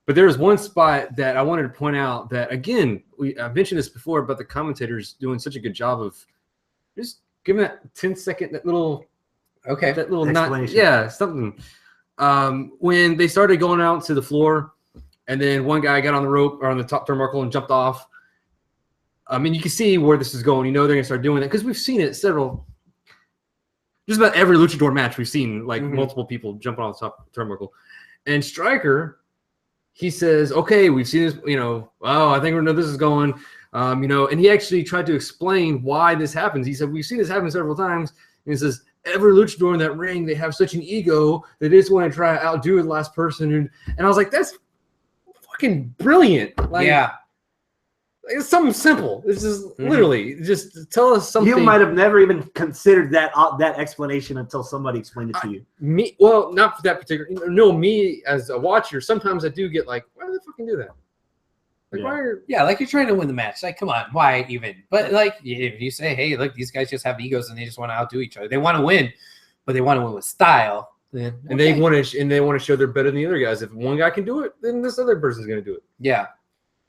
But there was one spot that I wanted to point out that, again, I've mentioned this before, but the commentators doing such a good job of just giving that 10-second, that little not, something. When they started going out to the floor, and then one guy got on the rope or on the top turnbuckle and jumped off. I mean, you can see where this is going. You know they're gonna start doing that because we've seen it just about every luchador match. We've seen like multiple people jumping on the top turnbuckle, and Stryker, he says, "Okay, we've seen this. I think we know this is going. And he actually tried to explain why this happens. He said, we've seen this happen several times. And he says, every luchador in that ring, they have such an ego that they just want to try to outdo the last person. And I was like, that's fucking brilliant. Like, yeah. It's something simple. This is literally just tell us something. You might have never even considered that explanation until somebody explained it to you. Well, not for that particular. No, me as a watcher, sometimes I do get like, why do they fucking do that? Like, like you're trying to win the match. Like, come on, why even? But like, if you say, hey, look, these guys just have egos and they just want to outdo each other. They want to win, but they want to win with style. And they want to show they're better than the other guys. If one guy can do it, then this other person's going to do it. Yeah.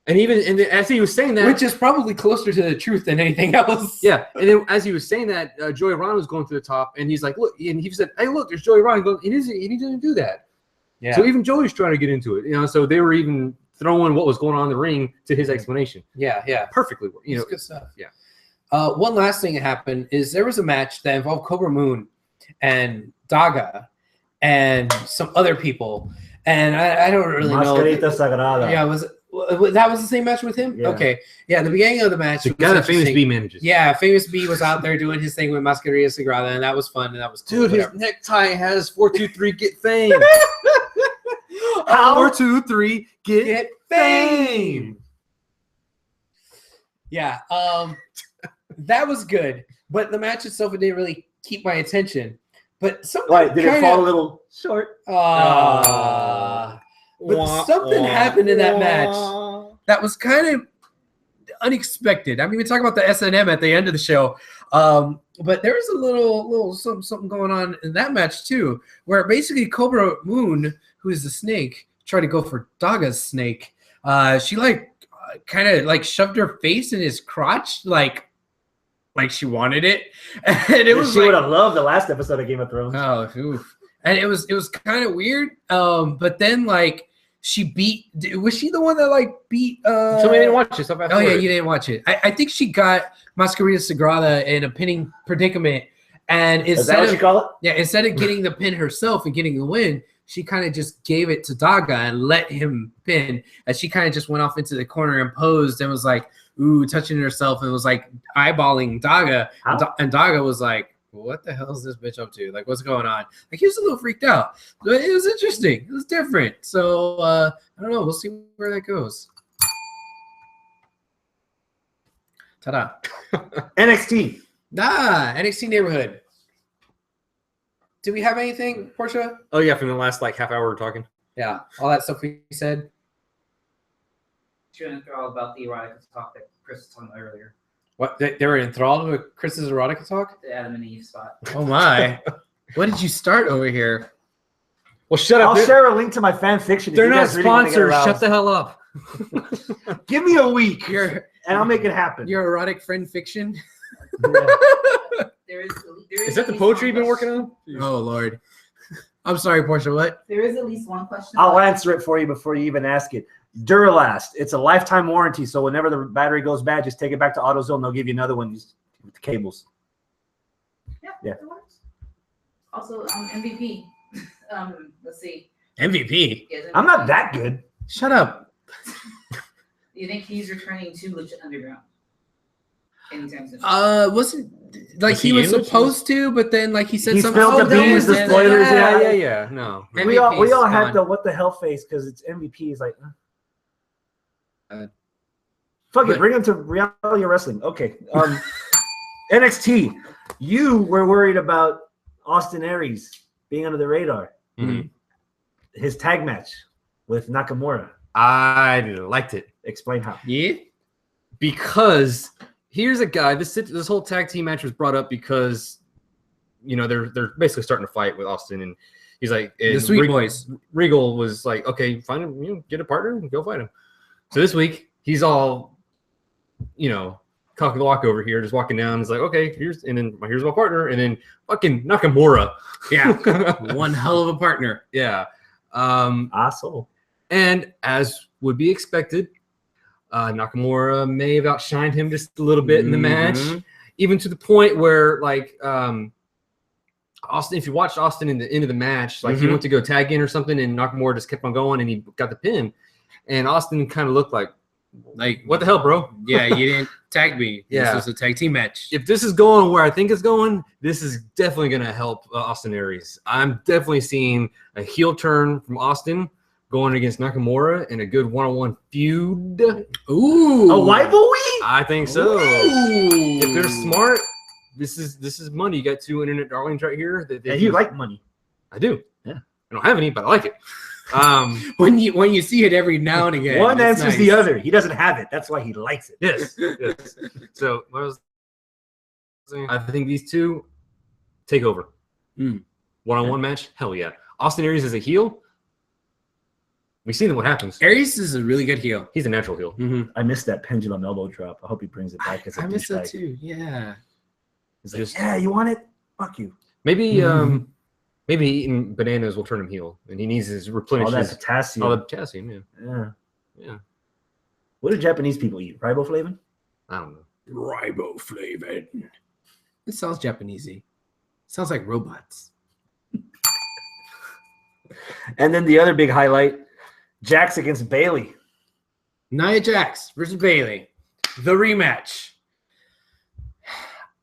And as he was saying that, which is probably closer to the truth than anything else. Yeah. And then as he was saying that, Joey Ryan was going through the top, and he's like, look, and he said, hey, look, there's Joey Ryan going, and he didn't do that. Yeah. So even Joey's trying to get into it, So they were even throwing what was going on in the ring to his explanation. Yeah. Perfectly. It's good stuff. Yeah. One last thing that happened is there was a match that involved Cobra Moon and Daga and some other people, and I don't really know. Sagrada. Yeah, that was the same match with him? Yeah. Okay. Yeah, the beginning of the match. The guy that Famous B manages. Yeah, Famous B was out there doing his thing with Mascarilla Sagrada, and that was fun, and that was cool. Dude, his necktie has 423 get fame. 423 get fame. Yeah, that was good, but the match itself didn't really keep my attention. But something did it fall a little short? But something happened in that match that was kind of unexpected. I mean, we talk about the S&M at the end of the show, but there was a little something going on in that match too, where basically Cobra Moon, who is the snake, tried to go for Daga's snake. She kind of shoved her face in his crotch, like she wanted it, and it was. She would have loved the last episode of Game of Thrones. Oh, oof. And it was kind of weird. But then she beat. Was she the one that beat? Somebody didn't watch it. Oh yeah, you didn't watch it. I think she got Mascarilla Sagrada in a pinning predicament, and instead of getting the pin herself and getting the win, she kind of just gave it to Daga and let him pin. And she kind of just went off into the corner and posed and was like, ooh, touching herself, and was eyeballing Daga. And Daga was like, what the hell is this bitch up to? What's going on? He was a little freaked out. But it was interesting. It was different. So, I don't know. We'll see where that goes. Ta-da. NXT. NXT Neighborhood. Do we have anything, Portia? Oh, yeah, from the last half hour we're talking. Yeah, all that stuff we said. She went through all about the erotic talk that Chris was talking about earlier. What? They were enthralled with Chris's erotica talk? The Adam and Eve spot. Oh, my. What did you start over here? Well, shut up. I'll share a link to my fan fiction. They're not sponsors. Shut the hell up. Give me a week, and I'll make it happen. Your erotic friend fiction? Yeah. Is that the poetry you've been working on? Oh, Lord. I'm sorry, Portia, what? There is at least one question. I'll answer it for you before you even ask it. Duralast. It's a lifetime warranty, so whenever the battery goes bad, just take it back to AutoZone. They'll give you another one with the cables. Yeah. It works. Also, MVP. Let's see. MVP? I'm not that good. Shut up. You think he's returning to Lucha Underground? Anytime soon? Wasn't he was supposed to, but then he said something. He spilled the beans, the spoilers. Yeah. No. We all had the what the hell face because it's MVP. Is fuck it, bring him to reality wrestling. Okay. NXT. You were worried about Austin Aries being under the radar. Mm-hmm. His tag match with Nakamura. I liked it. Explain how. Yeah. Because here's a guy. This whole tag team match was brought up because they're basically starting to fight with Austin, and he's like, the Sweet Boys. Regal was like, okay, find him, get a partner, and go fight him. So this week he's all, cock the walk over here, just walking down. He's like, okay, here's my partner, and then fucking Nakamura. Yeah, one hell of a partner. Yeah, asshole. And as would be expected, Nakamura may have outshined him just a little bit in the match, even to the point where Austin, if you watched Austin in the end of the match, he went to go tag in or something, and Nakamura just kept on going, and he got the pin. And Austin kind of looked like, Like, what the hell, bro? Yeah, you didn't tag me. Yeah. This was a tag team match. If this is going where I think it's going, this is definitely going to help Austin Aries. I'm definitely seeing a heel turn from Austin going against Nakamura in a good one-on-one feud. Ooh, A rivalry? I think so. Ooh. If they're smart, this is money. You got two internet darlings right here. And you like money. I do. Yeah. I don't have any, but I like it. When you see it every now and again, One it's answers nice. the other. He doesn't have it. That's why he likes it. Yes. Yes. So what was I think these two take over. One-on-one match? Hell yeah. Austin Aries is a heel. We've seen what happens. Aries is a really good heel. He's a natural heel. I missed that pendulum elbow drop. I hope he brings it back as a I missed that douchebag. too. Yeah. He's like, yeah, you want it? Fuck you. Maybe maybe eating bananas will turn him heel, and he needs his replenish All that his potassium. all the potassium. Yeah. Yeah. Yeah. What do Japanese people eat? Riboflavin? I don't know. Riboflavin. It sounds Japanesey. Sounds like robots. And then the other big highlight, Jax against Bailey. Nia Jax versus Bailey. The rematch.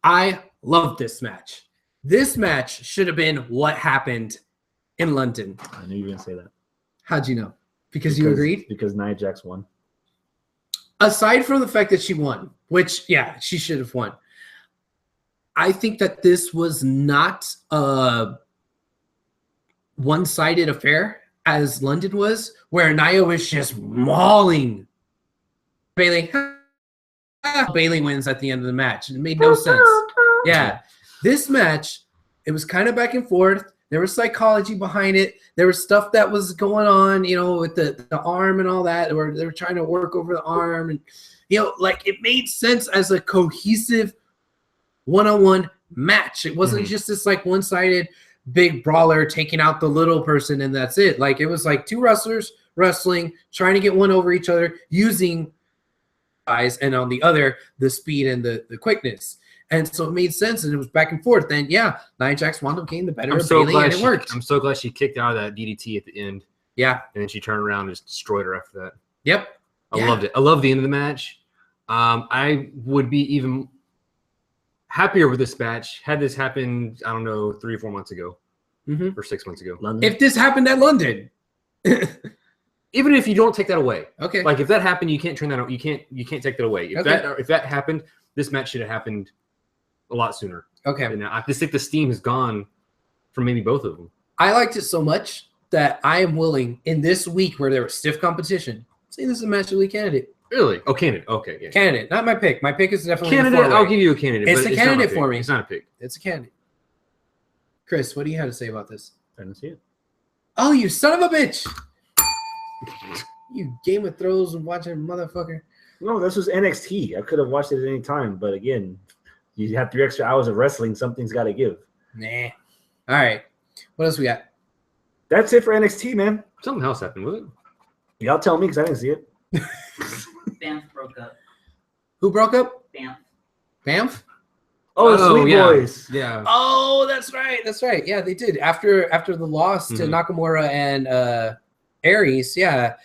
I love this match. This match should have been what happened in London. I knew you were going to say that. How'd you know? Because you agreed? Because Nia Jax won. Aside from the fact that she won, which, yeah, she should have won. I think that this was not a one-sided affair as London was, where Nia was just mauling Bailey. Bailey wins at the end of the match. It made no sense. Yeah. This match, it was kind of back and forth. There was psychology behind it. There was stuff that was going on, you know, with the arm and all that, where they were trying to work over the arm. And, you know, like it made sense as a cohesive one-on-one match. It wasn't just this like one-sided big brawler taking out the little person and that's it. Like it was like two wrestlers wrestling, trying to get one over each other, using eyes, and on the other, the speed and the quickness. And so it made sense, and it was back and forth. And yeah, Nia Jax wound up getting the better of Bailey, and it worked. I'm so glad she kicked out of that DDT at the end. Yeah. And then she turned around and just destroyed her after that. Yep. I loved it. I love the end of the match. I would be even happier with this match had this happened, I don't know, 3 or 4 months ago or 6 months ago. London. If this happened at London. Even if you don't take that away. Okay. Like if that happened, you can't turn that on. You can't take that away. If that happened, this match should have happened a lot sooner. Okay. And I just think the steam has gone from maybe both of them. I liked it so much that I am willing, in this week where there was stiff competition, say this is a match of the week candidate. Really? Oh, candidate. Okay. Yeah. Candidate, not my pick. My pick is definitely Candidate. I'll give you a candidate. It's but a candidate for me. It's not a pick. It's a candidate. Chris, what do you have to say about this? I didn't see it. Oh, you son of a bitch! You Game of Thrones and watching motherfucker. No, this was NXT. I could have watched it at any time, but again, you have 3 extra hours of wrestling. Something's got to give. Nah. All right. What else we got? That's it for NXT, man. Something else happened with it. Y'all tell me because I didn't see it. Banff broke up. Who broke up? Banff. Banff? Oh, the Sweet yeah. Boys. Yeah. Oh, that's right. That's right. Yeah, they did. After the loss to Nakamura and Aries, yeah.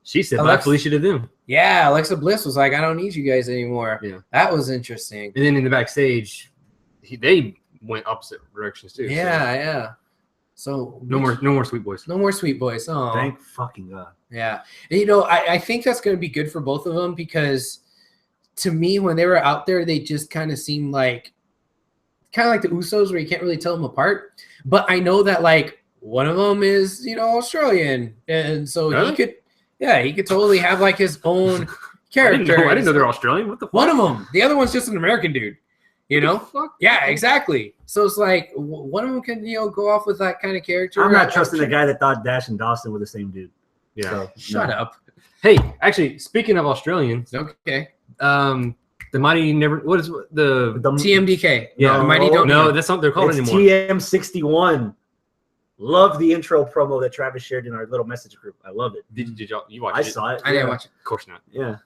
She said, "Bye, Felicia," to them. Yeah, Alexa Bliss was like, "I don't need you guys anymore." Yeah. That was interesting. And then in the backstage, they went opposite directions too. Yeah. So no more Sweet Boys. No more Sweet Boys. Oh, Thank fucking God. Yeah. And, you know, I think that's going to be good for both of them because to me, when they were out there, they just kind of seemed like the Usos where you can't really tell them apart. But I know that like one of them is, you know, Australian. And so he could totally have like his own character. I didn't know they're Australian. What the fuck? One of them. The other one's just an American dude. You know? Fuck? Yeah, exactly. So it's like one of them can, you know, go off with that kind of character. I'm not trusting the guy that thought Dash and Dawson were the same dude. Yeah. So, Shut up. Hey, actually, speaking of Australians, Okay. the Mighty Never. What is the TMDK. Yeah, the Mighty don't. No, that's not they're called it's anymore. TM61. Love the intro promo that Travis shared in our little message group. I love it. Did you watch I it? saw it. I didn't watch it. Of course not. Yeah.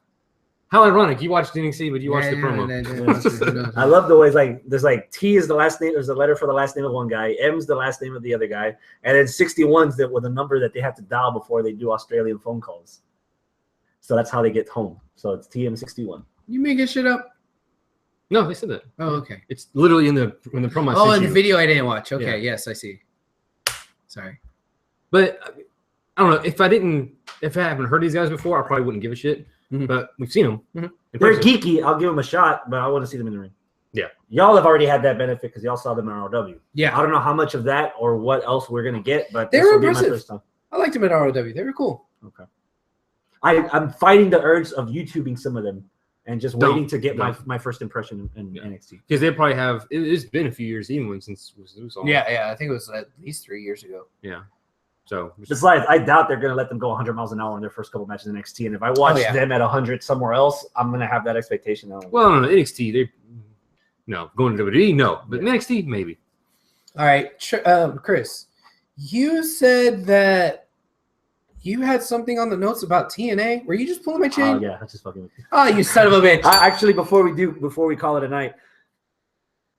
How ironic. You watched NXT, but you watched the promo. I love the way it's like there's like T is the last name, there's a letter for the last name of one guy, M's the last name of the other guy, and then 61's that with a number that they have to dial before they do Australian phone calls. So that's how they get home. So it's TM61. You making shit up? No, they said that. Oh, okay. It's literally in the promo. Oh, in the video I didn't watch. Okay, yes, I see. Sorry. But I don't know if I haven't heard these guys before, I probably wouldn't give a shit. Mhm. But we've seen them. Mhm. They're geeky. I'll give them a shot, but I want to see them in the ring. Yeah. Y'all have already had that benefit because y'all saw them in ROW. Yeah. I don't know how much of that or what else we're gonna get, but They this were will be my impressive. first time. I liked them at ROW. They were cool. Okay. I'm fighting the urge of YouTubing some of them and just waiting to get my first impression in NXT. Because they probably have. It's been a few years even since it was on. Yeah. I think it was at least 3 years ago. Yeah. So Besides, I doubt they're going to let them go 100 miles an hour in their first couple matches in NXT. And if I watch them at 100 somewhere else, I'm going to have that expectation. Well, no, NXT, going to WWE, no. But NXT, maybe. All right. Chris, you said that you had something on the notes about TNA. Were you just pulling my chain? Oh, yeah. That's just fucking with you. Oh, you son of a bitch. Actually, before we call it a night,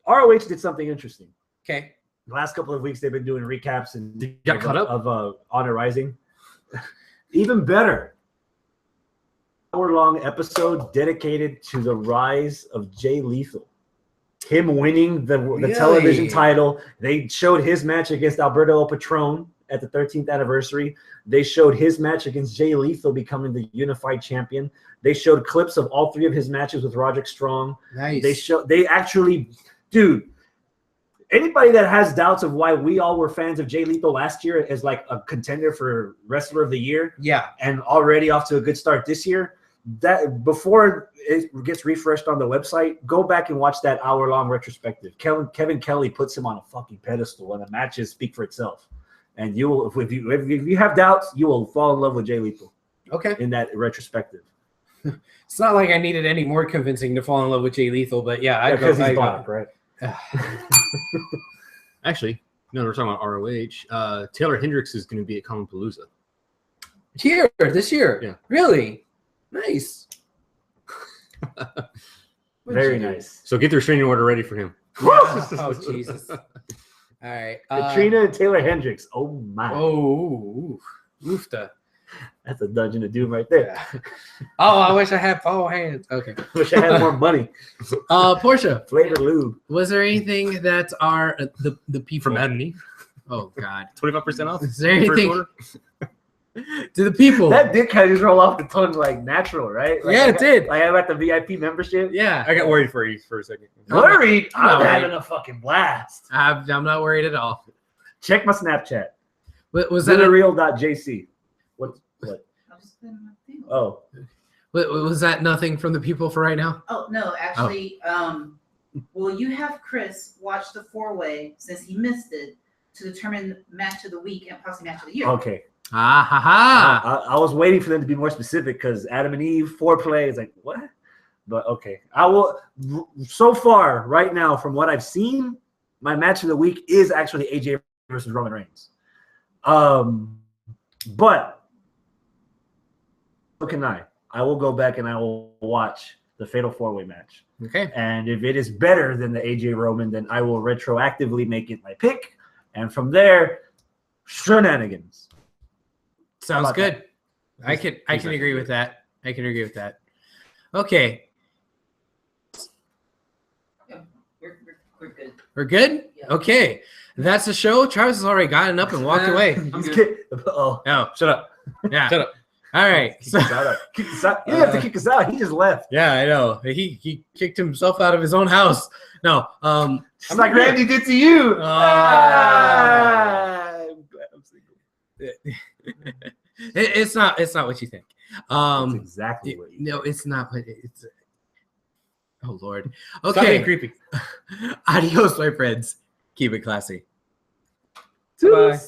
ROH did something interesting. Okay. The last couple of weeks, they've been doing recaps and got caught up of Honor Rising. Even better, hour-long episode dedicated to the rise of Jay Lethal. Him winning the television title. They showed his match against Alberto El Patron at the 13th anniversary. They showed his match against Jay Lethal becoming the unified champion. They showed clips of all 3 of his matches with Roderick Strong. Nice. Dude, anybody that has doubts of why we all were fans of Jay Lethal last year as like a contender for Wrestler of the Year, and already off to a good start this year, that before it gets refreshed on the website, go back and watch that hour-long retrospective. Kevin Kelly puts him on a fucking pedestal, and the matches speak for itself. And you will, if you have doubts, you will fall in love with Jay Lethal. Okay. In that retrospective. It's not like I needed any more convincing to fall in love with Jay Lethal, but because he's black, right? Actually, no, we're talking about ROH. Taylor Hendricks is going to be at Palooza. This year? Yeah. Really? Nice. Very nice. So get their restraining order ready for him. Oh, Jesus. All right. Katrina and Taylor Hendricks. Oh, my. Oh, oofta. That's a Dungeon of Doom right there. Oh, I wish I had 4 hands. Okay. Wish I had more money. Portia. Flavor lube. Was there anything that are the people from Adam and Eve? Oh God. 25% off. Is there anything? To the people. That did kind of just roll off the tongue like natural, right? Like, yeah, it did. Like I got the VIP membership. Yeah. I got worried for you for a second. Worried? I'm worried. having a fucking blast. I'm not worried at all. Check my Snapchat. Was that Real.jc. What? Oh. Was that nothing from the people for right now? Oh no, actually, will you have Chris watch the 4-way since he missed it to determine match of the week and possibly match of the year? Okay. Ah ha ha! I was waiting for them to be more specific because Adam and Eve foreplay is like what? But okay, I will. So far, right now, from what I've seen, my match of the week is actually AJ versus Roman Reigns. But can I will go back and I will watch the Fatal 4-Way match. Okay. And if it is better than the AJ Roman, then I will retroactively make it my pick. And from there, shenanigans. Sounds good. I can agree with that. I can agree with that. Okay. Yeah, we're good. We're good? Yeah. Okay. That's the show. Travis has already gotten up and walked away. Oh, No. Shut up. Yeah. Shut up. All right. Kick us out. Kick us out. You didn't have to kick us out. He just left. Yeah, I know. He kicked himself out of his own house. No. Just like Randy did to you. I'm glad I'm single. It's not what you think. That's exactly what you No, it's not what it's. Oh Lord. Stop being Okay. creepy. Adios, my friends. Keep it classy. Bye.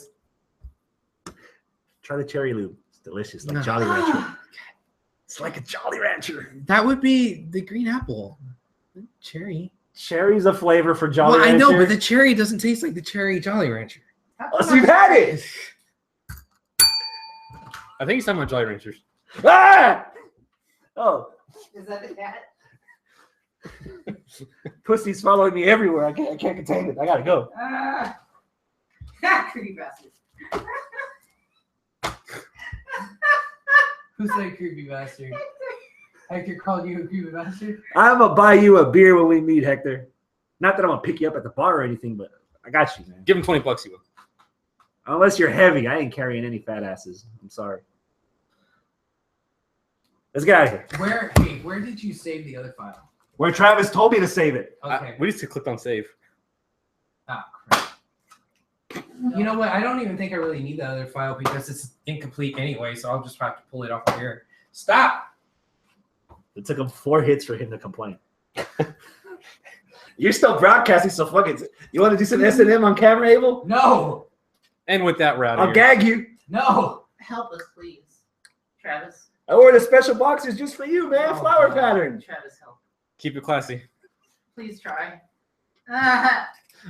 Try the cherry lube. It's delicious, like Jolly Rancher. It's like a Jolly Rancher. That would be the green apple. Cherry. Cherry's a flavor for Jolly Well, I Rancher. know, but the cherry doesn't taste like the cherry Jolly Rancher. Oh, so you've had it. I think he's talking about Jolly Ranchers. Ah! Oh, Is that the cat? pussy's following me everywhere. I can't contain it. I gotta go. Creepy bastard. Who said creepy bastard? Hector called you a creepy bastard? I'm gonna buy you a beer when we meet, Hector. Not that I'm gonna pick you up at the bar or anything, but I got you, man. Give him $20, you will. Unless you're heavy, I ain't carrying any fat asses. I'm sorry. Let's get out of here. Where did you save the other file? Where Travis told me to save it. Okay. We just clicked on save. Oh, crap. You know what? I don't even think I really need the other file because it's incomplete anyway, so I'll just have to pull it off of here. Stop! It took him 4 hits for him to complain. You're still broadcasting, so fuck it. You want to do some S&M on camera, Abel? No! And with that, route, I'll gag you. No! Help us, please. Travis. I ordered special boxes just for you, man. Oh, Flower God. pattern. Travis, help. Keep it classy. Please try.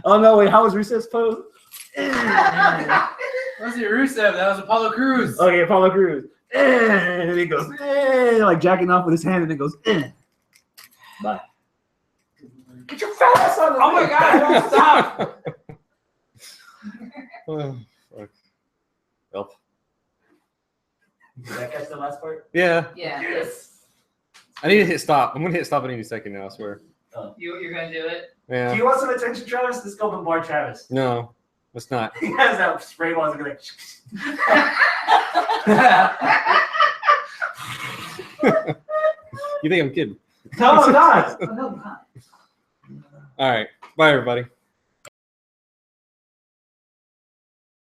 Oh, no, wait. How was Rusev's pose? That wasn't Rusev. That was Apollo Crews. Okay, Apollo Crews. And then he goes, like jacking off with his hand, and then goes, bye. Get your fat ass on the Oh, my God. Don't stop. Oh, fuck. Well. Did I catch the last part? Yeah. Yeah. Yes. I need to hit stop. I'm going to hit stop any second now, I swear. You're going to do it? Yeah. Do you want some attention, Travis? Let's go bombard Travis. No, let's not. He has that spray ball. Like, You think I'm kidding? no, I'm not. Oh, no, not. All right. Bye, everybody.